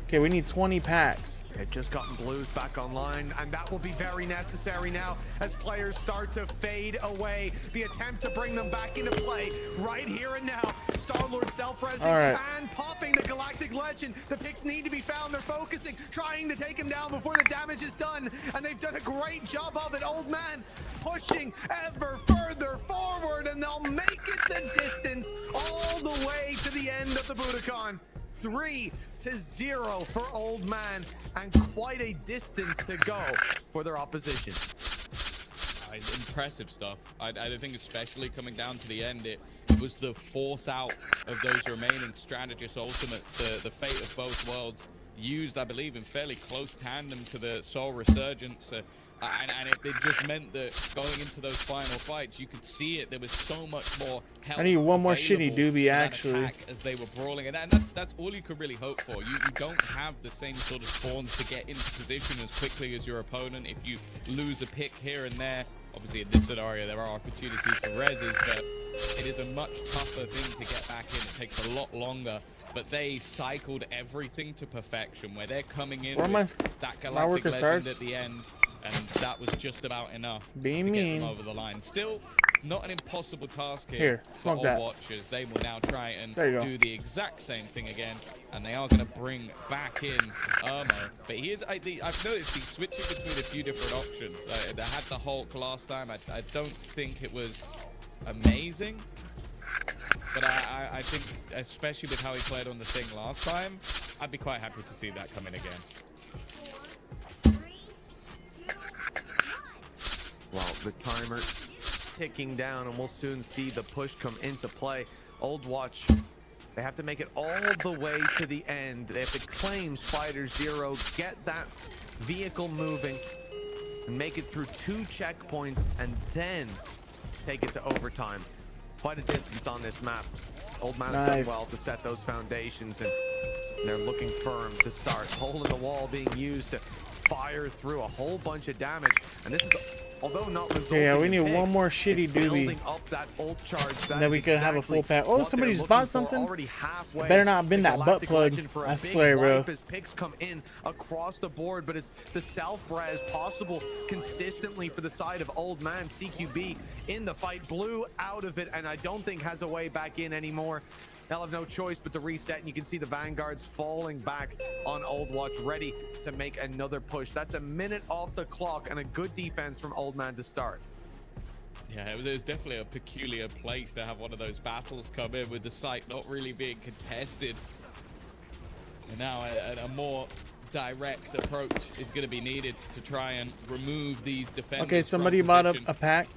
Speaker 1: Okay, we need 20 packs.
Speaker 5: They've just gotten Blues back online, and that will be very necessary now as players start to fade away. The attempt to bring them back into play right here and now. Star-Lord self-resing
Speaker 1: All right.
Speaker 5: and popping the Galactic Legend. The picks need to be found. They're focusing, trying to take him down before the damage is done, and they've done a great job of it. Old Man pushing ever further forward, and they'll make it the distance all the way to the end of the Budokan. 3-0 for Old Man, and quite a distance to go for their opposition.
Speaker 4: Impressive stuff. I think especially coming down to the end, it was the force out of those remaining strategist ultimates, the Fate of Both Worlds, used, I believe, in fairly close tandem to the Soul Resurgence. And it just meant that going into those final fights, you could see it. There was so much more help.
Speaker 1: I need one more
Speaker 4: available
Speaker 1: shitty doobie,
Speaker 4: to that
Speaker 1: actually.
Speaker 4: attack as they were brawling, and that's all you could really hope for. You don't have the same sort of spawns to get into position as quickly as your opponent. If you lose a pick here and there, obviously in this scenario there are opportunities for reses, but it is a much tougher thing to get back in. It takes a lot longer. But they cycled everything to perfection, where they're coming in
Speaker 1: Where
Speaker 4: with
Speaker 1: my
Speaker 4: that Galactic
Speaker 1: worker
Speaker 4: Legend
Speaker 1: starts?
Speaker 4: at the end, and that was just about enough
Speaker 1: Be
Speaker 4: to get
Speaker 1: mean.
Speaker 4: them over the line. Still, not an impossible task here,
Speaker 1: Here,
Speaker 4: for
Speaker 1: smoke
Speaker 4: Old
Speaker 1: that.
Speaker 4: Watchers. They will now try and
Speaker 1: There you go.
Speaker 4: do the exact same thing again, and they are going to bring back in Irmo. But I've noticed he's switching between a few different options. They had the Hulk last time. I don't think it was amazing. But I think, especially with how he played on the thing last time, I'd be quite happy to see that come in again.
Speaker 5: Well, the timer ticking down, and we'll soon see the push come into play. Old Watch, they have to make it all the way to the end. They have to claim Spider Zero, get that vehicle moving, and make it through 2 checkpoints, and then take it to overtime. Quite a distance on this map. Old Man has done
Speaker 1: Nice.
Speaker 5: well to set those foundations, and they're looking firm to start. Hole in the wall being used to fire through a whole bunch of damage, and this is, although not resulting
Speaker 1: Yeah, we
Speaker 5: in
Speaker 1: need
Speaker 5: picks,
Speaker 1: one more shitty
Speaker 5: it's
Speaker 1: doobie.
Speaker 5: building up that ult charge. That
Speaker 1: then we
Speaker 5: is
Speaker 1: could have a
Speaker 5: exactly
Speaker 1: full pack. Oh,
Speaker 5: what
Speaker 1: somebody
Speaker 5: they're
Speaker 1: just
Speaker 5: looking
Speaker 1: bought
Speaker 5: for.
Speaker 1: something?
Speaker 5: Already halfway.
Speaker 1: Better not have been
Speaker 5: The
Speaker 1: that butt
Speaker 5: Galactic
Speaker 1: plug.
Speaker 5: Legend for a
Speaker 1: I
Speaker 5: big
Speaker 1: swear, bro.
Speaker 5: wipe as picks come in across the board, but it's the self-res possible consistently for the side of Old Man. CQB in the fight, Blue out of it, and I don't think has a way back in anymore. they'll have no choice but to reset, and you can see the Vanguards falling back on Old Watch, ready to make another push. That's a minute off the clock and a good defense from Old Man to start.
Speaker 4: Yeah, it was definitely a peculiar place to have one of those battles come in with the site not really being contested. And now a more direct approach is going to be needed to try and remove these defenders.
Speaker 1: Okay, somebody
Speaker 4: from
Speaker 1: bought a
Speaker 4: position.
Speaker 1: pack.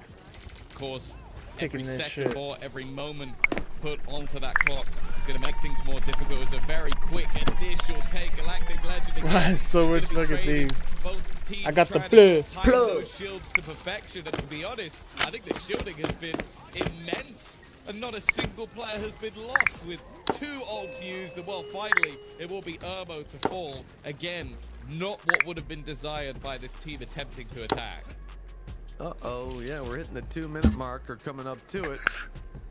Speaker 4: Of course,
Speaker 1: Taking
Speaker 4: every
Speaker 1: this
Speaker 4: second
Speaker 1: shit.
Speaker 4: more, every moment put onto that clock is going to make things more difficult. It was a very quick initial take. Galactic Legend again.
Speaker 1: Why so
Speaker 4: It's
Speaker 1: much
Speaker 4: gonna be
Speaker 1: fucking
Speaker 4: trading.
Speaker 1: things?
Speaker 4: Both teams
Speaker 1: I got the
Speaker 4: trying to
Speaker 1: plug,
Speaker 4: time
Speaker 1: plug.
Speaker 4: those shields to perfection, and to be honest, I think the shielding has been immense, and not a single player has been lost with 2 ults used. And well, finally, it will be Urbo to fall again. Not what would have been desired by this team attempting to attack.
Speaker 5: Uh-oh, yeah, we're hitting the 2-minute mark, or coming up to it.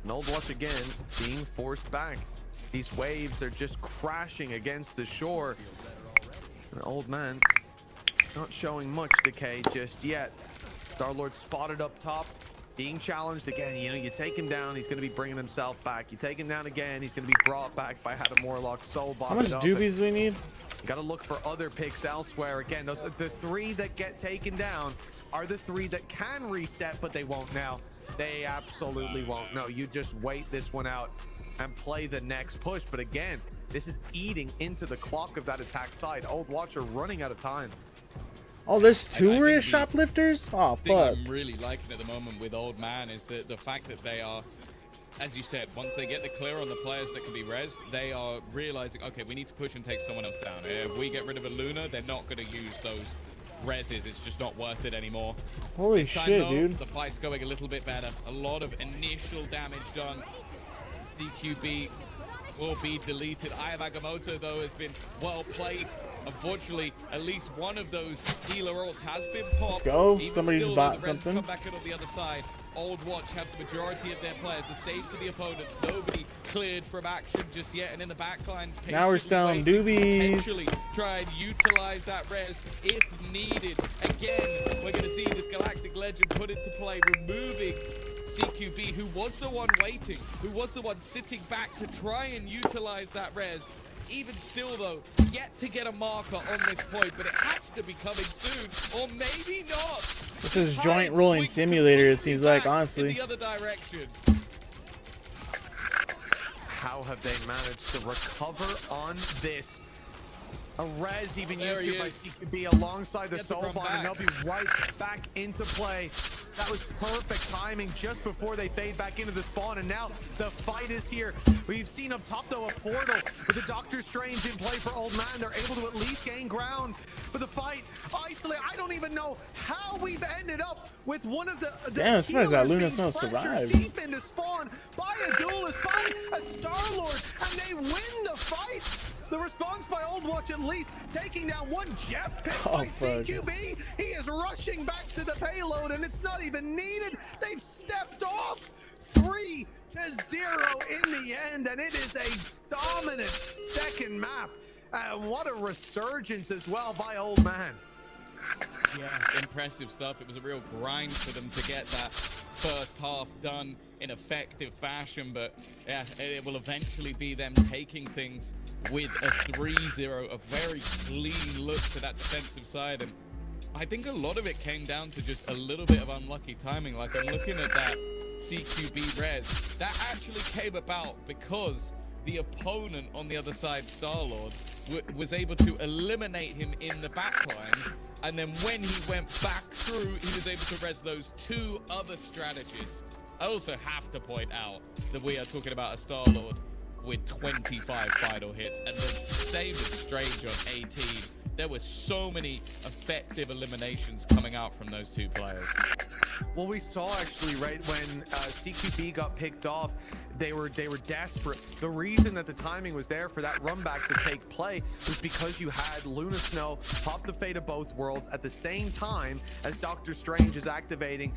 Speaker 5: And Old Watch again being forced back. These waves are just crashing against the shore. And Old Man not showing much decay just yet. Star-Lord spotted up top, being challenged again. You know, you take him down, he's going to be bringing himself back. You take him down again, he's going to be brought back by Adam Warlock. So
Speaker 1: How much doobies do we need?
Speaker 5: Got to look for other picks elsewhere. Again, those the 3 that get taken down are the 3 that can reset, but they won't now. They absolutely won't. No, you just wait this one out and play the next push. But again, this is eating into the clock of that attack side. Old Watcher running out of time.
Speaker 1: Oh, there's
Speaker 4: I
Speaker 1: 2
Speaker 4: think
Speaker 1: rear
Speaker 4: the
Speaker 1: shoplifters? Oh,
Speaker 4: thing
Speaker 1: fuck.
Speaker 4: I'm really liking at the moment with Old Man is the fact that they are, as you said, once they get the clear on the players that can be res, they are realizing, okay, we need to push and take someone else down. If we get rid of a Luna, they're not going to use those reses. It's just not worth it anymore.
Speaker 1: Holy
Speaker 4: This time,
Speaker 1: shit,
Speaker 4: though,
Speaker 1: dude.
Speaker 4: the fight's going a little bit better. A lot of initial damage done. CQB will be deleted. Eye of Agamotto, though, has been well placed. Unfortunately, at least one of those healer ults has been popped.
Speaker 1: Let's go.
Speaker 4: Even
Speaker 1: Somebody
Speaker 4: still,
Speaker 1: just
Speaker 4: though,
Speaker 1: bought
Speaker 4: the res
Speaker 1: something.
Speaker 4: Come back in on the other side. Old Watch have the majority of their players. The save to the opponents. Nobody cleared from action just yet. And in the backlines,
Speaker 1: Now we're
Speaker 4: patiently
Speaker 1: selling
Speaker 4: waiting to
Speaker 1: doobies.
Speaker 4: potentially try and utilize that res if needed. Again, we're going to see this Galactic Legend put into play, removing CQB, who was the one waiting, who was the one sitting back to try and utilize that res. Even still, though, yet to get a marker on this point, but it has to be coming soon, or maybe not.
Speaker 1: This is joint rolling simulator, it seems like, honestly.
Speaker 4: In the other direction.
Speaker 5: How have they managed to recover on this? A res even
Speaker 4: There
Speaker 5: used
Speaker 4: he
Speaker 5: here by
Speaker 4: is.
Speaker 5: CQB alongside the
Speaker 4: Gets to
Speaker 5: Soul
Speaker 4: run
Speaker 5: Bomb, and they'll
Speaker 4: back.
Speaker 5: be right back into play. That was perfect timing just before they fade back into the spawn, and now the fight is here. We've seen up top, though, a portal with the Doctor Strange in play for Old Man. They're able to at least gain ground. But the fight, isolate, I don't even know how we've ended up with one of the
Speaker 1: Damn, I'm surprised that
Speaker 5: healers
Speaker 1: Luna
Speaker 5: being
Speaker 1: Snow
Speaker 5: pressured
Speaker 1: survived.
Speaker 5: deep into spawn by a duelist, by a Star-Lord, and they win the fight. The response by Old Watch at least, taking down one Jeff pick
Speaker 1: Oh,
Speaker 5: by
Speaker 1: fuck.
Speaker 5: CQB. He is rushing back to the payload, and it's not even needed. They've stepped off 3-0 in the end, and it is a dominant second map. What a resurgence as well by Old Man.
Speaker 4: Yeah, impressive stuff. It was a real grind for them to get that first half done in effective fashion, but yeah, it will eventually be them taking things with a 3-0, a very clean look to that defensive side. And I think a lot of it came down to just a little bit of unlucky timing. Like, I'm looking at that CQB res. That actually came about because the opponent on the other side, Star-Lord, was able to eliminate him in the backlines. And then when he went back through, he was able to res those 2 other strategists. I also have to point out that we are talking about a Star-Lord with 25 final hits, and then same with Strange on 18. There were so many effective eliminations coming out from those 2 players.
Speaker 5: Well, we saw actually right when CQB got picked off, they were desperate. The reason that the timing was there for that run back to take play was because you had Luna Snow pop the Fate of Both Worlds at the same time as Doctor Strange is activating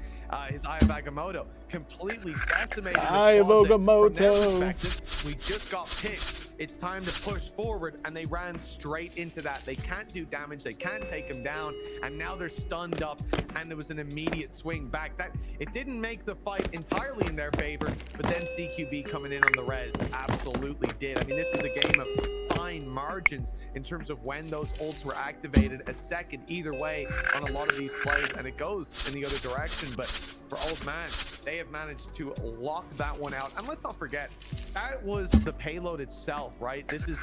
Speaker 5: his Eye of Agamotto, completely decimated the
Speaker 1: Eye of
Speaker 5: squad. From their
Speaker 1: Agamotto.
Speaker 5: perspective, we just got picked. It's time to push forward, and they ran straight into that. They can't do damage, they can't take him down, and now they're stunned up, and there was an immediate swing back. That it didn't make the fight entirely in their favor, but then CQB WB coming in on the res absolutely did. I mean, this was a game of fine margins in terms of when those ults were activated. A second either way on a lot of these plays, and it goes in the other direction. But for Old Man, they have managed to lock that one out. And let's not forget, that was the payload itself, right? This is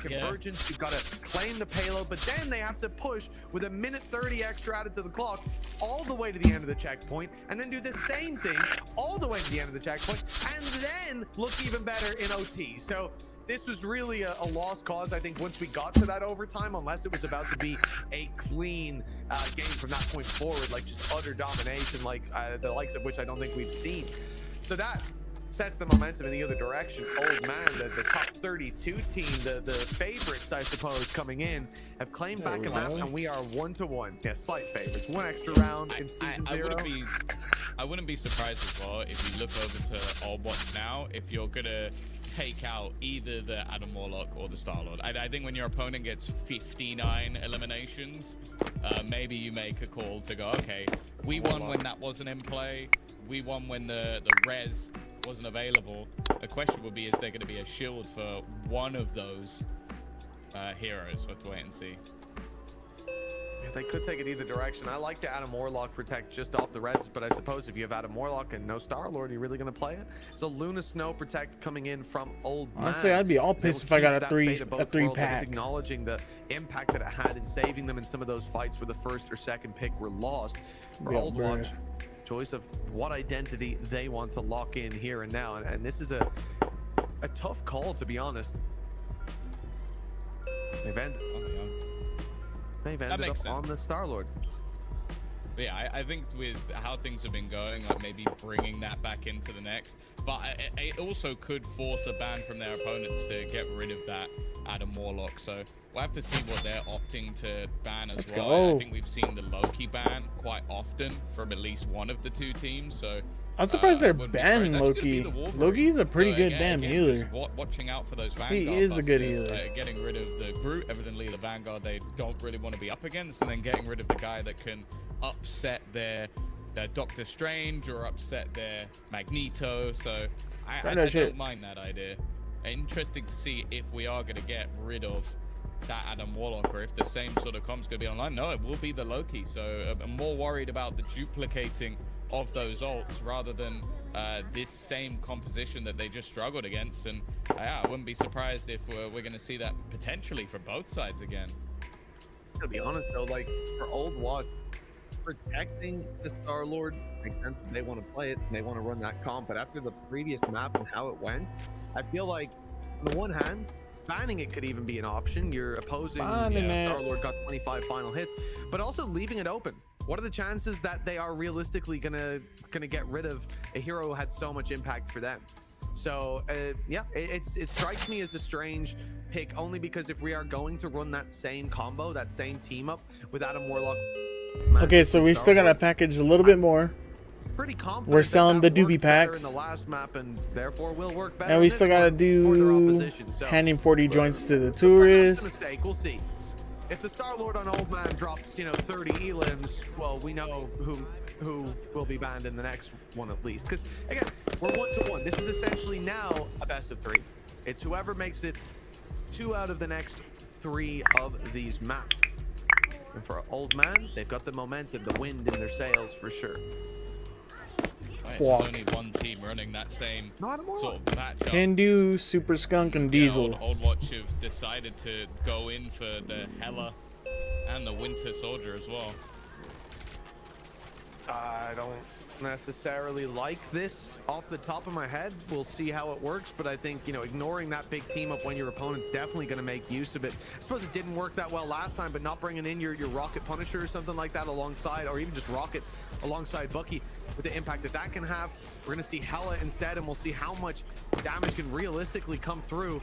Speaker 5: convergence. You've got to claim the payload, but then they have to push with a minute 30 extra added to the clock all the way to the end of the checkpoint, and then do the same thing all the way to the end of the checkpoint, and then look even better in OT. So this was really a lost cause, I think, once we got to that overtime, unless it was about to be a clean game from that point forward, like just utter domination, like the likes of which I don't think we've seen. So that sets the momentum in the other direction. Old Man, the top 32 team, the favorites, I suppose, coming in, have claimed back a map, and we are 1-1. Yeah, slight favorites. One extra round in season 0.
Speaker 4: I wouldn't be surprised as well if you look over to Old Watch now, if you're gonna take out either the Adam Warlock or the Star-Lord. I think when your opponent gets 59 eliminations, maybe you make a call to go, okay, we won when that wasn't in play, we won when the res wasn't available. The question would be, is there going to be a shield for one of those heroes? We'll have to wait and see.
Speaker 5: Yeah, they could take it either direction. I like the Adam Warlock protect just off the res, but I suppose if you have Adam Warlock and no Star-Lord, are you really going to play it? So Luna Snow protect coming in from Old Man.
Speaker 1: Honestly, I'd be all pissed if I got a three pack.
Speaker 5: Acknowledging the impact that it had in saving them in some of those fights where the first or second pick were lost. For Old Watch, choice of what identity they want to lock in here and now, and this is a tough call, to be honest. They've ended up on the Star-Lord.
Speaker 4: Yeah, I think with how things have been going, like maybe bringing that back into the next, but it also could force a ban from their opponents to get rid of that Adam Warlock. So we'll have to see what they're opting to ban as well.
Speaker 1: Go.
Speaker 4: I think we've seen the Loki ban quite often from at least one of the two teams. So
Speaker 1: I'm surprised they're banning Loki. Loki's a pretty good damn healer.
Speaker 4: Watching out for those Vanguard.
Speaker 1: He is a good
Speaker 4: busters,
Speaker 1: healer.
Speaker 4: Getting rid of the Brute, evidently the Vanguard they don't really want to be up against, and then getting rid of the guy that can upset their Doctor Strange or upset their Magneto. So I don't mind that idea. Interesting to see if we are going to get rid of that Adam Warlock, or if the same sort of comp's going to be online. No, it will be the Loki. So I'm more worried about the duplicating of those ults rather than this same composition that they just struggled against. And I wouldn't be surprised if we're going to see that potentially from both sides again.
Speaker 5: To be honest though, like for Old Watch, protecting the Star-Lord makes sense. They want to play it and they want to run that comp, but after the previous map and how it went, I feel like on the one hand, banning it could even be an option. You're opposing Star-Lord got 25 final hits, but also leaving it open. What are the chances that they are realistically gonna get rid of a hero who had so much impact for them? So yeah, it strikes me as a strange pick, only because if we are going to run that same combo, that same team up with Adam Warlock.
Speaker 1: Okay, so we still gotta package a little bit more.
Speaker 5: Pretty confident
Speaker 1: we're selling the doobie packs
Speaker 5: in the last map, and therefore will work better.
Speaker 1: And we still gotta do handing 40 joints to the tourists.
Speaker 5: Mistake. We'll see. If the Star-Lord on Old Man drops, 30 elims, well, we know who will be banned in the next one at least. Because again, we're 1-1. This is essentially now a best of 3. It's whoever makes it 2 out of the next 3 of these maps. And for Old Man, they've got the momentum, the wind in their sails for sure.
Speaker 4: Right, there's only one team running that same sort of matchup.
Speaker 1: Hindu, Super Skunk, and Diesel.
Speaker 4: Old Watch have decided to go in for the Hela and the Winter Soldier as well.
Speaker 5: I don't necessarily like this off the top of my head. We'll see how it works, but I think, ignoring that big team up when your opponent's definitely going to make use of it. I suppose it didn't work that well last time, but not bringing in your Rocket Punisher or something like that alongside, or even just Rocket alongside Bucky, with the impact that can have. We're going to see Hela instead, and we'll see how much damage can realistically come through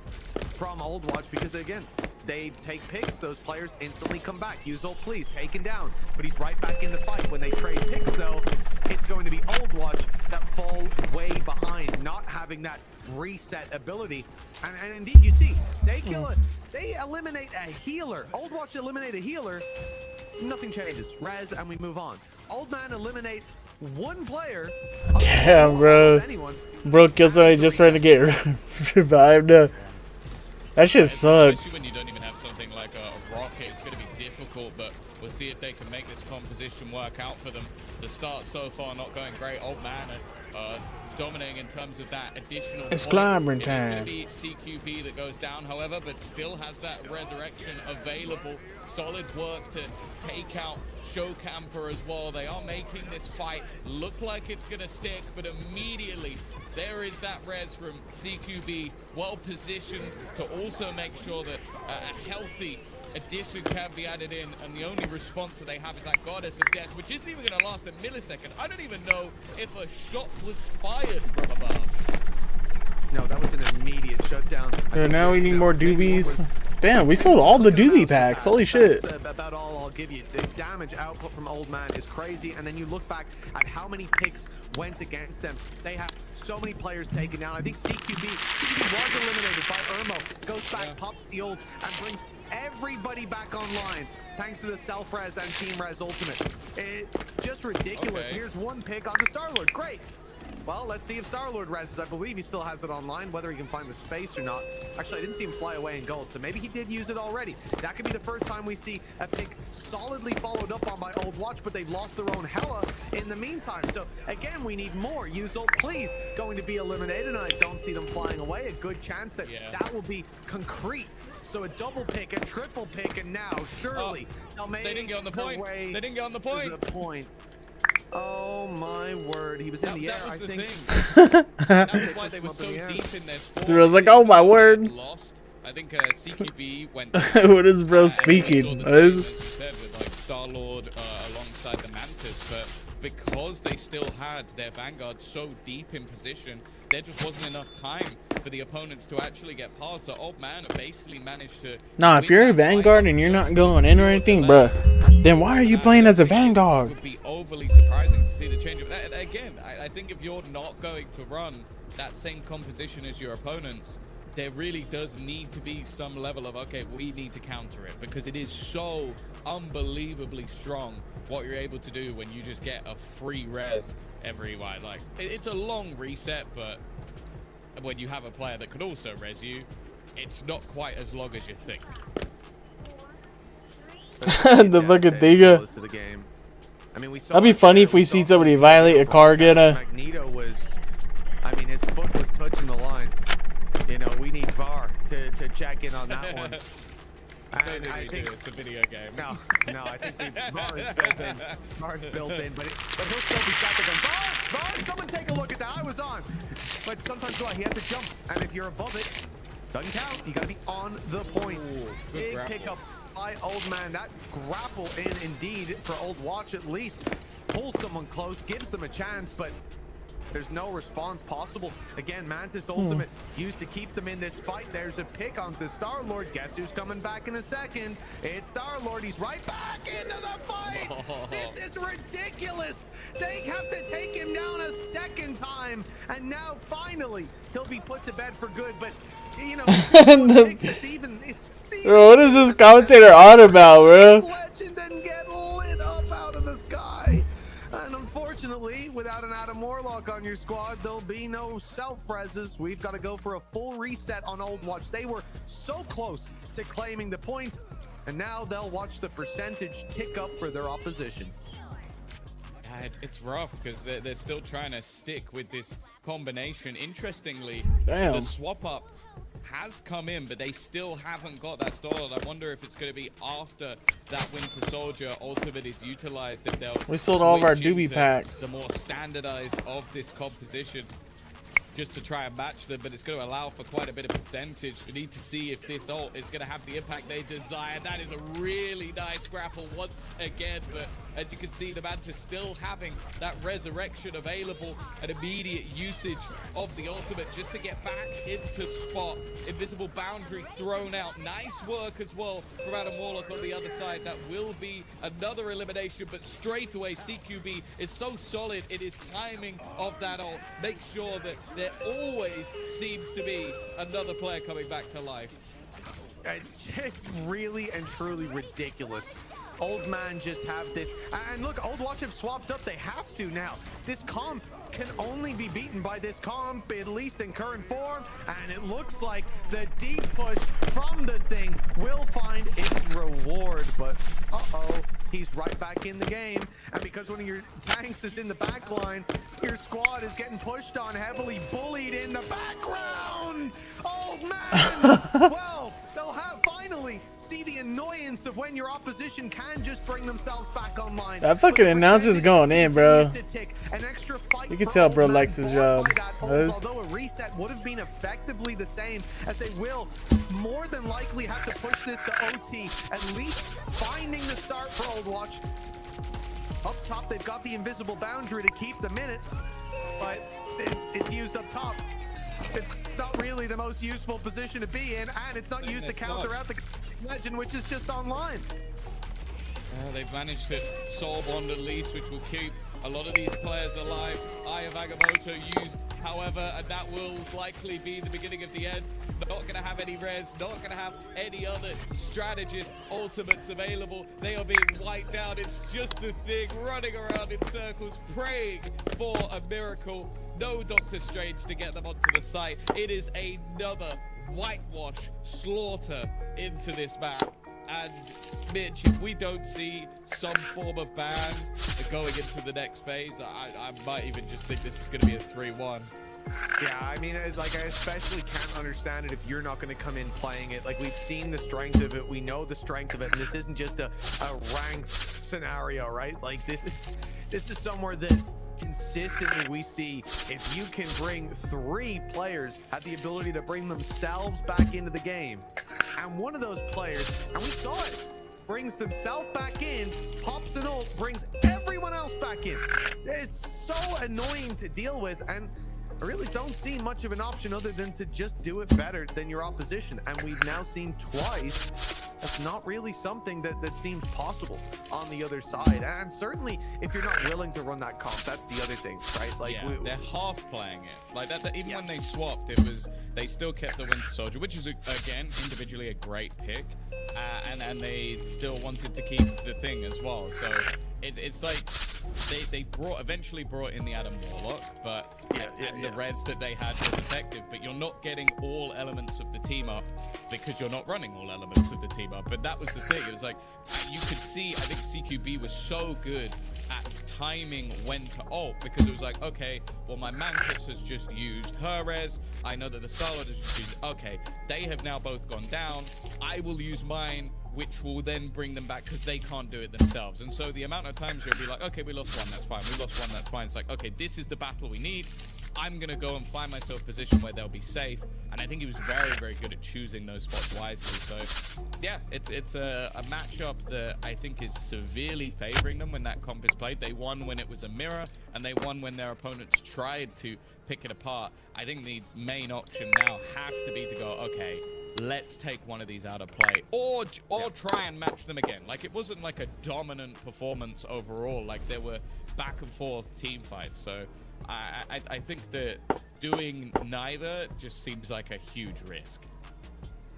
Speaker 5: from Old Watch, because again, they take picks, those players instantly come back. Use ult, please, taken down, but he's right back in the fight. When they trade picks though, it's going to be Old Watch that fall way behind, not having that reset ability. And indeed, you see, they kill it. They eliminate a healer. Old Watch eliminate a healer, nothing changes. Res, and we move on. Old Man eliminate one player.
Speaker 1: Damn, bro.
Speaker 5: Anyone.
Speaker 1: Bro killed somebody just trying to get revived. That shit
Speaker 4: Especially
Speaker 1: sucks.
Speaker 4: when you don't even have something like a rocket, it's going to be difficult, but we'll see if they can make this composition work out for them. The start so far not going great. Old Man dominating in terms of that additional
Speaker 1: It's
Speaker 4: point.
Speaker 1: climbing
Speaker 4: It
Speaker 1: time.
Speaker 4: is going to be CQB that goes down, however, but still has that resurrection available. Solid work to take out Show Camper as well. They are making this fight look like it's going to stick, but immediately there is that res from CQB, well positioned to also make sure that a healthy addition can be added in, and the only response that they have is that Goddess of Death, which isn't even going to last a millisecond. I don't even know if a shot was fired from above.
Speaker 5: No, that was an immediate shutdown.
Speaker 1: So now we need more doobies. Damn, we sold all the doobie packs. Holy shit.
Speaker 5: That's about all I'll give you. The damage output from Old Man is crazy, and then you look back at how many picks went against them. They have so many players taken down. I think CQB was eliminated by Irmo. Goes back, pops the ult, and brings everybody back online thanks to the self-res and team res ultimate. Just ridiculous.
Speaker 4: Okay.
Speaker 5: Here's one pick onto Star-Lord. Great. Well, let's see if Star-Lord reses. I believe he still has it online, whether he can find the space or not. Actually, I didn't see him fly away in gold, so maybe he did use it already. That could be the first time we see a pick solidly followed up on by Old Watch, but they've lost their own Hela in the meantime. So, again, we need more. Use ult, please. Going to be eliminated, and I don't see them flying away. A good chance that that will be concrete. So a double pick, a triple pick, and now, surely, they'll make
Speaker 4: They didn't get on the point. They didn't get on the point.
Speaker 5: Oh my word, he was in the air,
Speaker 4: That was
Speaker 5: I
Speaker 4: the
Speaker 5: think.
Speaker 4: thing. That was why they were so
Speaker 5: Up in the air.
Speaker 4: deep in their spawn.
Speaker 1: Dude, I was like, oh my word.
Speaker 4: Lost. I think CQB went.
Speaker 1: What is bro
Speaker 4: We saw
Speaker 1: speaking?
Speaker 4: the same, as you said, with like Star-Lord alongside the Mantis, but because they still had their Vanguard so deep in position, there just wasn't enough time for the opponents to actually get past. So Old Man basically managed to.
Speaker 1: Nah, if
Speaker 4: win
Speaker 1: you're a
Speaker 4: that fight
Speaker 1: Vanguard and you're not going in or anything, bruh, then why are you playing as a Vanguard?
Speaker 4: It would be overly surprising to see the change of that. Again, I think if you're not going to run that same composition as your opponents, there really does need to be some level of, okay, we need to counter it, because it is so unbelievably strong what you're able to do when you just get a free res every while. Like, it's a long reset, but when you have a player that could also res you, it's not quite as long as you think.
Speaker 1: The fucking thing.
Speaker 5: To the game. I mean, we saw
Speaker 1: That'd be funny if we see somebody violate a car, get a.
Speaker 5: Magneto was, I mean, his foot was touching the line. You know, we need VAR to check in on that one. And I think
Speaker 4: it's a video game.
Speaker 5: no, I think VAR is built in. VAR is built in, but he'll still be stuck again. VAR, someone take a look at that. I was on, but sometimes he has to jump, and if you're above it, doesn't count. You got to be on the point.
Speaker 4: Ooh, good
Speaker 5: Big
Speaker 4: grapple.
Speaker 5: pickup by Old Man. That grapple in indeed for Old Watch at least pulls someone close, gives them a chance, but there's no response possible. Again, Mantis ultimate used to keep them in this fight. There's a pick onto Star-Lord. Guess who's coming back in a second? It's Star-Lord. He's right back into the fight. This is ridiculous. They have to take him down a second time. And now, finally, he'll be put to bed for good. But, you know,
Speaker 1: Bro, what is this commentator on about, bro?
Speaker 5: Legend and get lit up out of the sky. And unfortunately, without an Adam Warlock on your squad, there'll be no self-reses. We've got to go for a full reset on Old Watch. They were so close to claiming the point, and now they'll watch the percentage tick up for their opposition.
Speaker 4: It's rough because they're still trying to stick with this combination. Interestingly,
Speaker 1: Damn.
Speaker 4: the swap up has come in, but they still haven't got that stalled. I wonder if it's going to be after that Winter Soldier ultimate is utilized, if they'll
Speaker 1: We sold all of our
Speaker 4: switch
Speaker 1: doobie
Speaker 4: into
Speaker 1: packs.
Speaker 4: the more standardized of this composition just to try and match them, but it's going to allow for quite a bit of percentage. We need to see if this ult is going to have the impact they desire. That is a really nice grapple once again, but as you can see, the Mantis still having that resurrection available and immediate usage of the ultimate just to get back into spot. Invisible boundary thrown out. Nice work as well from Adam Warlock on the other side. That will be another elimination, but straight away CQB is so solid in his timing of that ult. Make sure that there always seems to be another player coming back to life.
Speaker 5: It's really and truly ridiculous Old Man just have this. And look, Old Watch have swapped up. They have to now. This comp can only be beaten by this comp, at least in current form. And it looks like the deep push from the thing will find its reward. But uh-oh, he's right back in the game. And because one of your tanks is in the back line, your squad is getting pushed on, heavily bullied in the background. Old Man! Well, they'll have finally see the annoyance of when your opposition can just bring themselves back online.
Speaker 1: That fucking announcer's going in, bro. You can tell bro likes his job.
Speaker 5: Although a reset would have been effectively the same, as they will more than likely have to push this to OT, at least finding the start for Old Watch. Up top, they've got the invisible boundary to keep the minute, but it's used up top. It's not really the most useful position to be in, and it's not used to counter out the Legend, which is just online.
Speaker 4: They've managed to soul bond at least, which will keep a lot of these players alive. Eye of Agamotto used, however, and that will likely be the beginning of the end. Not going to have any res, not going to have any other strategist ultimates available. They are being wiped out. It's just the thing running around in circles, praying for a miracle. No Doctor Strange to get them onto the site. It is another whitewash slaughter into this map. And Mitch, if we don't see some form of ban going into the next phase, I might even just think this is going to be a 3-1.
Speaker 5: Yeah, I mean, like, I especially can't understand it if you're not going to come in playing it. Like, we've seen the strength of it, we know the strength of it, and this isn't just a ranked scenario, right? Like, this is somewhere that consistently we see if you can bring 3 players have the ability to bring themselves back into the game, and one of those players, and we saw it, brings themselves back in, pops an ult, brings everyone else back in. It's so annoying to deal with, and I really don't see much of an option other than to just do it better than your opposition. And we've now seen twice that's not really something that seems possible on the other side. And certainly if you're not willing to run that comp, that's the other thing, right? Like,
Speaker 4: yeah, they're half playing it like that. Even when they swapped, they still kept the Winter Soldier, which is again individually a great pick, and they still wanted to keep the thing as well. So it's like they eventually brought in the Adam Warlock, but the res that they had was effective. But you're not getting all elements of the team up because you're not running all elements of the team up. But that was the thing. It was like you could see. I think CQB was so good at timing when to ult, because it was like, okay, well, my Mantis has just used her res. I know that the Star-Lord has just used. Okay, they have now both gone down. I will use mine, which will then bring them back because they can't do it themselves. And so the amount of times you'll be like, okay, we lost one, that's fine. We lost one, that's fine. It's like, okay, this is the battle we need. I'm going to go and find myself a position where they'll be safe. And I think he was very, very good at choosing those spots wisely. So, yeah, it's a matchup that I think is severely favoring them when that comp is played. They won when it was a mirror, and they won when their opponents tried to pick it apart. I think the main option now has to be to go, okay, let's take one of these out of play, or try and match them again. Like, it wasn't like a dominant performance overall. Like, there were back and forth team fights. So I think that doing neither just seems like a huge risk.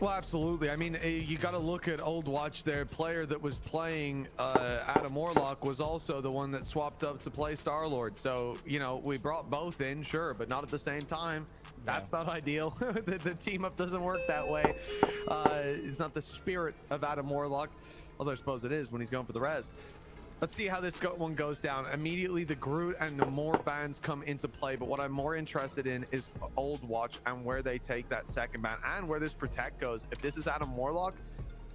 Speaker 5: Well, absolutely. I mean, you got to look at Old Watch. Their player that was playing Adam Warlock was also the one that swapped up to play Star-Lord. So, you know, we brought both in, sure, but not at the same time. That's not ideal. The team up doesn't work that way. It's not the spirit of Adam Warlock, although I suppose it is when he's going for the res. Let's see how this one goes down. Immediately, the Groot and the more bans come into play, but what I'm more interested in is Old Watch and where they take that second ban and where this Protect goes. If this is Adam Warlock,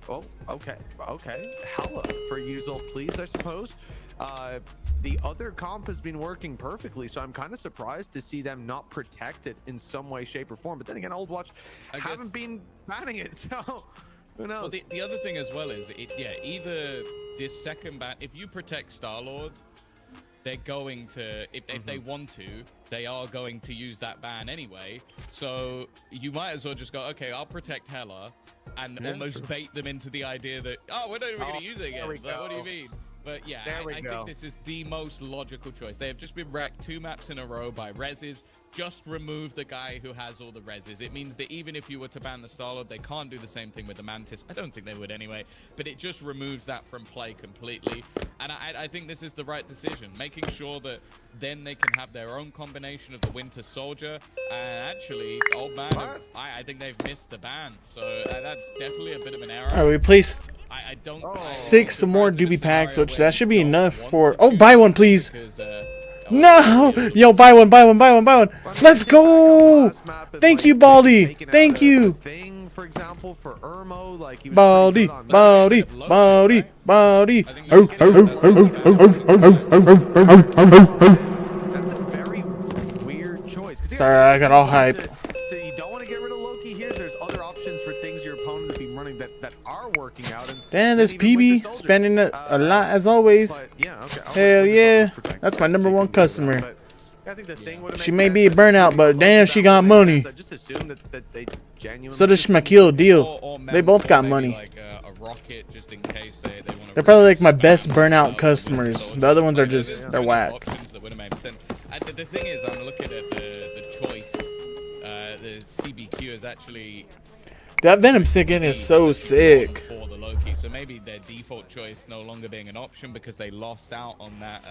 Speaker 5: oh, okay. Hella for use ult, please, I suppose. The other comp has been working perfectly, so I'm kind of surprised to see them not protect it in some way, shape, or form. But then again, Old Watch haven't been banning it, so who knows?
Speaker 4: Well, the other thing as well is, either this second ban, if you protect Star-Lord, they're going to, if they want to, they are going to use that ban anyway. So you might as well just go, okay, I'll protect Hela, and almost bait them into the idea that, oh, we're not even going to use it again. Like, what do you mean? But yeah,
Speaker 5: There we
Speaker 4: I
Speaker 5: go.
Speaker 4: think this is the most logical choice. They have just been wrecked 2 maps in a row by reses. Just remove the guy who has all the reses. It means that even if you were to ban the Star-Lord, they can't do the same thing with the Mantis. I don't think they would anyway, but it just removes that from play completely. And I think this is the right decision, making sure that then they can have their own combination of the Winter Soldier. And actually, Old Man, I think they've missed the ban. So that's definitely a bit of an error.
Speaker 1: All right, we placed
Speaker 4: I don't
Speaker 1: 6 more doobie packs, which that should be enough for.
Speaker 4: Oh,
Speaker 1: Oh, buy one, please.
Speaker 4: Because,
Speaker 1: No! Yo, buy one. Let's go! Thank you, Baldy. Thank you.
Speaker 5: Thing, for example, for Irmo, like he was
Speaker 1: Baldy.
Speaker 5: pretty good on That's a very weird choice. 'Cause
Speaker 1: Sorry, I got all hype.
Speaker 5: You don't want to get rid of Loki here. There's other options for things your opponent would be running that are working out. And
Speaker 1: Damn, this
Speaker 5: even Winter
Speaker 1: PB
Speaker 5: Soldier.
Speaker 1: spending a lot as always.
Speaker 5: But yeah, okay. I'll
Speaker 1: Hell
Speaker 5: let Winter
Speaker 1: yeah.
Speaker 5: Soldier protect
Speaker 1: That's
Speaker 5: that.
Speaker 1: my number
Speaker 5: She
Speaker 1: one
Speaker 5: can do that.
Speaker 1: customer.
Speaker 5: But I think the thing would've
Speaker 1: She
Speaker 5: made
Speaker 1: may
Speaker 5: sense
Speaker 1: be a
Speaker 5: that
Speaker 1: burnout,
Speaker 5: they
Speaker 1: but
Speaker 5: both
Speaker 1: damn,
Speaker 5: got
Speaker 1: she got
Speaker 5: money.
Speaker 1: money.
Speaker 5: So just assume that they genuinely.
Speaker 1: So does Shmakil Deal. They both got money.
Speaker 4: Like a rocket, just in case they want to.
Speaker 1: They're probably like my best burnout customers. The other ones are just, they're whack.
Speaker 4: Options that would have made sense. And the thing is, I'm looking at the choice. The CBQ is actually
Speaker 1: That Venom skin is so sick.
Speaker 4: for the Loki, so maybe their default choice no longer being an option because they lost out on that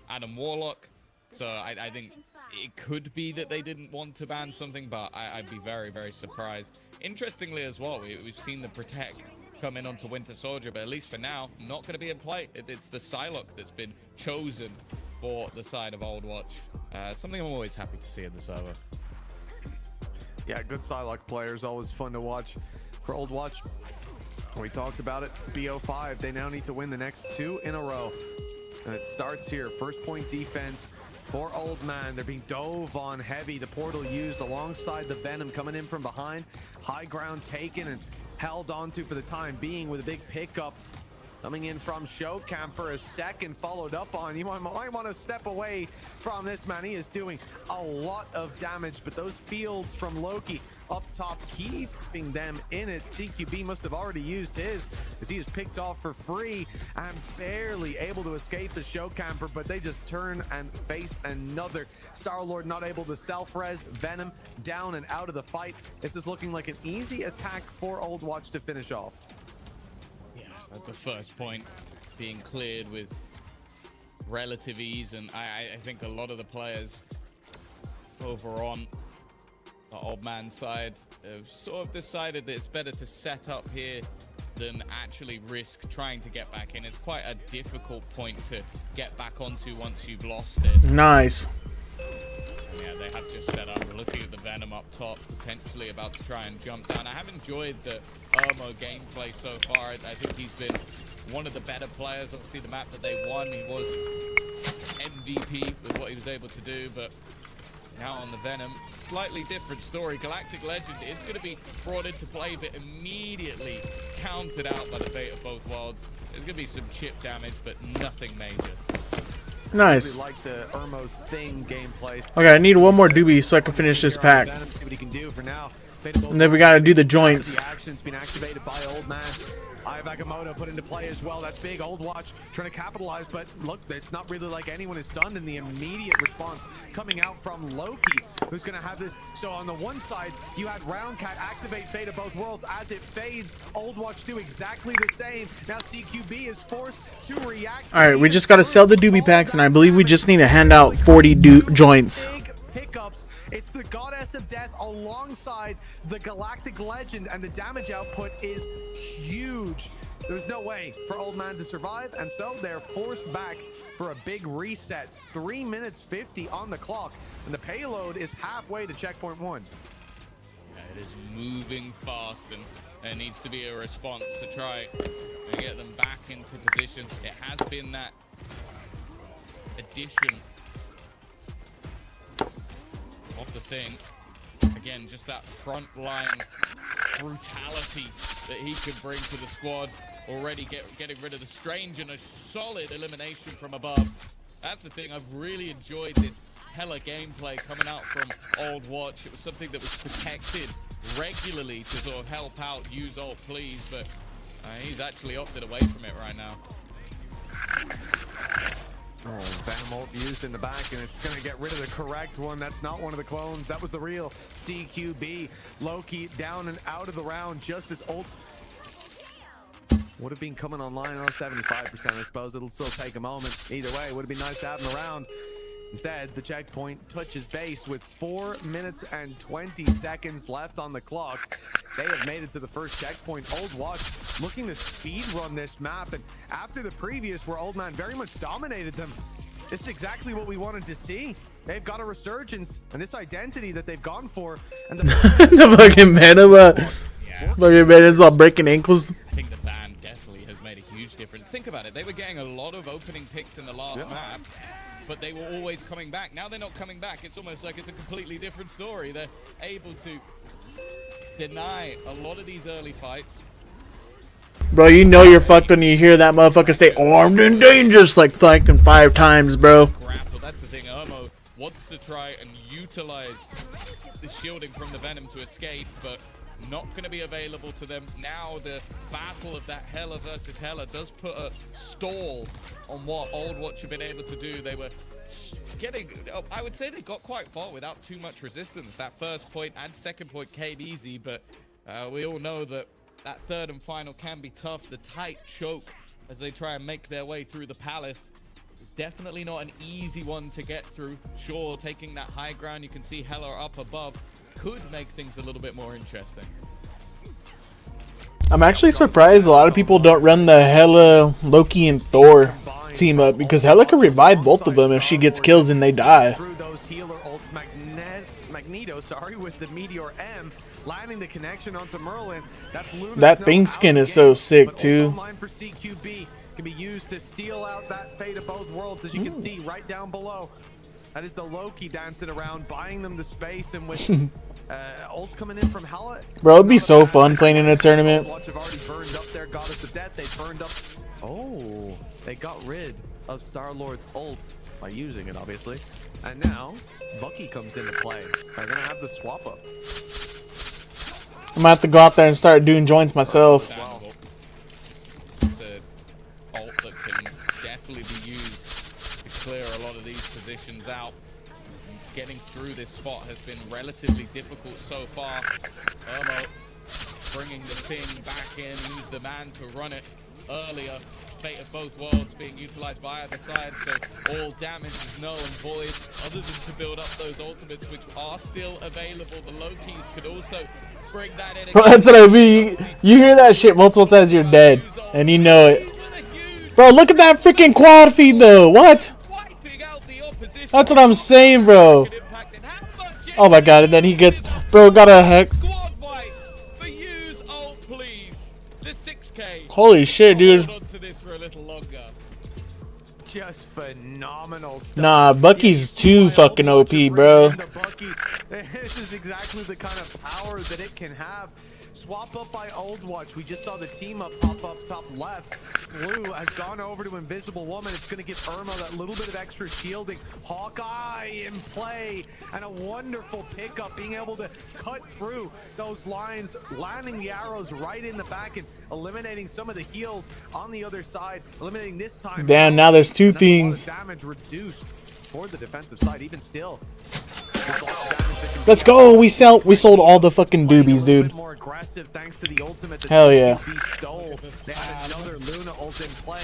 Speaker 4: Adam Warlock. So I think it could be that they didn't want to ban something, but I'd be very, very surprised. Interestingly as well, we've seen the Protect come in onto Winter Soldier, but at least for now, not going to be in play. It's the Psylocke that's been chosen for the side of Old Watch. Something I'm always happy to see in the server.
Speaker 5: Yeah, good Psylocke players, always fun to watch. For Old Watch, we talked about it. BO5, they now need to win the next 2 in a row. And it starts here. First point defense for Old Man. They're being dove on heavy. The portal used alongside the Venom coming in from behind. High ground taken and held onto for the time being with a big pickup. Coming in from Showcam for a second, followed up on. You might want to step away from this man. He is doing a lot of damage, but those fields from Loki up top keeping them in it. CQB must have already used his as he is picked off for free and barely able to escape the Showcamper, but they just turn and face another. Star-Lord not able to self-res. Venom down and out of the fight. This is looking like an easy attack for Old Watch to finish off.
Speaker 4: At the first point being cleared with relative ease, and I think a lot of the players over on the Old Man's side have sort of decided that it's better to set up here than actually risk trying to get back in. It's quite a difficult point to get back onto once you've lost it.
Speaker 1: Nice.
Speaker 4: Yeah, they have just set up. We're looking at the Venom up top, potentially about to try and jump down. I have enjoyed the Irmo gameplay so far. I think he's been one of the better players. Obviously, the map that they won, he was MVP with what he was able to do, but now on the Venom, slightly different story. Galactic Legend is going to be brought into play, but immediately counted out by the fate of both worlds. There's going to be some chip damage, but nothing major.
Speaker 1: Nice.
Speaker 5: Like the Irmo's Thing gameplay.
Speaker 1: Okay, I need one more doobie so I can finish this pack.
Speaker 5: See what he can do for now.
Speaker 1: And then we gotta do the joints.
Speaker 5: The action's been activated by Old Man. Eye of Agamotto put into play as well. That's big. Old Watch trying to capitalize, but look, it's not really like anyone is stunned in the immediate response coming out from Loki, who's going to have this. So on the one side, you had Roundcat activate Fate of Both Worlds. As it fades, Old Watch do exactly the same. Now CQB is forced to react.
Speaker 1: All right, we just gotta sell the doobie packs, and I believe we just need to hand out 40 joints.
Speaker 5: Big pickups. It's the Goddess of Death alongside the Galactic Legend, and the damage output is huge. There's no way for Old Man to survive, and so they're forced back for a big reset. 3 minutes 50 on the clock, and the payload is halfway to checkpoint 1.
Speaker 4: Yeah, it is moving fast, and there needs to be a response to try and get them back into position. It has been that addition of the Thing. Again, just that front line brutality that he could bring to the squad. Already getting rid of the Strange and a solid elimination from above. That's the thing. I've really enjoyed this hella gameplay coming out from Old Watch. It was something that was protected regularly to sort of help out, use Ult Please, but he's actually opted away from it right now.
Speaker 5: Oh, Venom ult used in the back, and it's going to get rid of the correct one. That's not one of the clones. That was the real CQB. Loki down and out of the round just as ult would have been coming online on 75%. I suppose it'll still take a moment. Either way, it would have been nice to have him around. Instead, the checkpoint touches base with 4 minutes and 20 seconds left on the clock. They have made it to the first checkpoint. Old Watch looking to speed run this map, and after the previous where Old Man very much dominated them, this is exactly what we wanted to see. They've got a resurgence, and this identity that they've gone for, and the,
Speaker 1: The fucking Venom, fucking Venom's all breaking ankles.
Speaker 4: I think the ban definitely has made a huge difference. Think about it. They were getting a lot of opening picks in the last map, but they were always coming back. Now they're not coming back. It's almost like it's a completely different story. They're able to deny a lot of these early fights.
Speaker 1: Bro, you know you're fucked when you hear that motherfucker say armed and dangerous like fucking 5 times, bro.
Speaker 4: Grapple, that's the thing. Irmo wants to try and utilize the shielding from the Venom to escape, but not going to be available to them. Now the battle of that Hela versus Hela does put a stall on what Old Watch have been able to do. They were getting, I would say they got quite far without too much resistance. That first point and second point came easy, but we all know that that third and final can be tough. The tight choke as they try and make their way through the palace. Definitely not an easy one to get through. Sure, taking that high ground, you can see Hela up above, could make things a little bit more interesting.
Speaker 1: I'm actually surprised a lot of people don't run the Hela, Loki, and Thor team up, because Hela could revive both of them if she gets kills and they die.
Speaker 5: Through those healer ults, Magneto, with the Meteor M, landing the connection onto Merlin. That's Luna's
Speaker 1: That thing skin is so sick too.
Speaker 5: Online for CQB can be used to steal out that fate of both worlds, as you can see right down below. That is the Loki dancing around, buying them the space, and with ult coming in from Hela.
Speaker 1: Bro, it'd be so fun playing in a tournament.
Speaker 5: Watch have already burned up their Goddess of Death. They burned up. Oh, they got rid of Star-Lord's ult by using it, obviously. And now Bucky comes into play. They're gonna have the swap up.
Speaker 1: I'm gonna have to go out there and start doing joints myself.
Speaker 4: It's an ult that can definitely be used to clear a lot of these positions out. Getting through this spot has been relatively difficult so far. Irmo bringing the thing back in, he's the man to run it earlier. Fate of both worlds being utilized by either side, so all damage is null and void, other than to build up those ultimates, which are still available. The Lokis could also bring that in.
Speaker 1: Bro, that's what I mean. You hear that shit multiple times, you're dead, and you know it. Bro, look at that freaking quad feed though. What? That's what I'm saying, bro. Oh my god, and then he gets, bro, got a heck.
Speaker 4: Squad wipe for use ult, please. The 6K.
Speaker 1: Holy shit, dude.
Speaker 4: Hold on to this for a little longer.
Speaker 5: Just phenomenal stuff.
Speaker 1: Nah, Bucky's too fucking OP, bro.
Speaker 5: This is exactly the kind of power that it can have. Swap up by Old Watch. We just saw the team up pop up top left. Blue has gone over to Invisible Woman. It's going to give Irma that little bit of extra shielding. Hawkeye in play, and a wonderful pickup, being able to cut through those lines, landing the arrows right in the back and eliminating some of the heals on the other side, eliminating this time.
Speaker 1: Damn, now there's two things.
Speaker 5: Damage reduced for the defensive side, even still.
Speaker 1: Let's go. We sold all the fucking doobies, dude.
Speaker 5: More aggressive thanks to the ultimate that
Speaker 1: Hell yeah.
Speaker 5: stole. They had another Luna ult in play.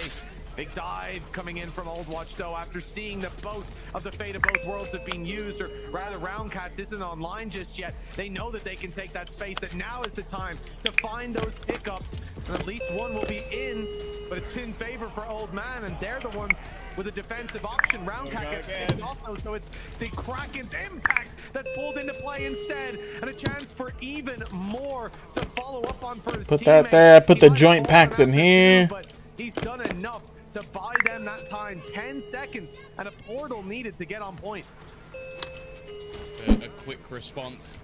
Speaker 5: Big dive coming in from Old Watch though, after seeing that both of the fate of both worlds have been used, or rather Roundcats isn't online just yet. They know that they can take that space, that now is the time to find those pickups, and at least one will be in, but it's in favor for Old Man, and they're the ones with a defensive option. Roundcat gets picked off though, so it's the Kraken's impact that's pulled into play instead, and a chance for even more to follow up on for his
Speaker 1: Put that
Speaker 5: teammate.
Speaker 1: there. Put
Speaker 5: He
Speaker 1: the
Speaker 5: might
Speaker 1: joint
Speaker 5: fall
Speaker 1: packs in
Speaker 5: after
Speaker 1: here.
Speaker 5: two, but he's done enough to buy them that time. 10 seconds and a portal needed to get on point.
Speaker 4: It's a quick response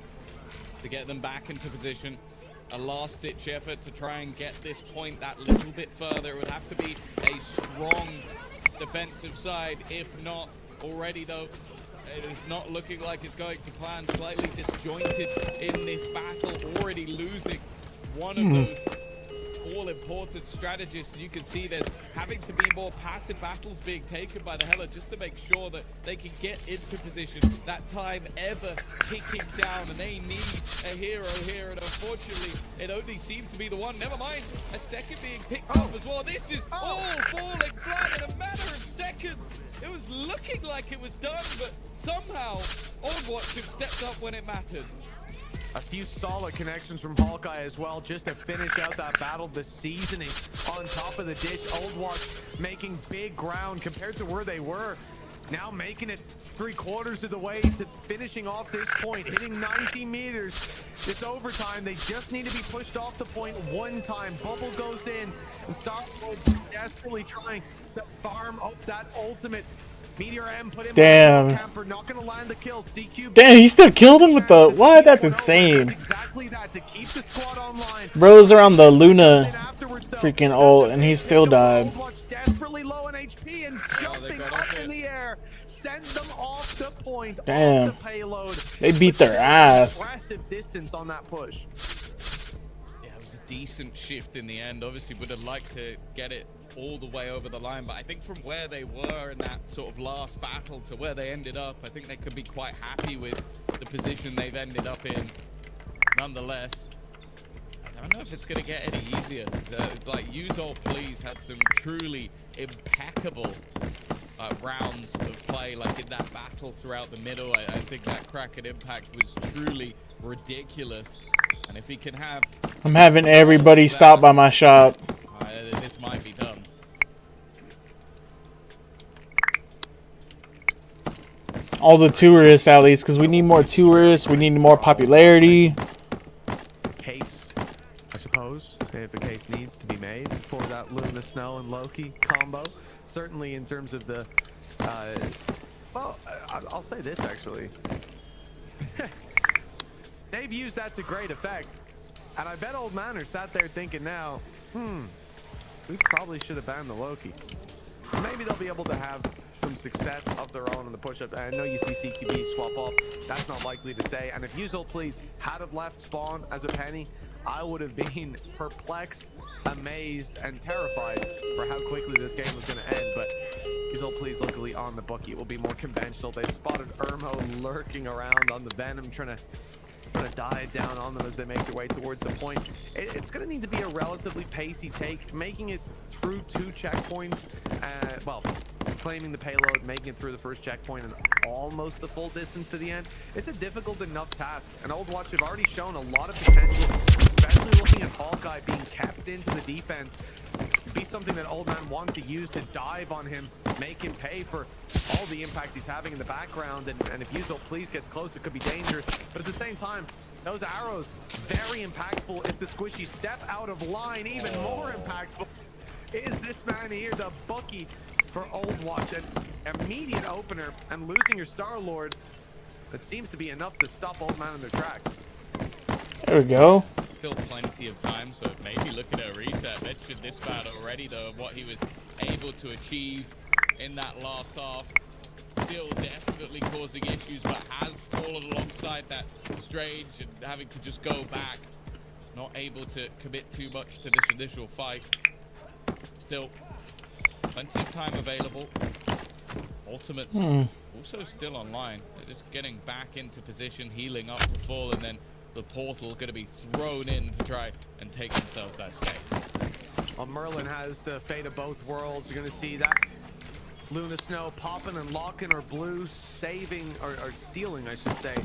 Speaker 4: to get them back into position. A last-ditch effort to try and get this point that little bit further. It would have to be a strong defensive side. If not already, though, it is not looking like it's going to plan. Slightly disjointed in this battle, already losing one of those all-important strategist. And you can see there's having to be more passive battles being taken by the Hela just to make sure that they can get into position. That time ever ticking down, and they need a hero here. And unfortunately, it only seems to be the one. Never mind, a second being picked up as well. This is all falling flat in a matter of seconds. It was looking like it was done, but somehow Overwatch have stepped up when it mattered.
Speaker 5: A few solid connections from Hawkeye as well, just to finish out that battle. The seasoning on top of the dish. Overwatch making big ground compared to where they were. Now making it 3/4 of the way to finishing off this point, hitting 90 meters. It's overtime. They just need to be pushed off the point one time. Bubble goes in, and Starlord desperately trying to farm up that ultimate. Meteor M put in.
Speaker 1: Damn.
Speaker 5: Camper, not gonna land the kill. CQ.
Speaker 1: Damn, he still killed him with the what? That's insane.
Speaker 5: Exactly that, to keep the squad online.
Speaker 1: Bros are on the Luna freaking ult, and he still died.
Speaker 5: Desperately low on HP and jumping up in the air, send them off the point.
Speaker 1: Damn.
Speaker 5: Off the payload.
Speaker 1: They beat their ass.
Speaker 5: Impressive distance on that push.
Speaker 4: Yeah, it was a decent shift in the end. Obviously, would have liked to get it all the way over the line, but I think from where they were in that sort of last battle to where they ended up, I think they could be quite happy with the position they've ended up in. Nonetheless, I don't know if it's going to get any easier. Like, Use All Please had some truly impeccable rounds of play, like in that battle throughout the middle. I think that Kraken impact was truly ridiculous, and if he can have...
Speaker 1: I'm having everybody stop by my shop.
Speaker 4: This might be done.
Speaker 1: All the tourists, at least, because we need more tourists. We need more popularity.
Speaker 5: Case, I suppose, if a case needs to be made for that Luna Snow and Loki combo. Certainly in terms of the, well, I'll say this actually. They've used that to great effect. And I bet Old Manor sat there thinking now, we probably should have banned the Loki. Maybe they'll be able to have some success of their own in the push-up. I know you see CQB swap off. That's not likely to stay. And if Use All Please had have left spawn as a penny, I would have been perplexed, amazed, and terrified for how quickly this game was going to end. But Use All Please luckily on the Bucky. It will be more conventional. They've spotted Ermo lurking around on the Venom, trying to dive down on them as they make their way towards the point. It's going to need to be a relatively pacey take, making it through 2 checkpoints, well, claiming the payload, making it through the first checkpoint, and almost the full distance to the end. It's a difficult enough task, and Overwatch have already shown a lot of potential, especially looking at Hawkeye being kept into the defense. Be something that Old Man wants to use to dive on him, make him pay for all the impact he's having in the background, and if Use All Please gets close, it could be dangerous. But at the same time, those arrows, very impactful. If the squishy step out of line, even more impactful. Is this man here the Bucky for Overwatch? An immediate opener, and losing your Star-Lord, that seems to be enough to stop Old Man in their tracks.
Speaker 1: There we go.
Speaker 4: Still plenty of time, so maybe looking at a reset. Mentioned this bad already, though, what he was able to achieve in that last half. Still definitely causing issues, but has fallen alongside that Strange and having to just go back. Not able to commit too much to this initial fight. Still, plenty of time available. Ultimates also still online. They're just getting back into position, healing up to full, and then the portal going to be thrown in to try and take themselves that space.
Speaker 5: Well, Merlin has the fate of both worlds. You're going to see that Luna Snow popping and locking, or Blue saving, or stealing, I should say.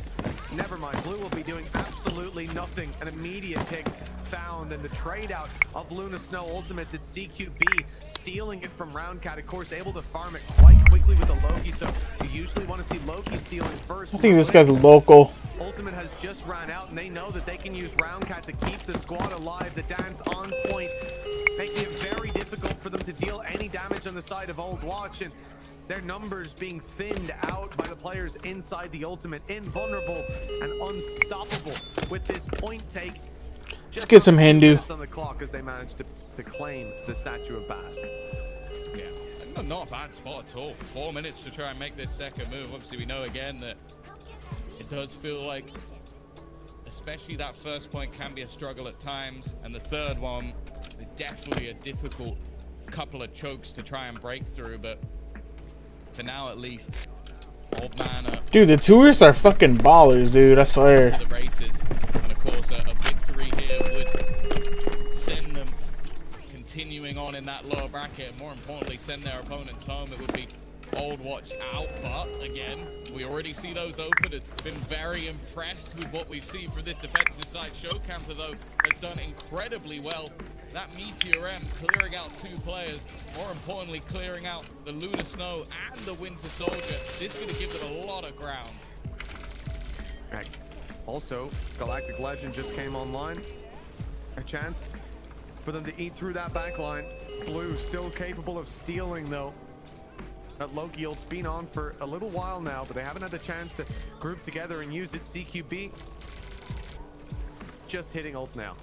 Speaker 5: Never mind, Blue will be doing absolutely nothing. An immediate pick found, and the trade out of Luna Snow ultimates at CQB, stealing it from Roundcat, of course, able to farm it quite quickly with the Loki, so you usually want to see Loki stealing first.
Speaker 1: I think this guy's local.
Speaker 5: Ultimate has just ran out, and they know that they can use Roundcat to keep the squad alive. The dance on point, making it very difficult for them to deal any damage on the side of Overwatch, and their numbers being thinned out by the players inside the ultimate, invulnerable and unstoppable with this point take.
Speaker 1: Let's get some Hindu
Speaker 5: on the clock as they manage to claim the statue of Bast.
Speaker 4: Yeah, not a bad spot at all. 4 minutes to try and make this second move. Obviously, we know again that it does feel like, especially that first point can be a struggle at times, and the third one, definitely a difficult couple of chokes to try and break through, but for now at least, Old Man are
Speaker 1: Dude, the tourists are fucking ballers, dude. I swear.
Speaker 4: the races, and of course a victory here would send them continuing on in that lower bracket, and more importantly send their opponents home. It would be Old Watch out, but again, we already see those open. It's been very impressed with what we see from this defensive side. Showcamper, though, has done incredibly well. That Meteor M clearing out 2 players, more importantly, clearing out the Lunar Snow and the Winter Soldier. This is going to give them a lot of ground.
Speaker 5: Right. Also, Galactic Legend just came online. A chance for them to eat through that back line. Blue still capable of stealing, though. That Loki ult's been on for a little while now, but they haven't had the chance to group together and use it. CQB just hitting ult now.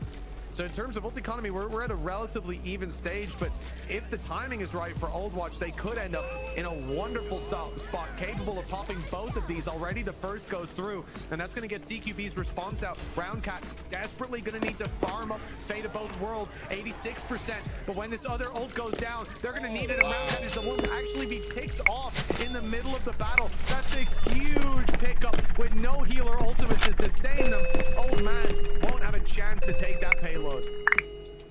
Speaker 5: So in terms of ult economy, we're at a relatively even stage, but if the timing is right for Old Watch, they could end up in a wonderful spot, capable of popping both of these already. The first goes through, and that's going to get CQB's response out. Roundcat desperately going to need to farm up Fate of Both Worlds, 86%, but when this other ult goes down, they're going to need it, and Roundcat is the one to actually be picked off in the middle of the battle. That's a huge pickup with no healer ultimate to sustain them. Old Man won't have a chance to take that payload.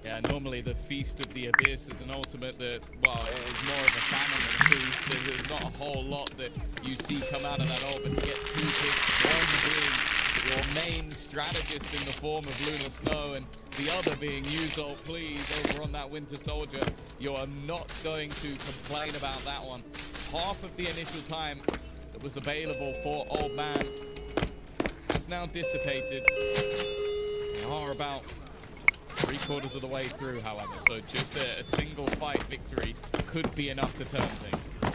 Speaker 4: Yeah, normally the Feast of the Abyss is an ultimate that, well, is more of a famine than a feast. There's not a whole lot that you see come out of that ult, but to get 2 picks, one being your main strategist in the form of Lunar Snow, and the other being Use Ult Please over on that Winter Soldier, you are not going to complain about that one. Half of the initial time that was available for Old Man has now dissipated. We are about 3/4 of the way through, however, so just a single fight victory could be enough to turn things.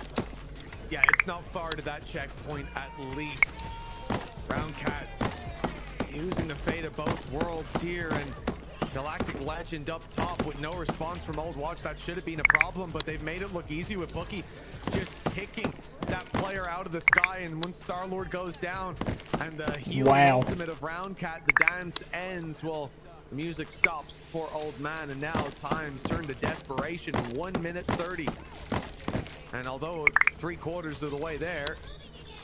Speaker 5: Yeah, it's not far to that checkpoint at least. Roundcat using the Fate of Both Worlds here, and Galactic Legend up top with no response from Old Watch. That should have been a problem, but they've made it look easy with Bookie just kicking that player out of the sky. And when Star-Lord goes down and the healing ultimate of Roundcat, the dance ends. Well, the music stops for Old Man, and now times turn to desperation. 1 minute 30. And although 3/4 of the way there,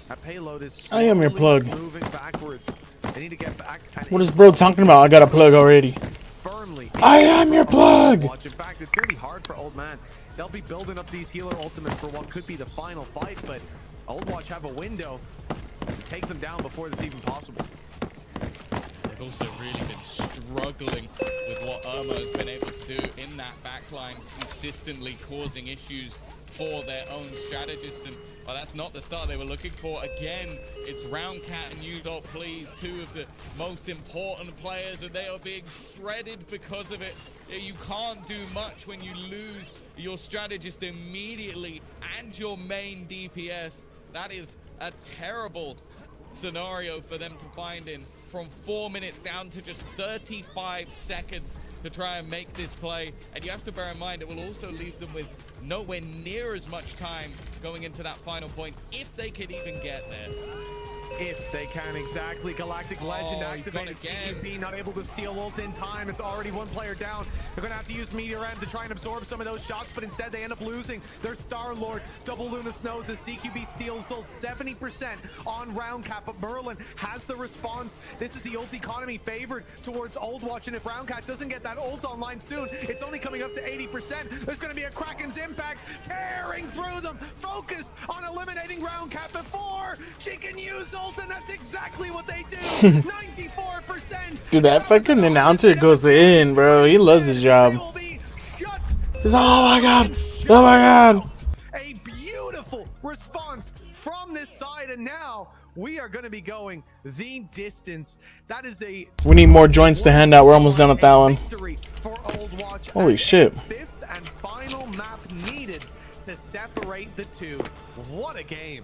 Speaker 5: that payload is
Speaker 1: I am your plug.
Speaker 5: moving backwards. They need to get back.
Speaker 1: What is bro talking about? I got a plug already.
Speaker 5: Firmly.
Speaker 1: I am your plug.
Speaker 5: In fact, it's going to be hard for Old Man. They'll be building up these healer ultimates for what could be the final fight, but Old Watch have a window to take them down before it's even possible.
Speaker 4: They've also really been struggling with what Irma has been able to do in that backline, consistently causing issues for their own strategists, and well, that's not the start they were looking for. Again, it's Roundcat and Use Ult Please, 2 of the most important players, and they are being shredded because of it. You can't do much when you lose your strategist immediately and your main DPS. That is a terrible scenario for them to find in, from 4 minutes down to just 35 seconds to try and make this play. And you have to bear in mind it will also leave them with nowhere near as much time going into that final point, if they could even get there.
Speaker 5: If they can, exactly. Galactic Legend
Speaker 4: Oh, he's gone
Speaker 5: activated.
Speaker 4: again.
Speaker 5: CQB not able to steal ult in time. It's already 1 player down. They're going to have to use Meteor M to try and absorb some of those shots, but instead they end up losing their Star-Lord. Double Lunar Snows as CQB steals ult 70% on Roundcat, but Merlin has the response. This is the ult economy favored towards Old Watch, and if Roundcat doesn't get that ult online soon, it's only coming up to 80%. There's going to be a Kraken's impact tearing through them, focused on eliminating Roundcat before she can use ult, and that's exactly what they do. 94%.
Speaker 1: Dude, that fucking announcer goes in, bro. He loves his job. He's, oh my god. Oh my god.
Speaker 5: A beautiful response from this side, and now we are going to be going the distance. That is a
Speaker 1: We need more joints to hand out. We're almost done with that one.
Speaker 5: victory for Old Watch.
Speaker 1: Holy
Speaker 5: And
Speaker 1: shit.
Speaker 5: a 5th and final map needed to separate the two. What a game.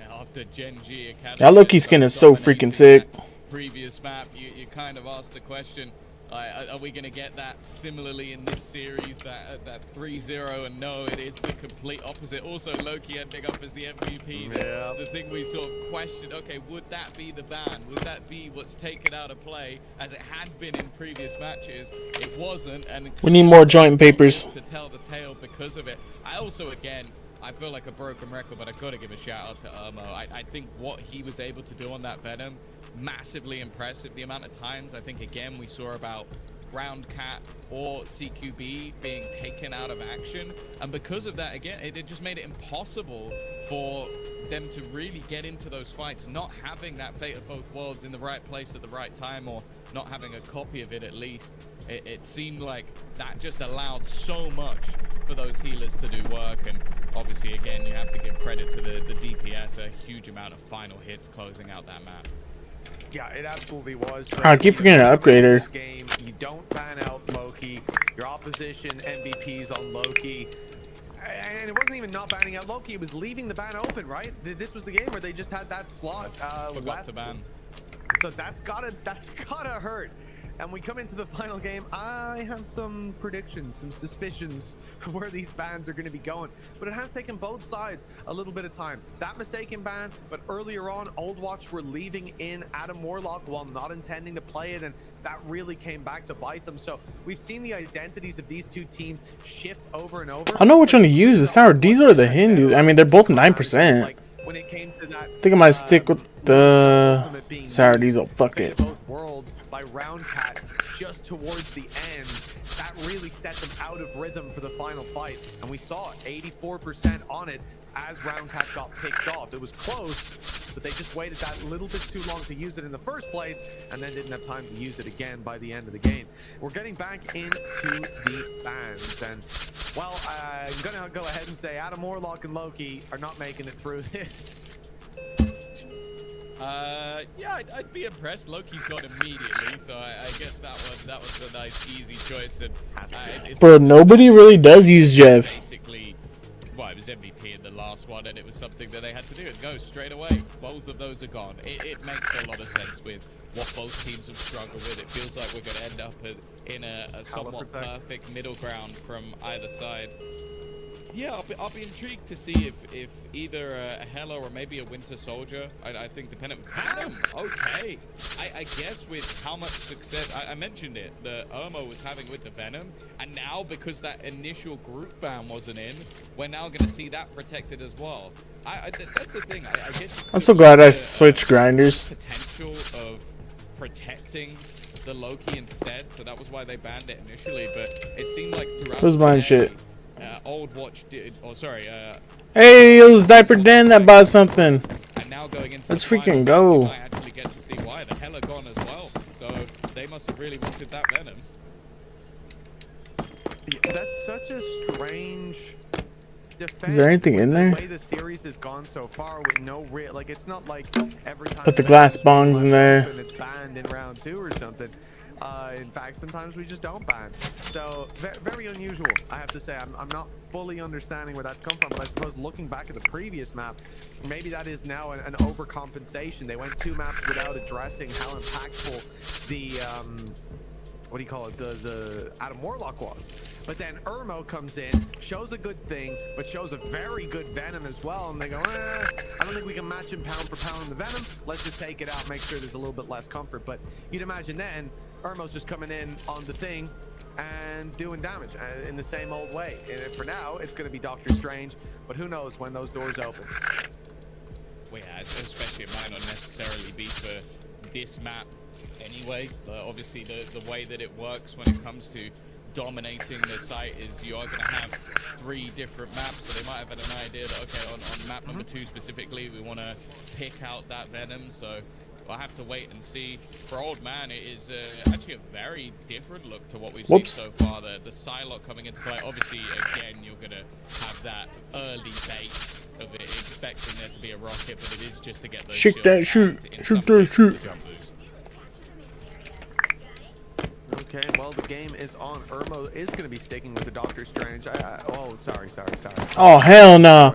Speaker 4: After Gen G Academy,
Speaker 1: That Loki skin is so freaking sick.
Speaker 4: Previous map, you kind of asked the question, Are we going to get that similarly in this series, that 3-0? And no, it is the complete opposite. Also, Loki ending up as the MVP.
Speaker 5: Yeah.
Speaker 4: The thing we sort of questioned, okay, would that be the ban? Would that be what's taken out of play as it had been in previous matches? It wasn't. And
Speaker 1: We need more joint papers.
Speaker 4: to tell the tale because of it. I also, again, I feel like a broken record, but I've got to give a shout out to Irmo. I think what he was able to do on that Venom, massively impressive. The amount of times I think, again, we saw about Roundcat or CQB being taken out of action. And because of that, again, it just made it impossible for them to really get into those fights, not having that Fate of Both Worlds in the right place at the right time, or not having a copy of it at least. It seemed like that just allowed so much for those healers to do work. And obviously, again, you have to give credit to the DPS, a huge amount of final hits closing out that map.
Speaker 5: Yeah, it absolutely was.
Speaker 1: I keep forgetting to upgrade her.
Speaker 5: This game, you don't ban out Loki. Your opposition MVPs on Loki. And it wasn't even not banning out Loki, it was leaving the ban open, right? This was the game where they just had that slot
Speaker 4: Forgot
Speaker 5: left.
Speaker 4: to ban.
Speaker 5: So that's gotta hurt. And we come into the final game. I have some predictions, some suspicions of where these bans are going to be going. But it has taken both sides a little bit of time. That mistaken ban, but earlier on, Old Watch were leaving in Adam Warlock while not intending to play it, and that really came back to bite them. So we've seen the identities of these two teams shift over and over.
Speaker 1: I know which one to use. The Sour Diesel or the Hindu. I mean, they're both 9%.
Speaker 5: Like, when it came to that,
Speaker 1: I think I might stick with the Sour Diesel. Fuck it.
Speaker 5: Both Worlds by Roundcat just towards the end, that really set them out of rhythm for the final fight. And we saw 84% on it as Roundcat got picked off. It was close, but they just waited that little bit too long to use it in the first place, and then didn't have time to use it again by the end of the game. We're getting back into the bans, and well, I'm gonna go ahead and say Adam Warlock and Loki are not making it through this.
Speaker 4: Yeah, I'd be impressed. Loki's got immediately, so I guess that was a nice, easy choice. And it's
Speaker 1: Bro, nobody really does use Jeff.
Speaker 4: basically, well, it was MVP in the last one, and it was something that they had to do. And go straight away. Both of those are gone. It makes a lot of sense with what both teams have struggled with. It feels like we're going to end up in a somewhat perfect middle ground from either side. Yeah, I'll be intrigued to see if either a Hela or maybe a Winter Soldier, I think dependent. Venom, okay. I guess with how much success, I mentioned it, the Irmo was having with the Venom, and now because that initial group ban wasn't in, we're now going to see that protected as well. That's the thing, I guess.
Speaker 1: I'm so glad I switched grinders.
Speaker 4: Potential of protecting the Loki instead, so that was why they banned it initially, but it seemed like throughout
Speaker 1: Who's buying shit?
Speaker 4: Old Watch did,
Speaker 1: Hey, it was Diaper Dan that bought something.
Speaker 4: and now going into
Speaker 1: Let's
Speaker 4: the final,
Speaker 1: freaking go.
Speaker 4: we might actually get to see why the Hela gone as well. So they must have really wanted that Venom.
Speaker 5: Yeah, that's such a strange defense.
Speaker 1: Is there anything in there?
Speaker 5: The way the series has gone so far with no real, like, it's not like every time
Speaker 1: Put the glass bongs in there.
Speaker 5: and it's banned in round 2 or something. In fact, sometimes we just don't ban. So very unusual, I have to say. I'm not fully understanding where that's come from, but I suppose looking back at the previous map, maybe that is now an overcompensation. They went 2 maps without addressing how impactful the what do you call it, the Adam Warlock was. But then Irmo comes in, shows a good thing, but shows a very good Venom as well, and they go, I don't think we can match him pound for pound in the Venom. Let's just take it out, make sure there's a little bit less comfort. But you'd imagine then Irmo's just coming in on the thing and doing damage in the same old way. And for now, it's going to be Doctor Strange, but who knows when those doors open.
Speaker 4: Well, yeah, especially it might not necessarily be for this map anyway. Obviously, the way that it works when it comes to dominating the site is you are going to have 3 different maps, so they might have had an idea that, okay, on map number 2 specifically, we want to pick out that Venom, so we'll have to wait and see. For Old Man, it is actually a very different look to what we've seen so far. The Psylocke coming into play, obviously, again, you're going to have that early bait of it, expecting there to be a rocket, but it is just to get those
Speaker 1: Shoot that shoot. Shoot that shoot.
Speaker 5: Okay, well, the game is on. Irmo is going to be sticking with the Doctor Strange. Oh, sorry.
Speaker 1: Oh, hell no.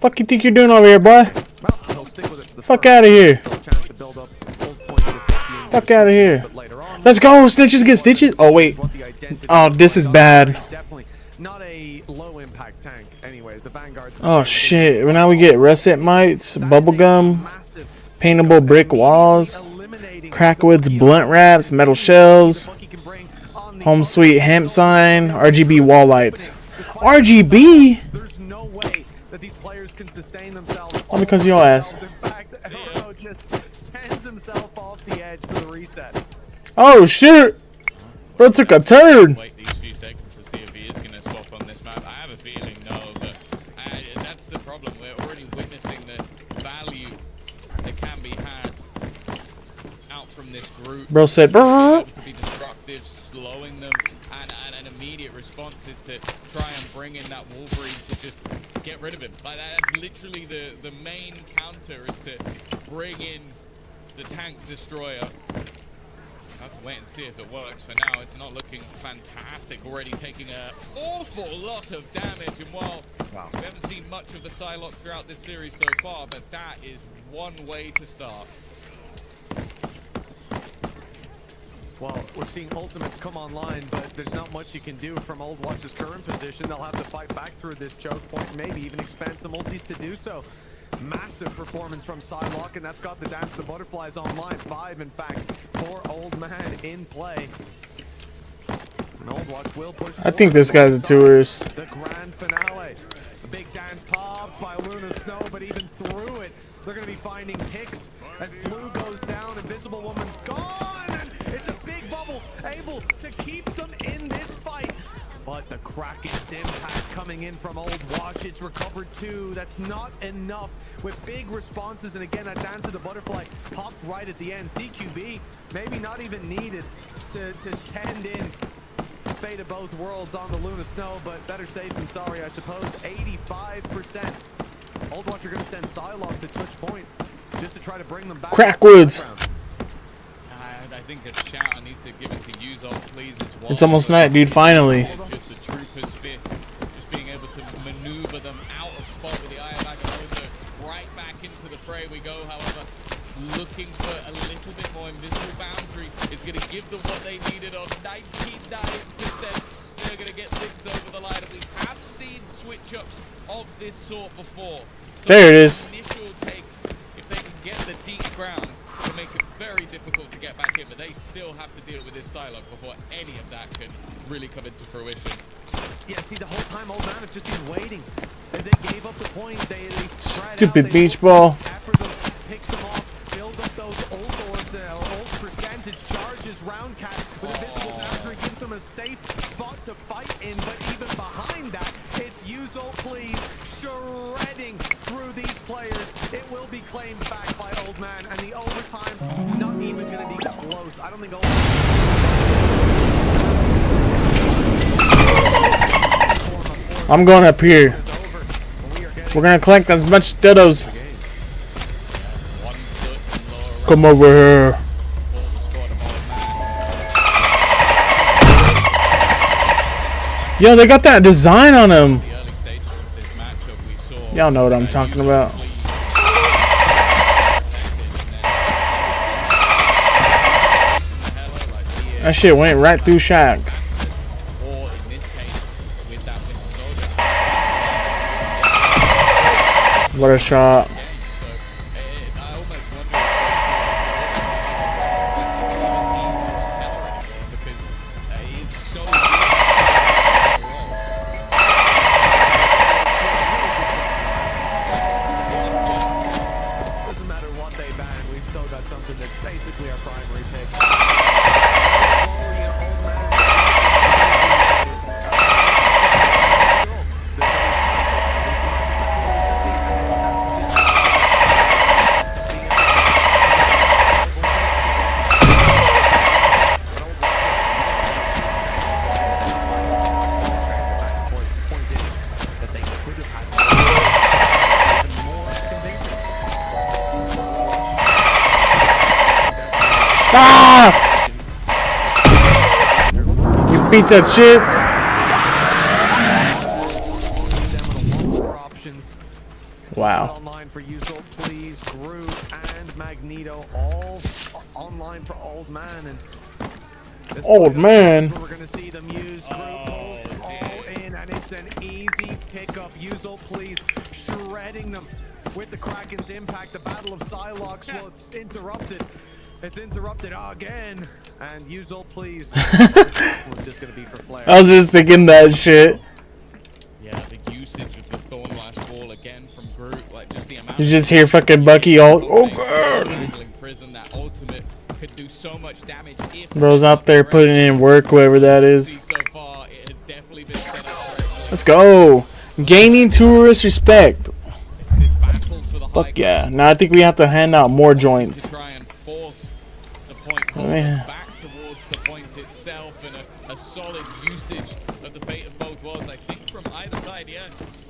Speaker 1: Fuck you think you're doing over here, boy?
Speaker 5: Well, he'll stick with it for the
Speaker 1: Fuck out of here.
Speaker 5: Still a chance to build up old points to 50
Speaker 1: Fuck out of here.
Speaker 5: But later on,
Speaker 1: Let's go. Snitches get stitches. Oh, wait.
Speaker 5: What the identity
Speaker 1: Oh, this is bad.
Speaker 5: Definitely not a low impact tank. Anyways, the Vanguard.
Speaker 1: Oh, shit. Well, now we get russet mites, bubblegum, paintable brick walls, crackwoods blunt wraps, metal shelves, home sweet hemp sign, RGB wall lights. RGB?
Speaker 5: There's no way that these players can sustain themselves.
Speaker 1: All because of your ass.
Speaker 5: In fact, Arrow just sends himself off the edge for the reset.
Speaker 1: Oh, shit. Bro took a turn.
Speaker 4: Wait these few seconds to see if he is going to swap on this map. I have a feeling no, but that's the problem. We're already witnessing the value that can be had out from this group.
Speaker 1: Bro said,
Speaker 4: To be destructive, slowing them, and an immediate response is to try and bring in that Wolverine to just get rid of him. Like that's literally the main counter is to bring in the tank destroyer. I have to wait and see if it works. For now, it's not looking fantastic. Already taking an awful lot of damage, and while we haven't seen much of the Psylocke throughout this series so far, but that is one way to start.
Speaker 5: Well, we're seeing ultimates come online, but there's not much you can do from Old Watch's current position. They'll have to fight back through this choke point, maybe even expand some ultis to do so. Massive performance from Psylocke, and that's got the Dance the Butterflies online. 5, in fact, for Old Man in play. And Old Watch will push.
Speaker 1: I think this guy's a tourist.
Speaker 5: The grand finale. The big dance popped by Luna Snow, but even through it, they're going to be finding picks as Blue goes down. Invisible Woman's gone, and it's a big bubble, able to keep them in this fight. But the Kraken's impact coming in from Old Watch. It's recovered too. That's not enough with big responses. And again, that Dance of the Butterfly popped right at the end. CQB maybe not even needed to send in Fate of Both Worlds on the Luna Snow, but better safe than sorry, I suppose. 85%. Old Watch are going to send Psylocke to touch point just to try to bring them back.
Speaker 1: Crackwoods.
Speaker 4: I think that Shatter needs to give it to Yuzol, please, as well.
Speaker 1: It's almost night, dude. Finally.
Speaker 4: Just the Trooper's fist, just being able to maneuver them out of spot with the Eye of Agamotto. Right back into the fray we go, however. Looking for a little bit more. Invisible Boundary is going to give them what they needed on 99%. They're going to get things over the line. And we have seen switch-ups of this sort before. So
Speaker 1: There it is.
Speaker 4: Initial takes, if they can get the deep ground, to make it very difficult to get back in, but they still have to deal with this Psylocke before any of that can really come into fruition.
Speaker 5: Yeah, see, the whole time Old Man has just been waiting. They gave up the point. They spread
Speaker 1: Stupid
Speaker 5: out,
Speaker 1: beach ball.
Speaker 5: After them, pick them off, build up those old orbs, old percentage charges. Round Cat with Invisible Boundary gives them a safe spot to fight in, but even behind that, it's Yuzol, please, shredding through these players. It will be claimed back by Old Man, and the overtime not even going to be close. I don't think Old Man.
Speaker 1: I'm going up here. We're gonna collect as much dodos. Come over here. Yo, they got that design on them. Y'all know what I'm talking about. That shit went right through Shaq. What a shot.
Speaker 5: Doesn't matter what they ban, we've still got something that's basically our primary pick.
Speaker 1: Ah! You beat that shit. Wow.
Speaker 5: Online for Yuzol, please. Groot and Magneto all online for Old Man, and This
Speaker 1: Old
Speaker 5: is
Speaker 1: man.
Speaker 5: where we're gonna see them use group pulls all in, and it's an easy pickup. Yuzol, please, shredding them with the Kraken's impact. The Battle of Psylocke, well, it's interrupted. It's interrupted again, and Yuzol, please. Was just gonna be for Flare.
Speaker 1: I was just thinking that shit.
Speaker 4: Yeah, the usage of the Thornlash Wall again from Groot, like just the amount.
Speaker 1: You just hear fucking Bucky all, oh god.
Speaker 4: Wrangling Prison, that ultimate could do so much damage if
Speaker 1: Bro's out there putting in work, whoever that is.
Speaker 4: so far. It has definitely been set up correctly.
Speaker 1: Let's go. Gaining tourist respect.
Speaker 4: It's this battle for the high
Speaker 1: Fuck yeah. Now I think we have to hand out more
Speaker 4: to
Speaker 1: joints.
Speaker 4: try and force the point
Speaker 1: Yeah.
Speaker 4: back towards the point itself, and a solid usage of the fate of both worlds. I think from either side, yeah,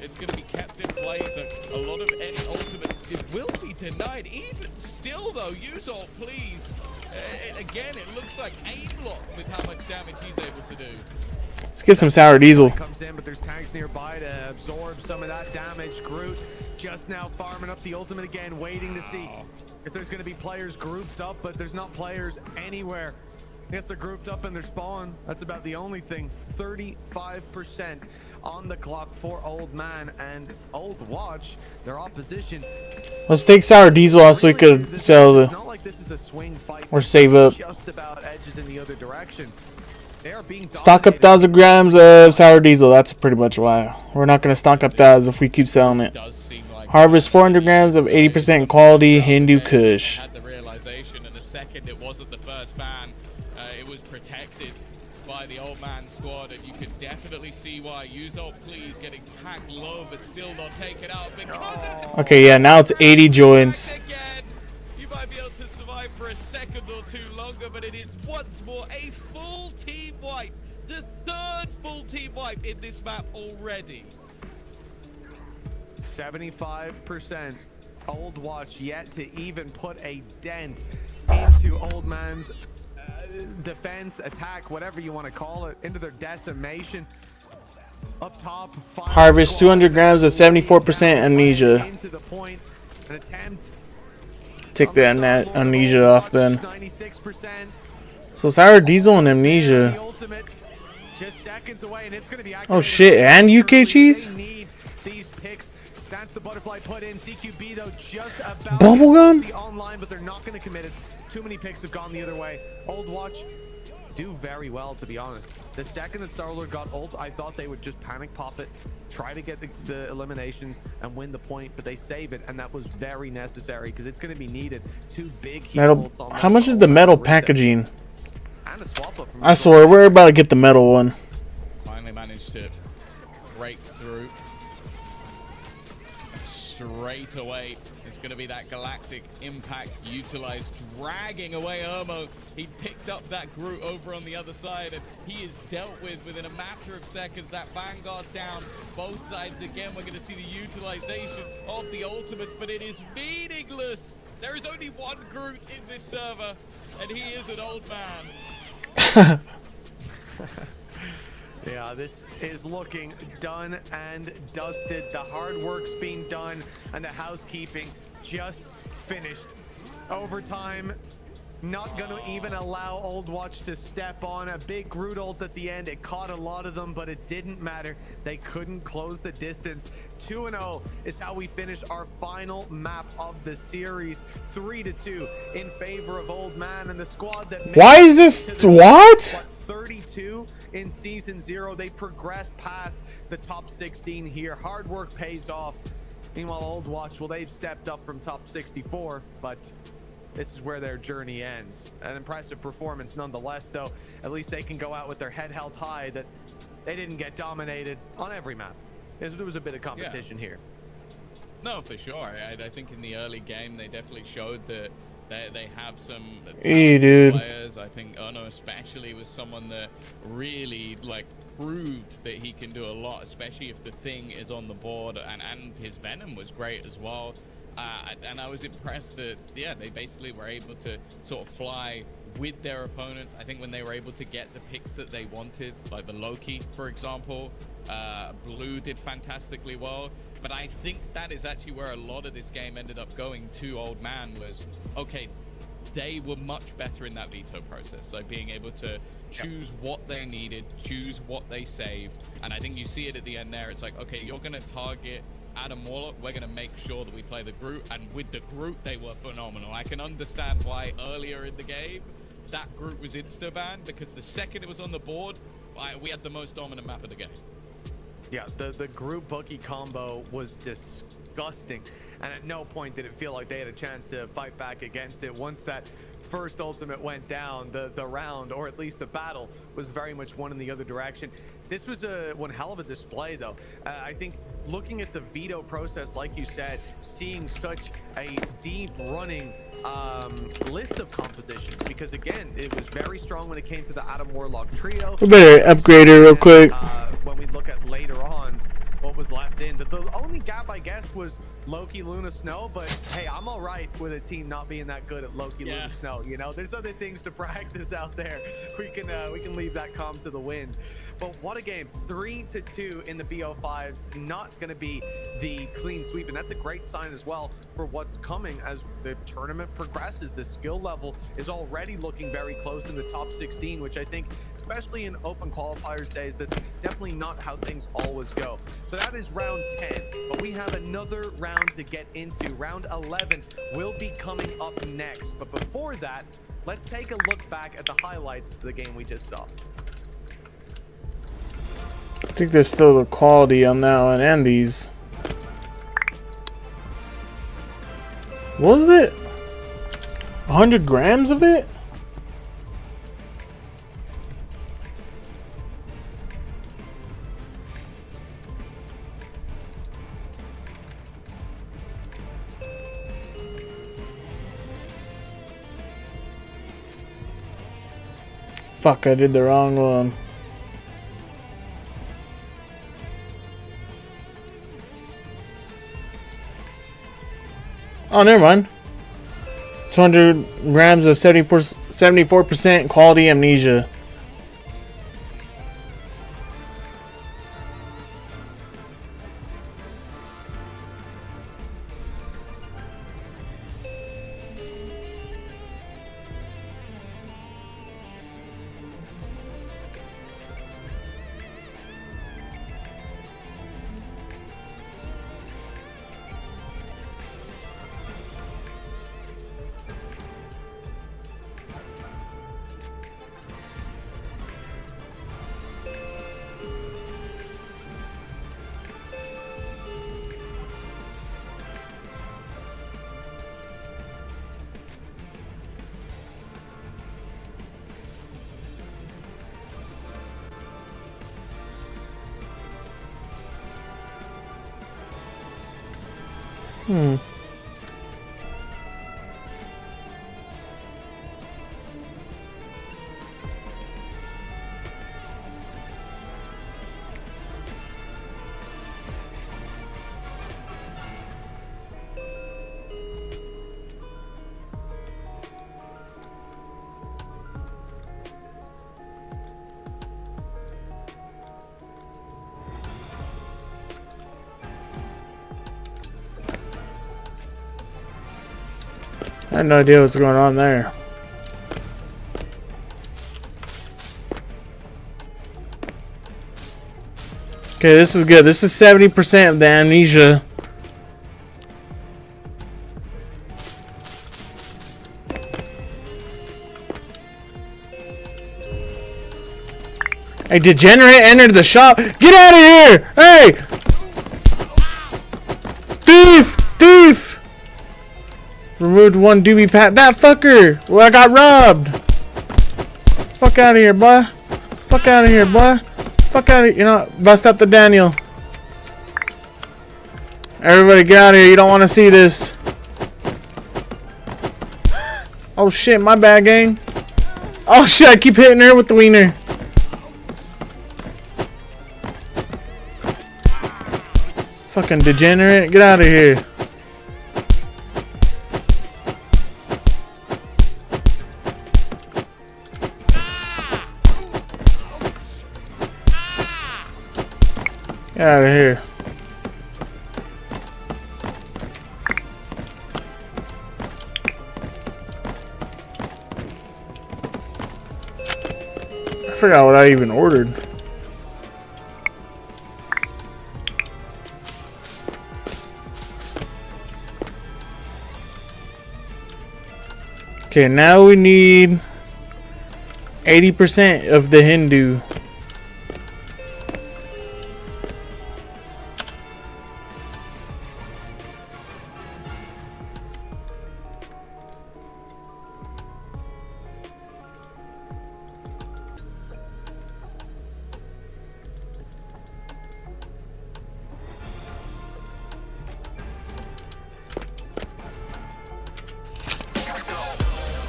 Speaker 4: it's going to be kept in place. A lot of any ultimates it will be denied. Even still, though, Yuzol, please. Again, it looks like aim lock with how much damage he's able to do.
Speaker 1: Let's get some sour diesel.
Speaker 5: Comes in, but there's tanks nearby to absorb some of that damage. Groot just now farming up the ultimate again, waiting to see if there's going to be players grouped up, but there's not players anywhere. Yes, they're grouped up in their spawn. That's about the only thing. 35% on the clock for Old Man and Old Watch. Their opposition.
Speaker 1: Let's take sour diesel out so we could sell
Speaker 5: It's
Speaker 1: the
Speaker 5: not like this is a swing fight.
Speaker 1: or save up.
Speaker 5: Just about edges in the other direction. They are being
Speaker 1: Stock up
Speaker 5: dominated.
Speaker 1: 1,000 grams of sour diesel. That's pretty much why. We're not gonna stock up that if we keep selling it.
Speaker 4: Does seem like
Speaker 1: Harvest 400 grams of 80% quality Hindu Kush.
Speaker 4: had the realization, and the second it wasn't the first ban, it was protected by the Old Man squad, and you can definitely see why. Yuzol, please, getting packed low, but still not taken out. Because
Speaker 1: Okay, yeah, now it's 80 joints.
Speaker 4: again, you might be able to survive for a second or two longer, but it is once more a full team wipe. The third full team wipe in this map already.
Speaker 5: 75%. Old Watch yet to even put a dent into Old Man's defense, attack, whatever you want to call it, into their decimation. Up top,
Speaker 1: Harvest 200 grams of 74% amnesia.
Speaker 5: into the point, an attempt.
Speaker 1: Take the amnesia off then.
Speaker 5: 96%.
Speaker 1: So sour diesel and amnesia.
Speaker 5: The ultimate, just seconds away, and it's going to be
Speaker 1: Oh shit, and UK cheese?
Speaker 5: They need these picks. That's the butterfly put in. CQB though just about
Speaker 1: Bubblegum?
Speaker 5: to be online, but they're not going to commit it. Too many picks have gone the other way. Old Watch do very well, to be honest. The second that Star-Lord got ult, I thought they would just panic pop it, try to get the eliminations and win the point, but they save it, and that was very necessary because it's going to be needed. Two big heat
Speaker 1: Metal.
Speaker 5: ults on
Speaker 1: How
Speaker 5: them.
Speaker 1: much is the metal packaging?
Speaker 5: And a swap up from
Speaker 1: I swear, we're about to get the metal one.
Speaker 4: Finally managed to break through. Straight away, it's going to be that galactic impact utilized, dragging away Irmo. He picked up that Groot over on the other side, and he is dealt with within a matter of seconds. That Vanguard down, both sides again. We're going to see the utilization of the ultimates, but it is meaningless. There is only one Groot in this server, and he is an Old Man.
Speaker 5: Yeah, this is looking done and dusted. The hard work's been done, and the housekeeping just finished. Overtime, not going to even allow Old Watch to step on. A big Groot ult at the end. It caught a lot of them, but it didn't matter. They couldn't close the distance. 2-0 is how we finish our final map of the series. 3-2 in favor of Old Man and the squad that made
Speaker 1: Why
Speaker 5: it
Speaker 1: is this?
Speaker 5: to the
Speaker 1: What?
Speaker 5: 32 in season 0. They progressed past the top 16 here. Hard work pays off. Meanwhile, Old Watch, well, they've stepped up from top 64, but this is where their journey ends. An impressive performance nonetheless, though. At least they can go out with their head held high that they didn't get dominated on every map. There was a bit of competition here.
Speaker 4: No, for sure. I think in the early game, they definitely showed that they have some
Speaker 1: Hey,
Speaker 4: talented
Speaker 1: dude.
Speaker 4: players. I think Ono especially was someone that really like proved that he can do a lot, especially if the thing is on the board, and his Venom was great as well. And I was impressed that, yeah, they basically were able to sort of fly with their opponents. I think when they were able to get the picks that they wanted, like the Loki, for example, Blue did fantastically well. But I think that is actually where a lot of this game ended up going to Old Man was, okay, they were much better in that veto process. So being able to choose what they needed, choose what they saved. And I think you see it at the end there. It's like, okay, you're going to target Adam Warlock. We're going to make sure that we play the Groot. And with the Groot, they were phenomenal. I can understand why earlier in the game, that Groot was insta-banned, because the second it was on the board, we had the most dominant map of the game.
Speaker 5: Yeah, the Groot Bucky combo was disgusting, and at no point did it feel like they had a chance to fight back against it. Once that first ultimate went down, the round, or at least the battle, was very much one in the other direction. This was one hell of a display, though. I think looking at the veto process, like you said, seeing such a deep running list of compositions, because again, it was very strong when it came to the Adam Warlock trio.
Speaker 1: We better upgrade her real quick.
Speaker 5: When we look at later on what was left in, the only gap, I guess, was Loki, Luna, Snow. But hey, I'm all right with a team not being that good at Loki, Luna, Snow. You know, there's other things to practice out there. We can leave that calm to the wind. But what a game. 3-2 in the BO5s. Not going to be the clean sweep. And that's a great sign as well for what's coming as the tournament progresses. The skill level is already looking very close in the top 16, which I think, especially in open qualifiers days, that's definitely not how things always go. So that is round 10. But we have another round to get into. Round 11 will be coming up next. But before that, let's take a look back at the highlights of the game we just saw.
Speaker 1: I think there's still the quality on that one and these. What was it? 100 grams of it? Fuck, I did the wrong one. Oh, never mind. 200 grams of 74% quality amnesia. I had no idea what's going on there. Okay, this is good. This is 70% of the amnesia. Hey, degenerate entered the shop. Get out of here! Hey! Thief! Thief! Removed one doobie pat. That fucker! Well, I got robbed! Fuck out of here, boy. Fuck out of here, boy. Fuck out of here. You know, bust up the Daniel. Everybody get out of here. You don't want to see this. Oh shit, my bad, gang. Oh shit, I keep hitting her with the wiener. Fucking degenerate. Get out of here. Get out of here. forgot what I even ordered. Okay, now we need 80% of the Hindu.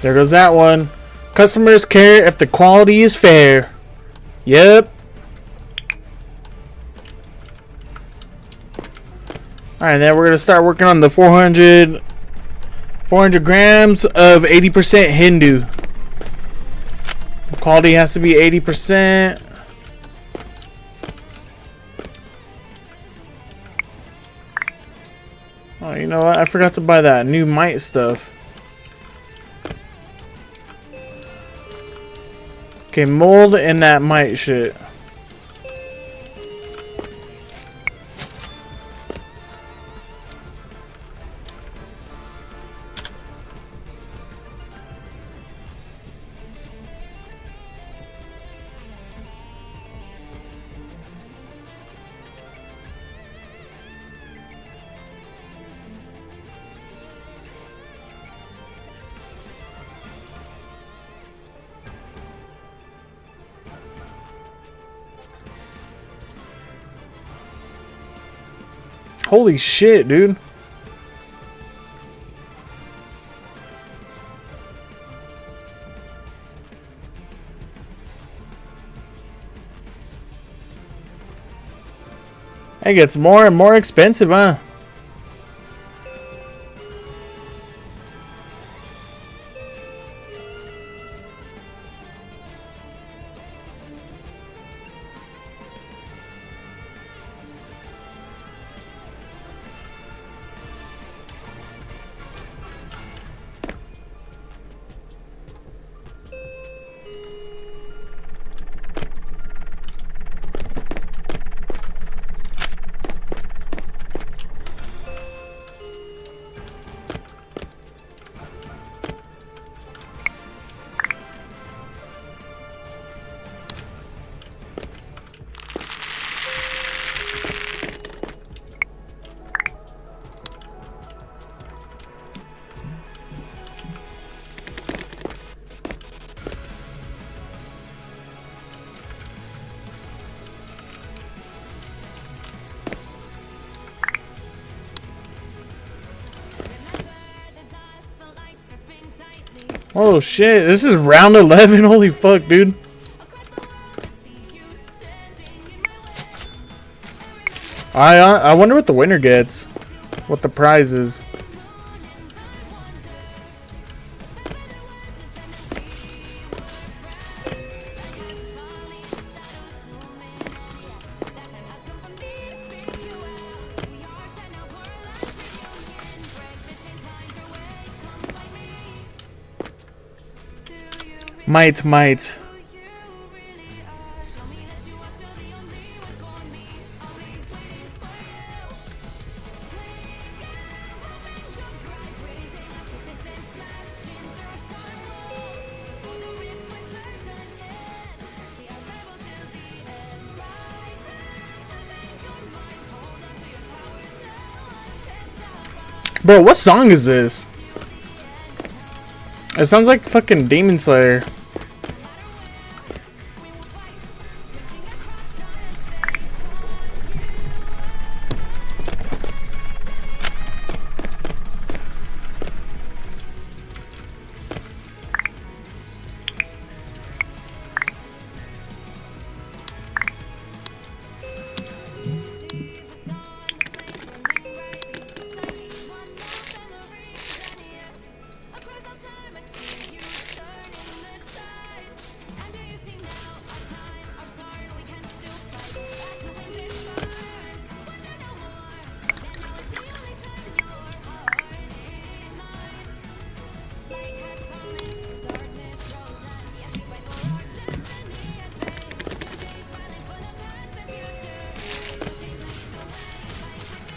Speaker 1: There goes that one. Customers care if the quality is fair. Yep. Alright, then we're going to start working on the 400 grams of 80% Hindu. Quality has to be 80%. Oh, you know what? I forgot to buy that new mite stuff. Okay, mold and that mite shit. Holy shit, dude. It gets more and more expensive, huh? Oh shit, this is round 11. Holy fuck, dude. I wonder what the winner gets. What the prize is. Might. Bro, what song is this? It sounds like fucking Demon Slayer.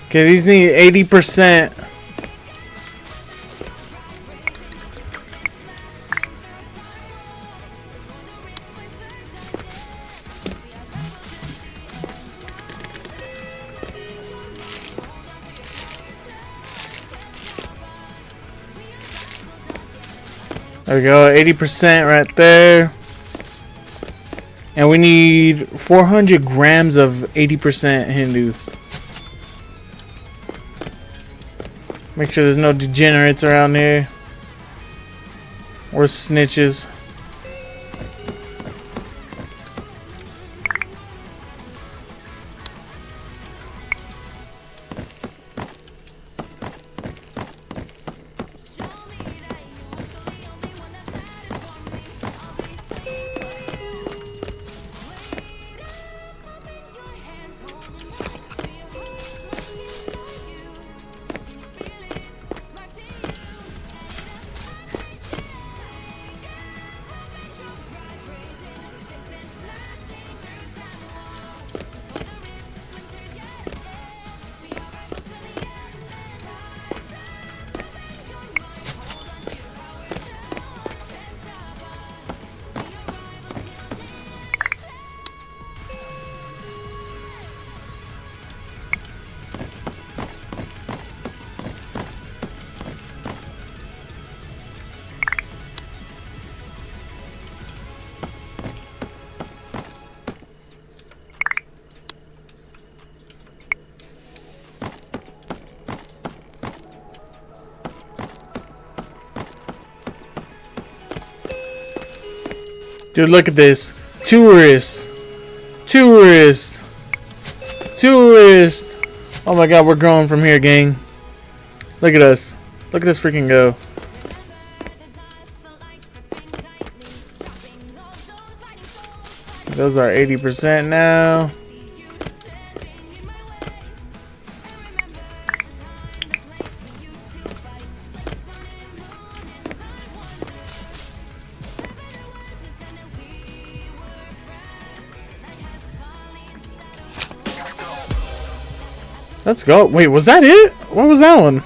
Speaker 1: Okay, these need 80%. There we go, 80% right there. And we need 400 grams of 80% Hindu. Make sure there's no degenerates around here. Or snitches. Dude, look at this. Tourists. Tourists. Tourists. Oh my god, we're growing from here, gang. Look at us. Look at us freaking go. Those are 80% now. Let's go. Wait, was that it? What was that one?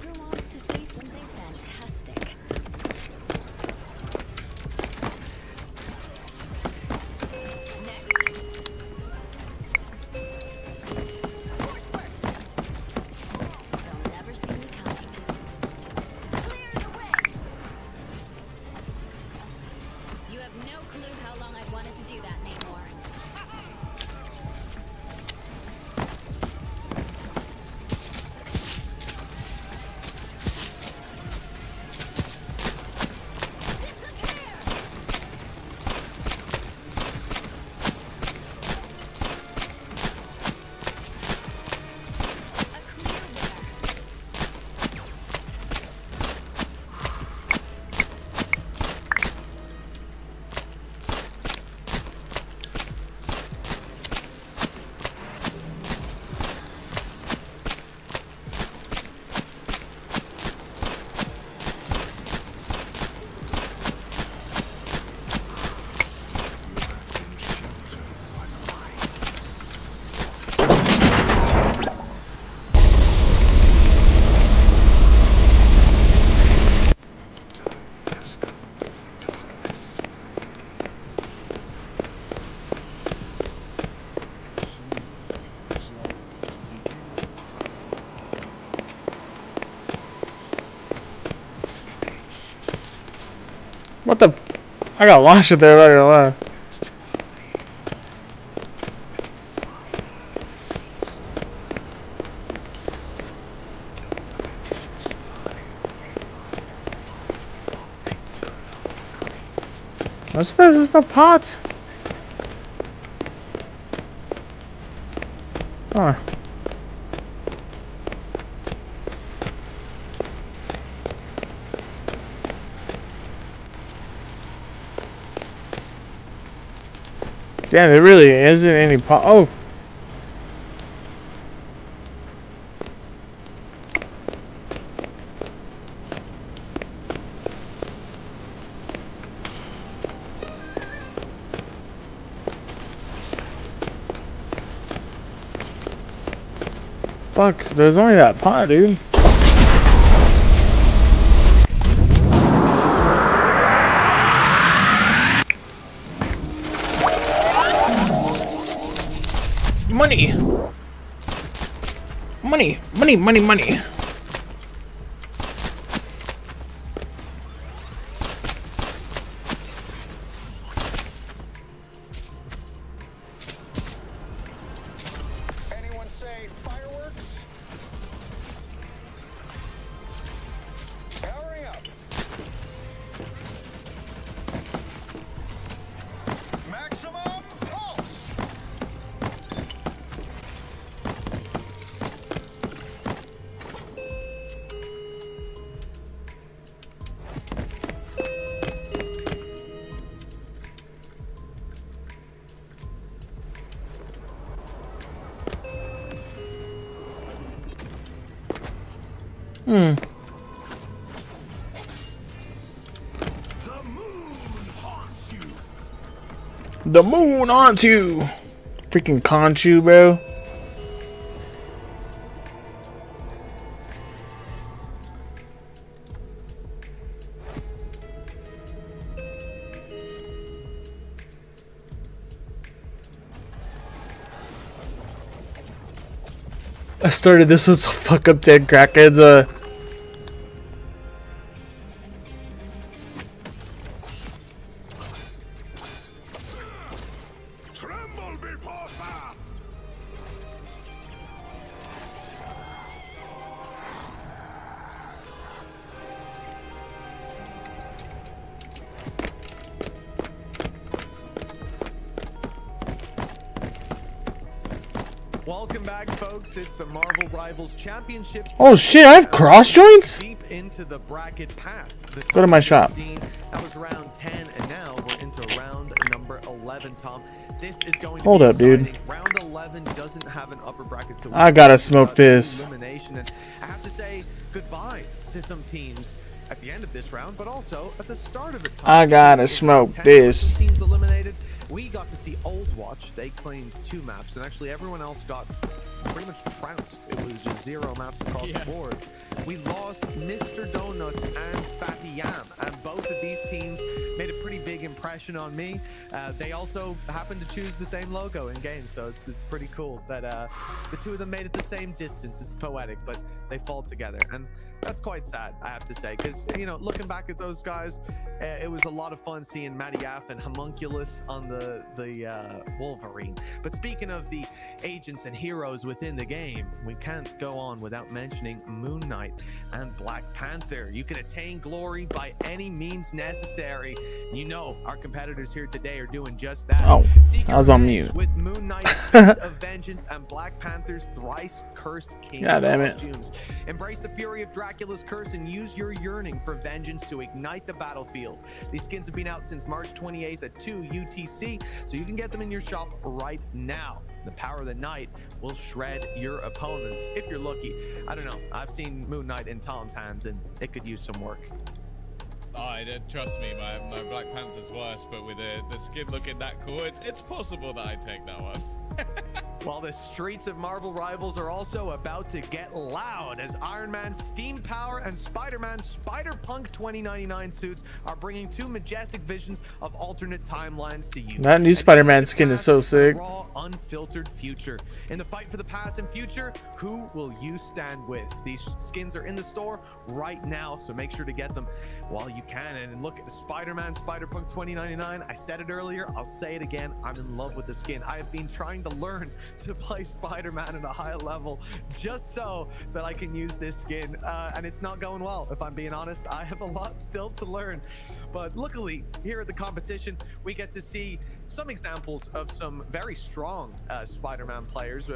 Speaker 2: Who wants to say something fantastic? Next. Horse first. They'll never see me coming. Clear the way. You have no clue how long I've wanted to do that, Namor. What the? I got launched there, not gonna lie.
Speaker 1: I'm surprised there's no pots. Huh. Damn, there really isn't any pot. Oh. Fuck, there's only that pot, dude. Money! Money! Money, money, money!
Speaker 7: Anyone say fireworks? Powering up. Maximum pulse.
Speaker 1: Hmm. The moon haunts you! Freaking Conchu, bro. I started this with some fuck up dead crackheads,
Speaker 3: Tremble before fast.
Speaker 5: Welcome back, folks. It's the Marvel Rivals Championship.
Speaker 1: Oh shit, I have cross joints?
Speaker 5: Deep into the bracket past. The
Speaker 1: Go to my shop.
Speaker 5: 16, that was round 10, and now we're into round number 11, Tom. This is going to
Speaker 1: Hold
Speaker 5: be
Speaker 1: up, dude.
Speaker 5: exciting. Round 11 doesn't have an upper bracket, so
Speaker 1: I gotta smoke this.
Speaker 5: elimination. And I have to say goodbye to some teams at the end of this round, but also at the start of it. Tom.
Speaker 1: I gotta
Speaker 5: It's
Speaker 1: smoke
Speaker 5: 10
Speaker 1: this.
Speaker 5: Teams eliminated. We got to see Old Watch. They claimed 2 maps, and actually everyone else got pretty much trounced. It was just 0 maps across the board. We lost Mr. Donuts and Fatty Yam, and both of these teams made a pretty big impression on me. They also happened to choose the same logo in game, so it's pretty cool that the two of them made it the same distance. It's poetic, but they fall together, and that's quite sad, I have to say, because, you know, looking back at those guys, it was a lot of fun seeing Matty Aff and Homunculus on the Wolverine. But speaking of the agents and heroes within the game, we can't go on without mentioning Moon Knight and Black Panther. You can attain glory by any means necessary. You know our competitors here today are doing just that.
Speaker 1: Oh,
Speaker 5: Seek
Speaker 1: I was on
Speaker 5: revenge
Speaker 1: mute.
Speaker 5: with Moon Knight's Fist of Vengeance and Black Panther's thrice cursed king
Speaker 1: God damn it.
Speaker 5: costumes. Embrace the fury of Dracula's curse and use your yearning for vengeance to ignite the battlefield. These skins have been out since March 28th at 2 UTC, so you can get them in your shop right now. The power of the Knight will shred your opponents if you're lucky. I don't know. I've seen Moon Knight in Tom's hands, and it could use some work.
Speaker 4: Trust me, my Black Panther's worse, but with the skin looking that cool, it's possible that I take that one.
Speaker 5: While the streets of Marvel Rivals are also about to get loud as Iron Man Steam Power and Spider-Man Spider-Punk 2099 suits are bringing 2 majestic visions of alternate timelines to you.
Speaker 1: That new Spider-Man skin is so sick.
Speaker 5: Raw, unfiltered future. In the fight for the past and future, who will you stand with? These skins are in the store right now, so make sure to get them while you can. And look at the Spider-Man Spider-Punk 2099. I said it earlier, I'll say it again. I'm in love with the skin. I have been trying to learn to play Spider-Man at a high level just so that I can use this skin. And it's not going well, if I'm being honest. I have a lot still to learn. But luckily, here at the competition, we get to see some examples of some very strong Spider-Man players.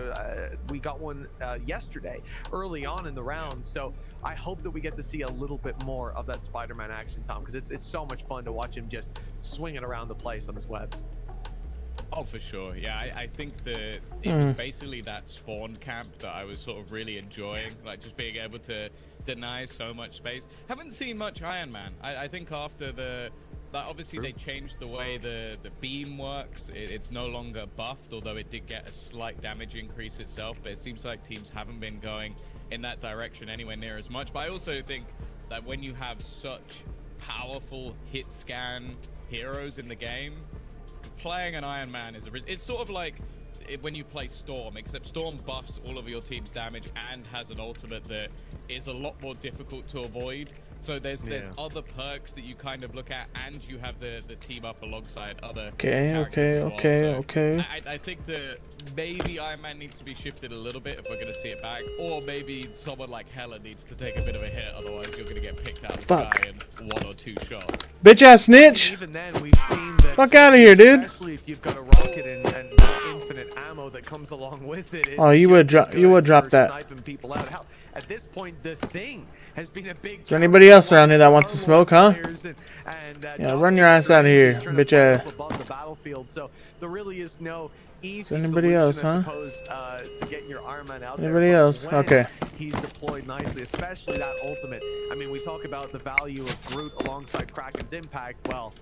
Speaker 5: We got one yesterday, early on in the round. So I hope that we get to see a little bit more of that Spider-Man action, Tom, because it's so much fun to watch him just swinging around the place on his webs.
Speaker 4: Oh, for sure. Yeah, I think that it was basically that spawn camp that I was sort of really enjoying, like just being able to deny so much space. Haven't seen much Iron Man. I think after obviously they changed the way the beam works. It's no longer buffed, although it did get a slight damage increase itself. But it seems like teams haven't been going in that direction anywhere near as much. But I also think that when you have such powerful hit scan heroes in the game, playing an Iron Man it's sort of like when you play Storm, except Storm buffs all of your team's damage and has an ultimate that is a lot more difficult to avoid. So there's other perks that you kind of look at, and you have the team up alongside other
Speaker 1: Okay.
Speaker 4: I think that maybe Iron Man needs to be shifted a little bit if we're going to see it back, or maybe someone like Hela needs to take a bit of a hit, otherwise you're going to get picked out of the sky in 1 or 2 shots.
Speaker 1: Bitch ass snitch!
Speaker 5: Even then, we've seen that.
Speaker 1: Fuck out of here, dude!
Speaker 5: Especially if you've got a rocket and infinite ammo that comes along with it.
Speaker 1: Oh, you would drop that.
Speaker 5: Sniping people out. Hell, at this point, the Thing has been a big.
Speaker 1: Is there anybody else around here that wants to smoke, huh? Yeah, run your ass out of here, bitch ass.
Speaker 5: Above the battlefield, so there really is no easy
Speaker 1: anybody else, huh?
Speaker 5: To get your Iron Man out
Speaker 1: Anybody
Speaker 5: there.
Speaker 1: else? Okay.
Speaker 5: He's deployed nicely, especially that ultimate. I mean, we talk about the value of Groot alongside Kraken's impact. Well,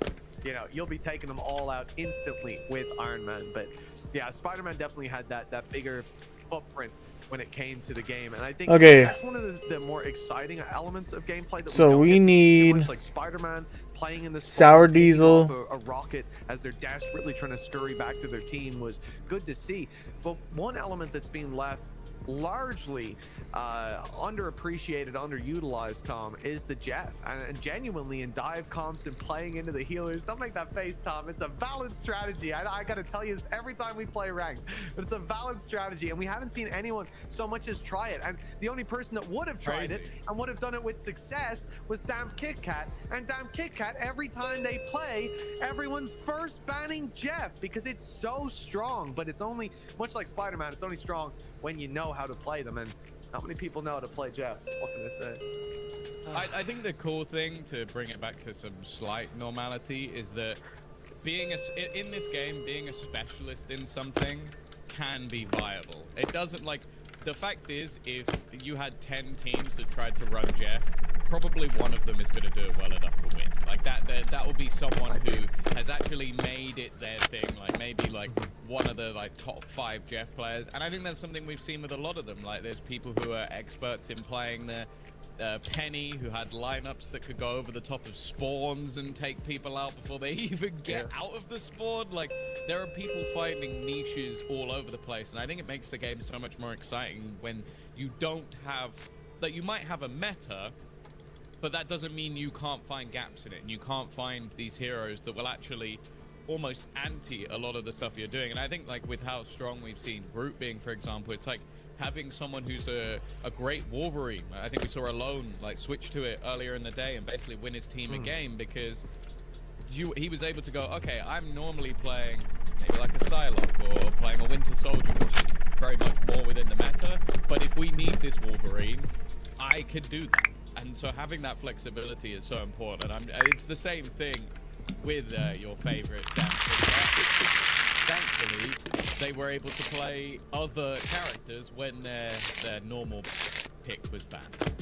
Speaker 5: you know, you'll be taking them all out instantly with Iron Man. But yeah, Spider-Man definitely had that bigger footprint when it came to the game, and I think that's one of the more exciting elements of gameplay. That
Speaker 1: we need
Speaker 5: much, like Spider-Man playing in the
Speaker 1: Sour Diesel,
Speaker 5: a rocket as they're desperately trying to scurry back to their team was good to see. But one element that's being left largely underappreciated, underutilized, Tom, is the Jeff, and genuinely in dive comps and playing into the healers. Don't make that face, Tom. It's a valid strategy. I gotta tell you this every time we play ranked, but it's a valid strategy, and we haven't seen anyone so much as try it. And the only person that would have tried it and would have done it with success was Damn Kit Kat. And Damn Kit Kat, every time they play, everyone's first banning Jeff because it's so strong. But it's only, much like Spider-Man, it's only strong when you know how to play them, and not many people know how to play Jeff. What can I say?
Speaker 4: I think the cool thing, to bring it back to some slight normality, is that in this game, being a specialist in something can be viable. It doesn't, like, the fact is, if you had 10 teams that tried to run Jeff, probably one of them is going to do it well enough to win. Like that will be someone who has actually made it their thing, like maybe like one of the like top 5 Jeff players. And I think that's something we've seen with a lot of them. Like there's people who are experts in playing the Penny, who had lineups that could go over the top of spawns and take people out before they even get out of the spawn. Like there are people finding niches all over the place, and I think it makes the game so much more exciting when you don't have, like, you might have a meta, but that doesn't mean you can't find gaps in it, and you can't find these heroes that will actually almost anti a lot of the stuff you're doing. And I think, like, with how strong we've seen Groot being, for example, it's like having someone who's a great Wolverine. I think we saw Alone like switch to it earlier in the day and basically win his team a game because he was able to go, okay, I'm normally playing maybe like a Psylocke or playing a Winter Soldier, which is very much more within the meta, but if we need this Wolverine, I could do that. And so having that flexibility is so important. It's the same thing with your favorite Dan. Thankfully, they were able to play other characters when their normal pick was banned.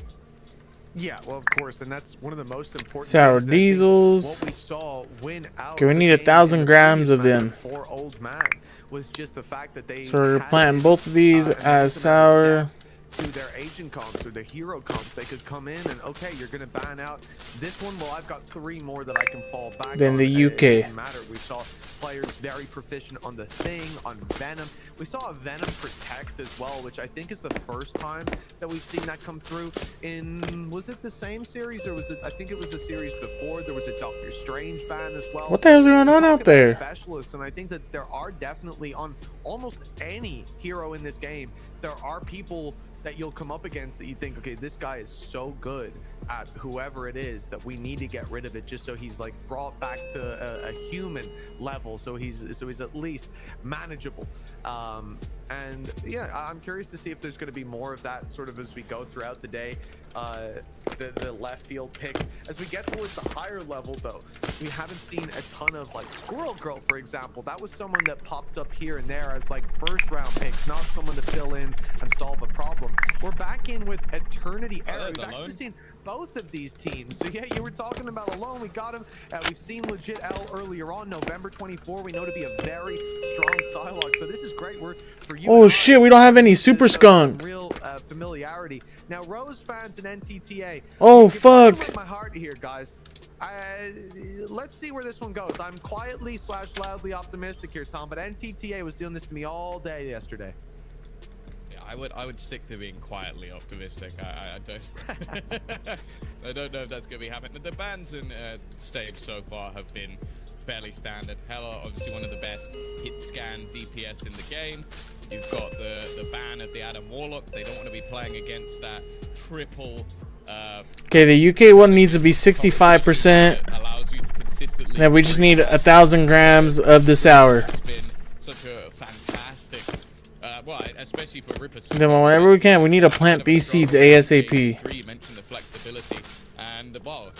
Speaker 5: Yeah, well, of course, and that's one of the most important.
Speaker 1: Sour Diesels.
Speaker 5: What we saw win out.
Speaker 1: Okay, we need 1,000 grams of them.
Speaker 5: For Old Man was just the fact that they.
Speaker 1: So we're planting both of these as sour.
Speaker 5: to their agent comps or their hero comps. They could come in and, okay, you're going to ban out this one. Well, I've got 3 more that I can fall back
Speaker 1: Then
Speaker 5: on.
Speaker 1: the
Speaker 5: It
Speaker 1: UK.
Speaker 5: didn't matter. We saw players very proficient on the Thing, on Venom. We saw a Venom Protect as well, which I think is the first time that we've seen that come through in, was it the same series or was it, I think it was the series before. There was a Doctor Strange ban as well.
Speaker 1: What the hell's going on
Speaker 5: We're
Speaker 1: out
Speaker 5: talking about
Speaker 1: there?
Speaker 5: Specialists, and I think that there are definitely on almost any hero in this game, there are people that you'll come up against that you think, okay, this guy is so good at whoever it is that we need to get rid of it just so he's like brought back to a human level, so he's at least manageable. And yeah, I'm curious to see if there's going to be more of that sort of as we go throughout the day. The left field picks as we get towards the higher level, though, we haven't seen a ton of like Squirrel Girl, for example. That was someone that popped up here and there as like first round picks, not someone to fill in and solve a problem. We're back in with Eternity Era.
Speaker 4: there's
Speaker 5: We've actually
Speaker 4: Alone.
Speaker 5: seen both of these teams. So yeah, you were talking about Alone. We got him. We've seen Legit L earlier on, November 24. We know to be a very strong Psylocke. So this is great work for you.
Speaker 1: Oh shit, we don't have any Super Skunk.
Speaker 5: Real familiarity. Now, Rose fans and NTTA.
Speaker 1: Oh,
Speaker 5: you can feel
Speaker 1: fuck.
Speaker 5: it in my heart here, guys. Let's see where this one goes. I'm quietly / loudly optimistic here, Tom, but NTTA was doing this to me all day yesterday.
Speaker 4: Yeah, I would stick to being quietly optimistic. I don't I don't know if that's going to be happening. The bans and saves so far have been fairly standard. Hela, obviously one of the best hit scan DPS in the game. You've got the ban of the Adam Warlock. They don't want to be playing against that triple.
Speaker 1: Okay, the UK one needs to be 65%.
Speaker 4: that allows you to consistently.
Speaker 1: Then we just need 1,000 grams of the sour.
Speaker 4: It's been such a fantastic, well, especially for Ripper.
Speaker 1: Then whenever we can, we need to plant these seeds ASAP.
Speaker 4: You mentioned the flexibility, and well,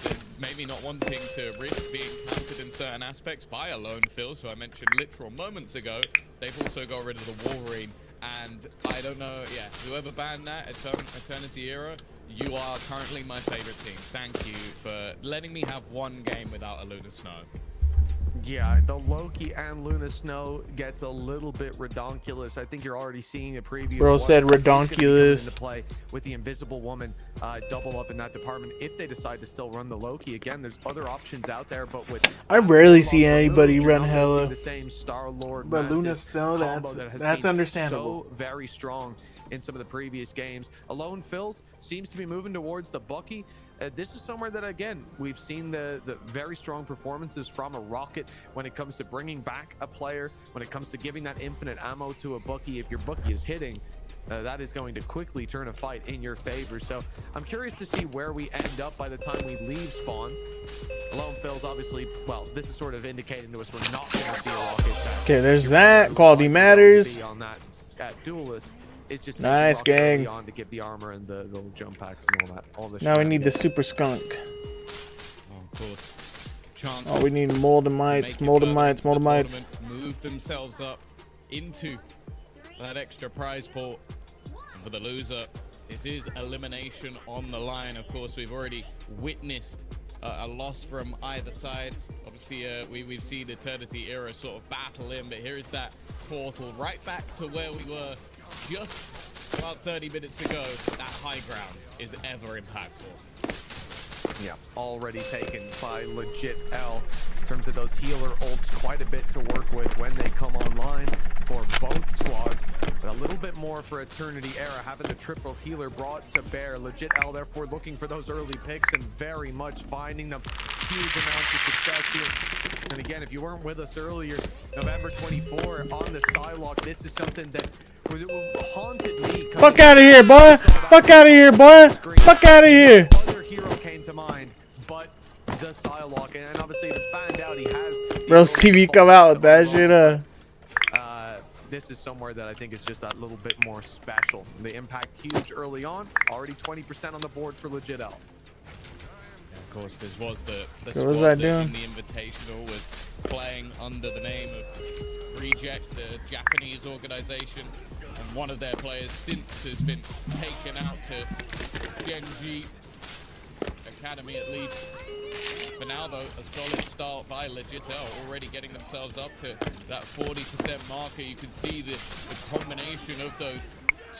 Speaker 4: maybe not wanting to risk being countered in certain aspects by a lone fill. So I mentioned literal moments ago. They've also got rid of the Wolverine, and I don't know. Yeah, whoever banned that Eternity Era, you are currently my favorite team. Thank you for letting me have one game without a Luna Snow.
Speaker 5: Yeah, the Loki and Luna Snow gets a little bit redonkulous. I think you're already seeing a preview.
Speaker 1: Bro
Speaker 5: of what
Speaker 1: said
Speaker 5: is gonna be coming
Speaker 1: redonkulous.
Speaker 5: into play with the Invisible Woman double up in that department if they decide to still run the Loki. Again, there's other options out there, but with
Speaker 1: I rarely see
Speaker 5: Hela
Speaker 1: anybody
Speaker 5: removed,
Speaker 1: run
Speaker 5: you're not gonna
Speaker 1: Hela.
Speaker 5: see the same Star-Lord
Speaker 1: But
Speaker 5: Mantis
Speaker 1: Luna Snow,
Speaker 5: combo that has
Speaker 1: that's
Speaker 5: been
Speaker 1: understandable.
Speaker 5: So very strong in some of the previous games. Alone Fills seems to be moving towards the Bucky. This is somewhere that, again, we've seen the very strong performances from a Rocket when it comes to bringing back a player, when it comes to giving that infinite ammo to a Bucky. If your Bucky is hitting, that is going to quickly turn a fight in your favor. So I'm curious to see where we end up by the time we leave spawn. Alone Fills, obviously, well, this is sort of indicating to us we're not going to see a Rocket.
Speaker 1: Okay, there's that. Quality matters.
Speaker 5: On that Duelist. It's just
Speaker 1: Nice,
Speaker 5: taking Rocket early
Speaker 1: gang.
Speaker 5: on to get the armor and the little jump packs and all that. All the
Speaker 1: Now we need the
Speaker 5: shenanigans.
Speaker 1: Super Skunk.
Speaker 4: Oh, of course. Chance.
Speaker 1: Oh, we need
Speaker 4: to
Speaker 1: Moldamites,
Speaker 4: make it further
Speaker 1: Moldamites,
Speaker 4: into the
Speaker 1: Moldamites.
Speaker 4: tournament, move themselves up into that extra prize pool. And for the loser, this is elimination on the line. Of course, we've already witnessed a loss from either side. Obviously, we've seen Eternity Era sort of battle in, but here is that portal right back to where we were just about 30 minutes ago. That high ground is ever impactful.
Speaker 5: Yeah, already taken by Legit L. In terms of those healer ults, quite a bit to work with when they come online for both squads. But a little bit more for Eternity Era, having the triple healer brought to bear. Legit L, therefore, looking for those early picks and very much finding them. Huge amounts of success here. And again, if you weren't with us earlier, November 24 on the Psylocke, this is something that haunted me.
Speaker 1: Fuck out of here, boy! Fuck out of here, boy! Fuck out of here!
Speaker 5: No other hero came to mind, but the Psylocke, and obviously if it's found out he has.
Speaker 1: Bro, CV come out with that shit,
Speaker 5: This is somewhere that I think is just that little bit more special. The impact huge early on, already 20% on the board for Legit L.
Speaker 4: Of course, this was the
Speaker 1: What
Speaker 4: squad
Speaker 1: was that
Speaker 4: that in
Speaker 1: doing?
Speaker 4: the Invitational was playing under the name of Reject, the Japanese organization, and one of their players since has been taken out to Genji Academy at least. For now, though, a solid start by Legit L, already getting themselves up to that 40% marker. You can see the combination of those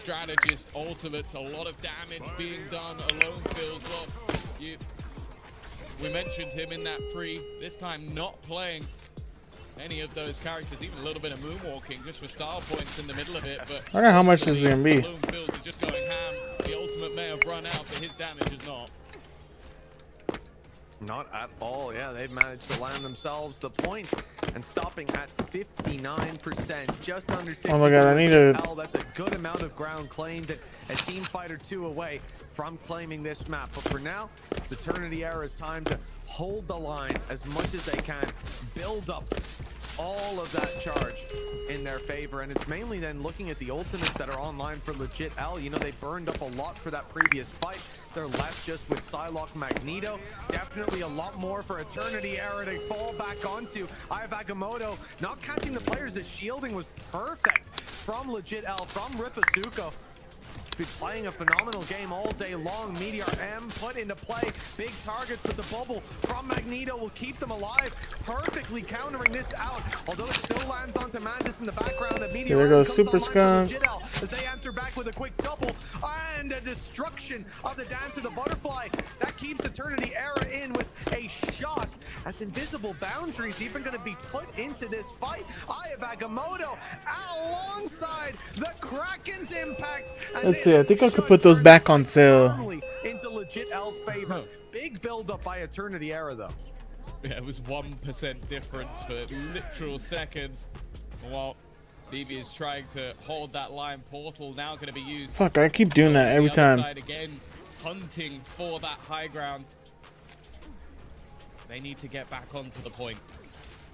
Speaker 4: strategist ultimates, a lot of damage being done. Alone feels well. We mentioned him in that pre. This time not playing any of those characters, even a little bit of moonwalking just for style points in the middle of it. But
Speaker 1: I don't know how much this is gonna be.
Speaker 4: Alone feels is just going ham. The ultimate may have run out, but his damage is not.
Speaker 5: Not at all. Yeah, they've managed to land themselves the point and stopping at 59%, just under 60.
Speaker 1: Oh my god, I need to.
Speaker 5: That's a good amount of ground claimed, and a Team Fighter 2 away from claiming this map. But for now, it's Eternity Era's time to hold the line as much as they can, build up all of that charge in their favor, and it's mainly then looking at the ultimates that are online for Legit L. You know, they burned up a lot for that previous fight. They're left just with Psylocke, Magneto. Definitely a lot more for Eternity Era to fall back onto. Eye of Agamotto not catching the players. The shielding was perfect from Legit L, from Ripasuko. Been playing a phenomenal game all day long. Meteor M put into play. Big targets, but the bubble from Magneto will keep them alive, perfectly countering this out. Although it still lands onto Mantis in the background. And Meteor
Speaker 1: There
Speaker 5: M
Speaker 1: goes
Speaker 5: comes
Speaker 1: Super
Speaker 5: online for
Speaker 1: Skunk.
Speaker 5: Legit L as they answer back with a quick double and a destruction of the Dance of the Butterfly. That keeps Eternity Era in with a shot, as Invisible Boundaries even going to be put into this fight. Eye of Agamotto alongside the Kraken's impact. And
Speaker 1: Let's
Speaker 5: this
Speaker 1: see, I think I could
Speaker 5: should
Speaker 1: put those
Speaker 5: turn
Speaker 1: back on sale.
Speaker 5: firmly into Legit L's favor. Big build up by Eternity Era though.
Speaker 4: Yeah, it was 1% difference for literal seconds. While Devious is trying to hold that line. Portal now going to be used.
Speaker 1: Fuck, I keep doing that
Speaker 4: on
Speaker 1: every
Speaker 4: the other
Speaker 1: time.
Speaker 4: side again, hunting for that high ground. They need to get back onto the point.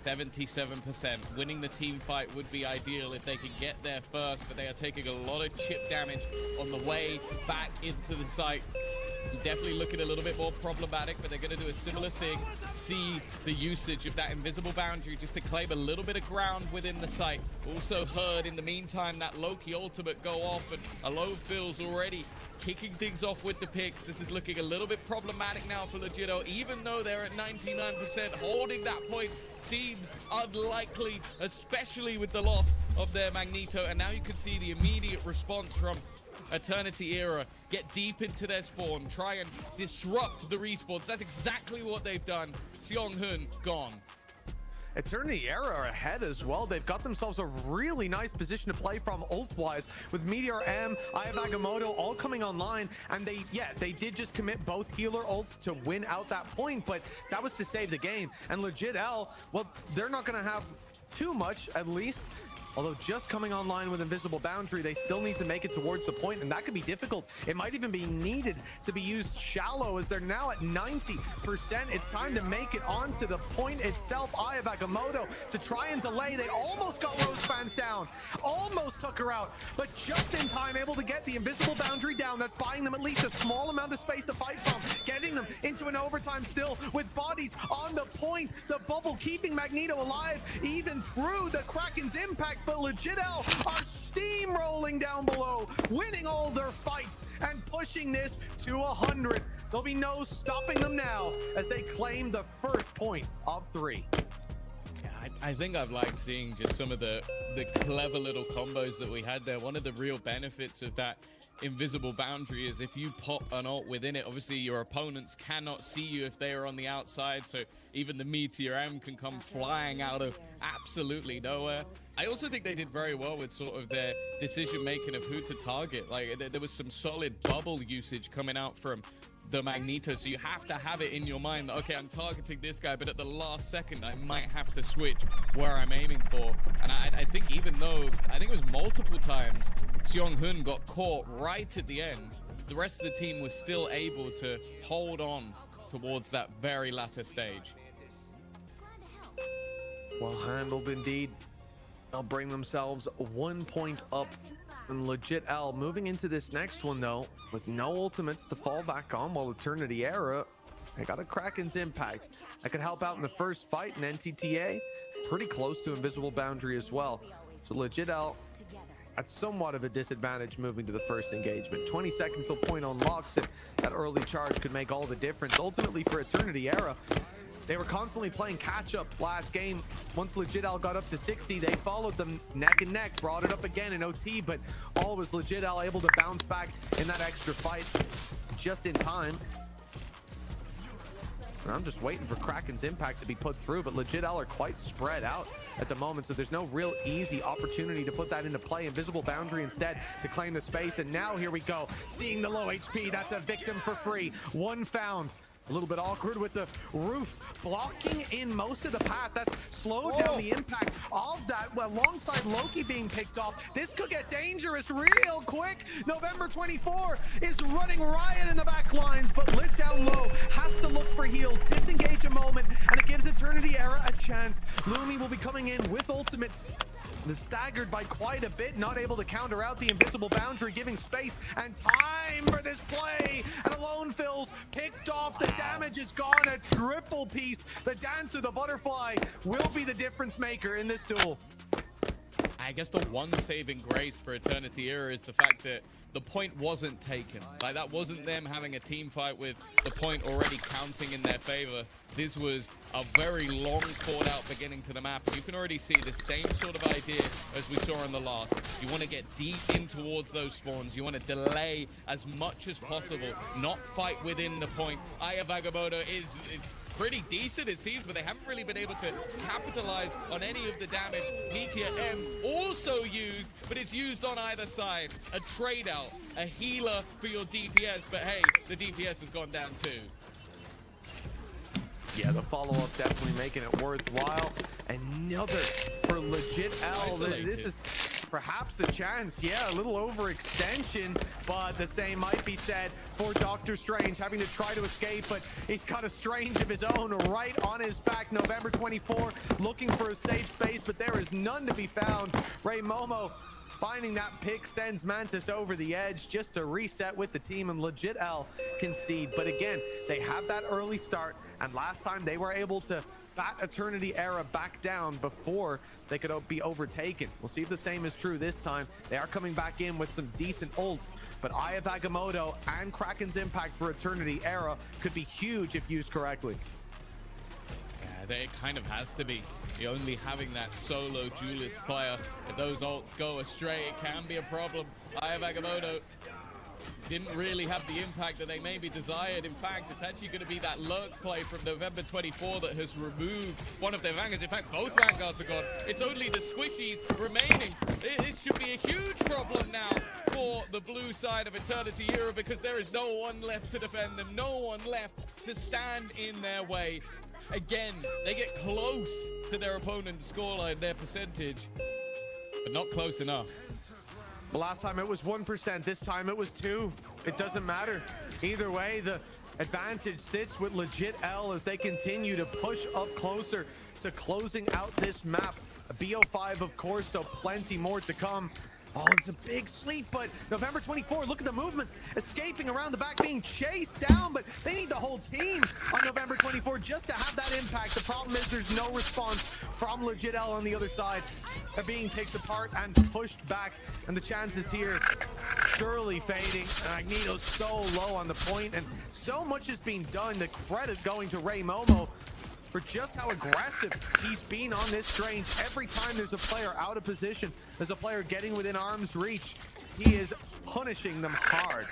Speaker 4: 77%. Winning the team fight would be ideal if they could get there first, but they are taking a lot of chip damage on the way back into the site. Definitely looking a little bit more problematic, but they're going to do a similar thing. See the usage of that invisible boundary just to claim a little bit of ground within the site. Also heard in the meantime that Loki ultimate go off, and Alone feels already kicking things off with the picks. This is looking a little bit problematic now for Legito, even though they're at 99%. Holding that point seems unlikely, especially with the loss of their Magneto. And now you can see the immediate response from Eternity Era. Get deep into their spawn, try and disrupt the respawns. That's exactly what they've done. Seong-Hun gone.
Speaker 5: Eternity Era are ahead as well. They've got themselves a really nice position to play from ult-wise with Meteor M, Eye of Agamotto all coming online, and they did just commit both healer ults to win out that point, but that was to save the game. And Legit L, well, they're not going to have too much, at least. Although just coming online with Invisible Boundary, they still need to make it towards the point, and that could be difficult. It might even be needed to be used shallow, as they're now at 90%. It's time to make it onto the point itself. Eye of Agamotto to try and delay. They almost got Rosefans down. Almost took her out, but just in time, able to get the Invisible Boundary down. That's buying them at least a small amount of space to fight from. Getting them into an overtime still with bodies on the point. The bubble keeping Magneto alive, even through the Kraken's impact. But Legit L are steamrolling down below, winning all their fights and pushing this to 100. There'll be no stopping them now as they claim the first point of 3.
Speaker 4: Yeah, I think I've liked seeing just some of the clever little combos that we had there. One of the real benefits of that invisible boundary is if you pop an ult within it, obviously your opponents cannot see you if they are on the outside, so even the Meteor M can come flying out of absolutely nowhere. I also think they did very well with sort of their decision making of who to target. Like there was some solid bubble usage coming out from the Magneto, so you have to have it in your mind that, okay, I'm targeting this guy, but at the last second I might have to switch where I'm aiming for. And I think even though I think it was multiple times Seong-Hun got caught right at the end, the rest of the team was still able to hold on towards that very latter stage.
Speaker 5: Well handled indeed. They'll bring themselves 1 point up. And Legit L moving into this next one though, with no ultimates to fall back on, while Eternity Era, they got a Kraken's impact. That could help out in the first fight, and NTTA pretty close to Invisible Boundary as well. So Legit L at somewhat of a disadvantage moving to the first engagement. 20 seconds till point unlocks, and that early charge could make all the difference. Ultimately for Eternity Era, They were constantly playing catch-up last game. Once Legit L got up to 60, they followed them neck and neck, brought it up again in OT, but all was Legit L able to bounce back in that extra fight just in time. And I'm just waiting for Kraken's impact to be put through, but Legit L are quite spread out at the moment, so there's no real easy opportunity to put that into play. Invisible Boundary instead to claim the space, and now here we go. Seeing the low HP, that's a victim for free. One found. A little bit awkward with the roof blocking in most of the path. That's slowed down the impact of that. Well, alongside Loki being picked off, this could get dangerous real quick. November 24 is running riot in the back lines, but lit down low, has to look for heals, disengage a moment, and it gives Eternity Era a chance. Lumi will be coming in with ultimate. Is staggered by quite a bit, not able to counter out the Invisible Boundary, giving space and time for this play. And Alone Fills picked off. The damage is gone. A triple piece. The Dancer, the Butterfly, will be the difference maker in this duel.
Speaker 4: I guess the one saving grace for Eternity Era is the fact that the point wasn't taken. Like, that wasn't them having a team fight with the point already counting in their favor. This was a very long fought out beginning to the map. You can already see the same sort of idea as we saw in the last. You want to get deep in towards those spawns. You want to delay as much as possible, not fight within the point. Aya of Agamotto is pretty decent, it seems, but they haven't really been able to capitalize on any of the damage. Meteor M also used, but it's used on either side. A trade out, a healer for your DPS, but hey, the DPS has gone down too.
Speaker 5: Yeah, the follow-up definitely making it worthwhile. Another for Legit L. This is perhaps a chance. Yeah, a little overextension, but the same might be said for Doctor Strange, having to try to escape, but he's got a Strange of his own right on his back. November 24, looking for a safe space, but there is none to be found. Ray Momo finding that pick sends Mantis over the edge just to reset with the team, and Legit L concede. But again, they have that early start, and last time they were able to bat Eternity Era back down before they could be overtaken. We'll see if the same is true this time. They are coming back in with some decent ults, but Eye of Agamotto and Kraken's impact for Eternity Era could be huge if used correctly.
Speaker 4: Yeah, it kind of has to be. You're only having that solo duelist player. If those ults go astray, it can be a problem. Eye of Agamotto didn't really have the impact that they maybe desired. In fact, it's actually going to be that lurk play from November 24 that has removed one of their vanguards. In fact, both vanguards are gone. It's only the squishies remaining. It should be a huge problem now for the blue side of Eternity Era, because there is no one left to defend them, no one left to stand in their way. Again, they get close to their opponent's scoreline, their percentage, but not close enough.
Speaker 5: Last time it was 1%, this time it was 2%. It doesn't matter. Either way, the advantage sits with Legit L as they continue to push up closer to closing out this map. A BO5, of course, so plenty more to come. Oh, it's a big sleep, but November 24, look at the movement. Escaping around the back, being chased down, but they need the whole team on November 24 just to have that impact. The problem is there's no response from Legit L on the other side. They're being picked apart and pushed back, and the chances here surely fading. Magneto's so low on the point, and so much is being done. The credit going to Ray Momo for just how aggressive he's been on this Strange. Every time there's a player out of position, there's a player getting within arm's reach, he is punishing them hard.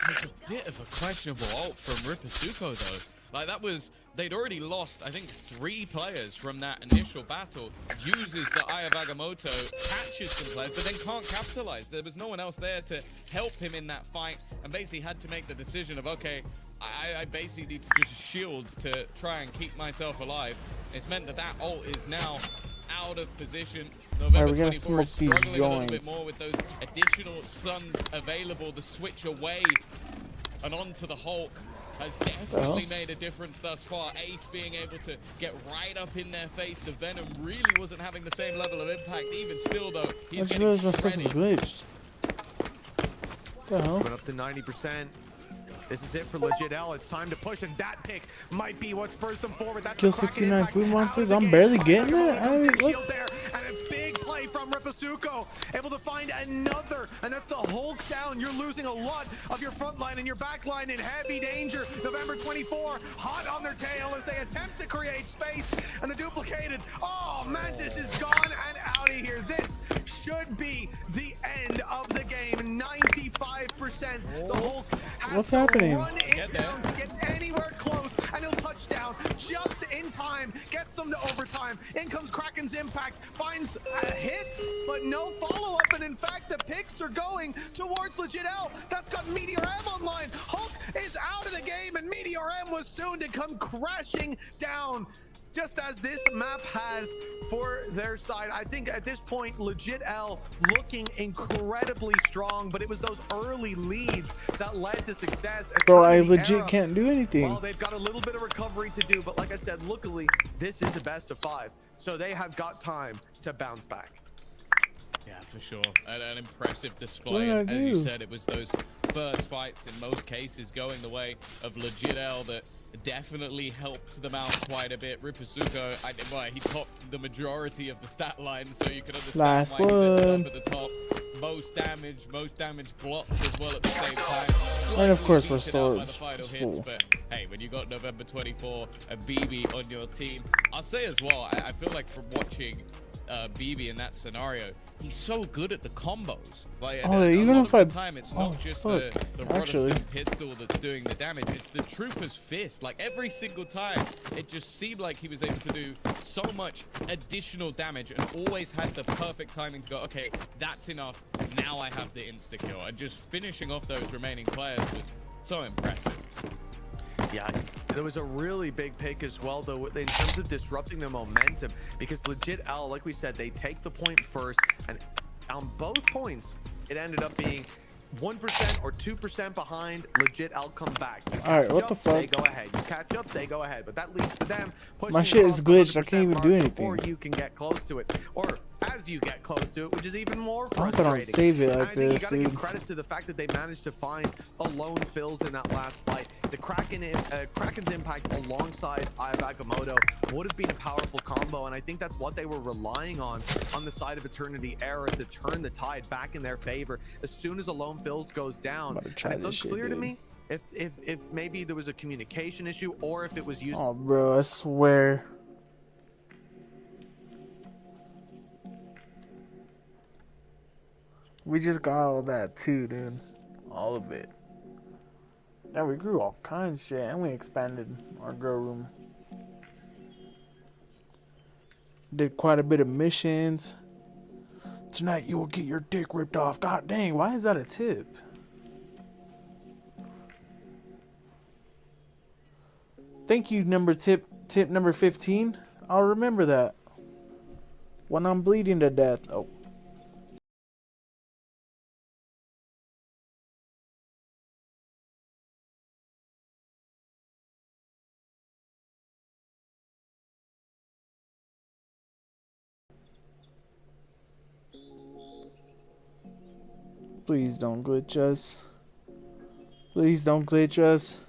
Speaker 4: It's a bit of a questionable ult from Ripasuko though. Like, that was, they'd already lost, I think, 3 players from that initial battle. Uses the Eye of Agamotto, catches some players, but then can't capitalize. There was no one else there to help him in that fight, and basically had to make the decision of, okay, I basically need to just shield to try and keep myself alive. It's meant that that ult is now out of position. November 24 is struggling a little bit more with those additional suns available. The switch away and onto the Hulk has definitely made a difference thus far. Ace being able to get right up in their face. The Venom really wasn't having the same level of impact. Even still though, he's getting
Speaker 1: my stuff is glitched.
Speaker 5: Going up to 90%. This is it for Legit L. It's time to push, and that pick might be what spurs them forward. That's
Speaker 1: kill 69 food monsters. I'm barely getting it.
Speaker 5: Shield there, and a big play from Ripasuko. Able to find another, and that's the Hulk down. You're losing a lot of your front line and your back line in heavy danger. November 24, hot on their tail as they attempt to create space, and the duplicated. Oh, Mantis is gone and out of here. This should be the end of the game. 95%. The Hulk has
Speaker 1: What's
Speaker 5: to
Speaker 1: happening?
Speaker 5: run it down to get anywhere close, and he'll touch down just in time. Gets them to overtime. In comes Kraken's impact. Finds a hit, but no follow-up. And in fact, the picks are going towards Legit L. That's got Meteor M online. Hulk is out of the game, and Meteor M was soon to come crashing down, just as this map has for their side. I think at this point, Legit L looking incredibly strong, but it was those early leads that led to success.
Speaker 1: Bro, I
Speaker 5: Eternity
Speaker 1: legit
Speaker 5: Era,
Speaker 1: can't do anything.
Speaker 5: well, they've got a little bit of recovery to do, but like I said, luckily, this is a best of 5, so they have got time to bounce back.
Speaker 4: Yeah, for sure. An impressive
Speaker 1: What
Speaker 4: display.
Speaker 1: did I
Speaker 4: And as you
Speaker 1: do?
Speaker 4: said, it was those first fights in most cases going the way of Legit L that definitely helped them out quite a bit. Ripasuko, he topped the majority of the stat line, so you can understand
Speaker 1: Last
Speaker 4: why he ended
Speaker 1: one.
Speaker 4: up at the top. Most damage blocked as well at the same time.
Speaker 1: And of course,
Speaker 4: Slightly
Speaker 1: we're
Speaker 4: beaten out by
Speaker 1: still
Speaker 4: the final
Speaker 1: just
Speaker 4: hits,
Speaker 1: full.
Speaker 4: but hey, when you got November 24 and BB on your team, I'll say as well, I feel like from watching BB in that scenario, he's so good at the combos. Like,
Speaker 1: Oh,
Speaker 4: a
Speaker 1: even
Speaker 4: lot
Speaker 1: if
Speaker 4: of
Speaker 1: I-
Speaker 4: the time, it's
Speaker 1: oh,
Speaker 4: not just
Speaker 1: fuck,
Speaker 4: the
Speaker 1: actually.
Speaker 4: Rotterdam pistol that's doing the damage. It's the Trooper's fist. Like every single time, it just seemed like he was able to do so much additional damage and always had the perfect timing to go, okay, that's enough. Now I have the insta kill. And just finishing off those remaining players was so impressive.
Speaker 5: Yeah, there was a really big pick as well, though, in terms of disrupting the momentum, because Legit L, like we said, they take the point first, and on both points, it ended up being 1% or 2% behind. Legit L come back. You
Speaker 1: Alright,
Speaker 5: catch
Speaker 1: what the
Speaker 5: up, They
Speaker 1: fuck?
Speaker 5: go ahead. You catch up, they go ahead. But that leads to them pushing
Speaker 1: My shit is
Speaker 5: across the
Speaker 1: glitched. I
Speaker 5: 100%
Speaker 1: can't even
Speaker 5: mark
Speaker 1: do anything.
Speaker 5: before you can get close to it, or as you get close to it, which is even more
Speaker 1: I hope I
Speaker 5: frustrating.
Speaker 1: don't save it
Speaker 5: And
Speaker 1: like
Speaker 5: I think
Speaker 1: this,
Speaker 5: you gotta give
Speaker 1: dude.
Speaker 5: credit to the fact that they managed to find alone fills in that last fight. The Kraken's impact alongside Aya Bakamoto would have been a powerful combo, and I think that's what they were relying on the side of Eternity Era to turn the tide back in their favor. As soon as alone fills goes down,
Speaker 1: I'm about to try
Speaker 5: and it's
Speaker 1: this shit,
Speaker 5: unclear to
Speaker 1: dude.
Speaker 5: me if maybe there was a communication issue or if it was used.
Speaker 1: Oh, bro, I swear. We just got all that too, dude. All of it. Yeah, we grew all kinds of shit, and we expanded our grow room. Did quite a bit of missions. Tonight you will get your dick ripped off. God dang, why is that a tip? Thank you, tip number 15. I'll remember that. When I'm bleeding to death. Oh. Please don't glitch us. Please don't glitch us.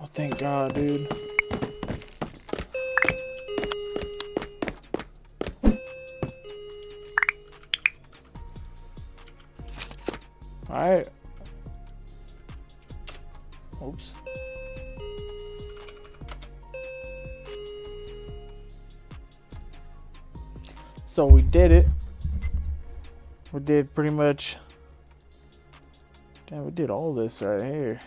Speaker 1: Oh, thank God, dude. Alright. Oops. So we did it. We did pretty much. Damn, we did all this right here.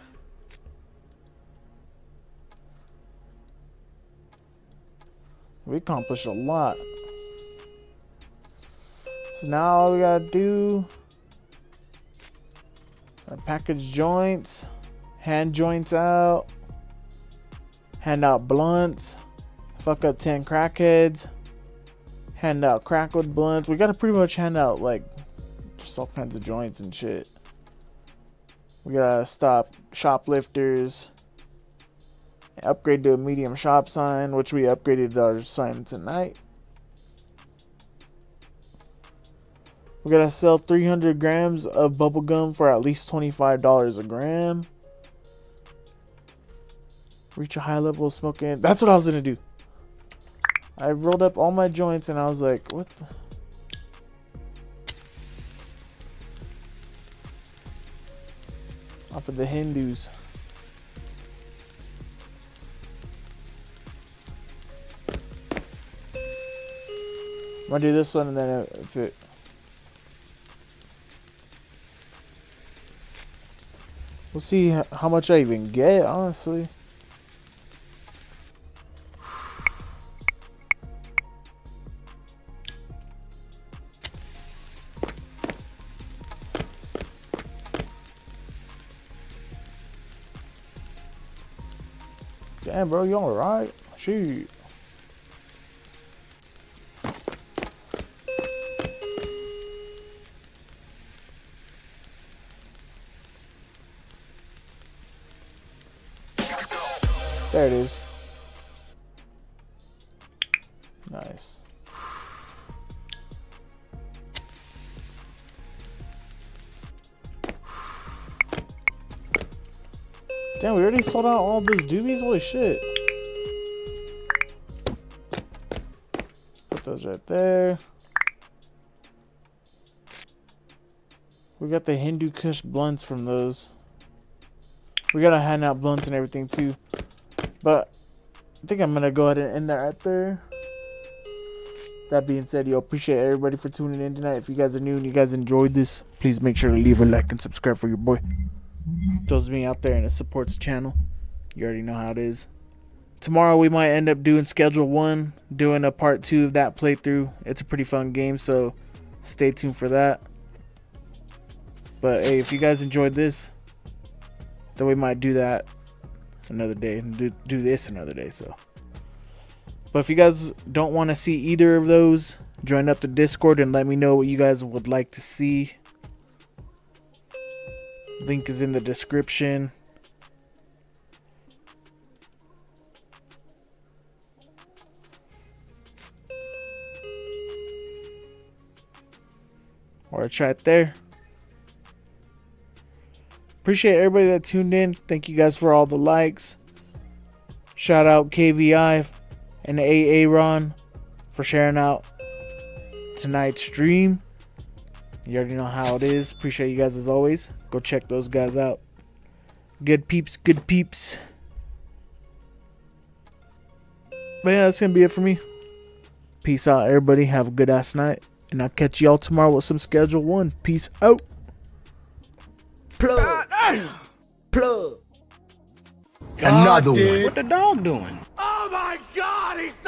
Speaker 1: We accomplished a lot. So now all we gotta do, package joints, hand joints out, hand out blunts, fuck up 10 crackheads, hand out crackwood blunts. We gotta pretty much hand out like just all kinds of joints and shit. We gotta stop shoplifters, upgrade to a medium shop sign, which we upgraded our sign tonight. We gotta sell 300 grams of bubble gum for at least $25 a gram. Reach a high level of smoking. That's what I was gonna do. I rolled up all my joints and I was like, what the? Off of the Hindus. I'm gonna do this one and then that's it. We'll see how much I even get, honestly. Damn, bro, you alright? Shoot. There it is. Nice. Damn, we already sold out all those doobies? Holy shit. Put those right there. We got the Hindu Kush blunts from those. We gotta hand out blunts and everything too. But I think I'm gonna go ahead and end that right there. That being said, yo, appreciate everybody for tuning in tonight. If you guys are new and you guys enjoyed this, please make sure to leave a like and subscribe for your boy. Those of me out there and it supports the channel, you already know how it is. Tomorrow we might end up doing schedule 1, doing a part 2 of that playthrough. It's a pretty fun game, so stay tuned for that. But hey, if you guys enjoyed this, then we might do that another day and do this another day. So, but if you guys don't want to see either of those, join up the Discord and let me know what you guys would like to see. Link is in the description. Or it's right there. Appreciate everybody that tuned in. Thank you guys for all the likes. Shout out KVI and Aaron for sharing out tonight's stream. You already know how it is. Appreciate you guys as always. Go check those guys out. Good peeps, good peeps. But yeah, that's going to be it for me. Peace out, everybody. Have a good ass night. And I'll catch y'all tomorrow with some Schedule 1. Peace out.
Speaker 8: Plug. Plug.
Speaker 7: Another one.
Speaker 8: What the dog doing?
Speaker 5: Oh my God, he's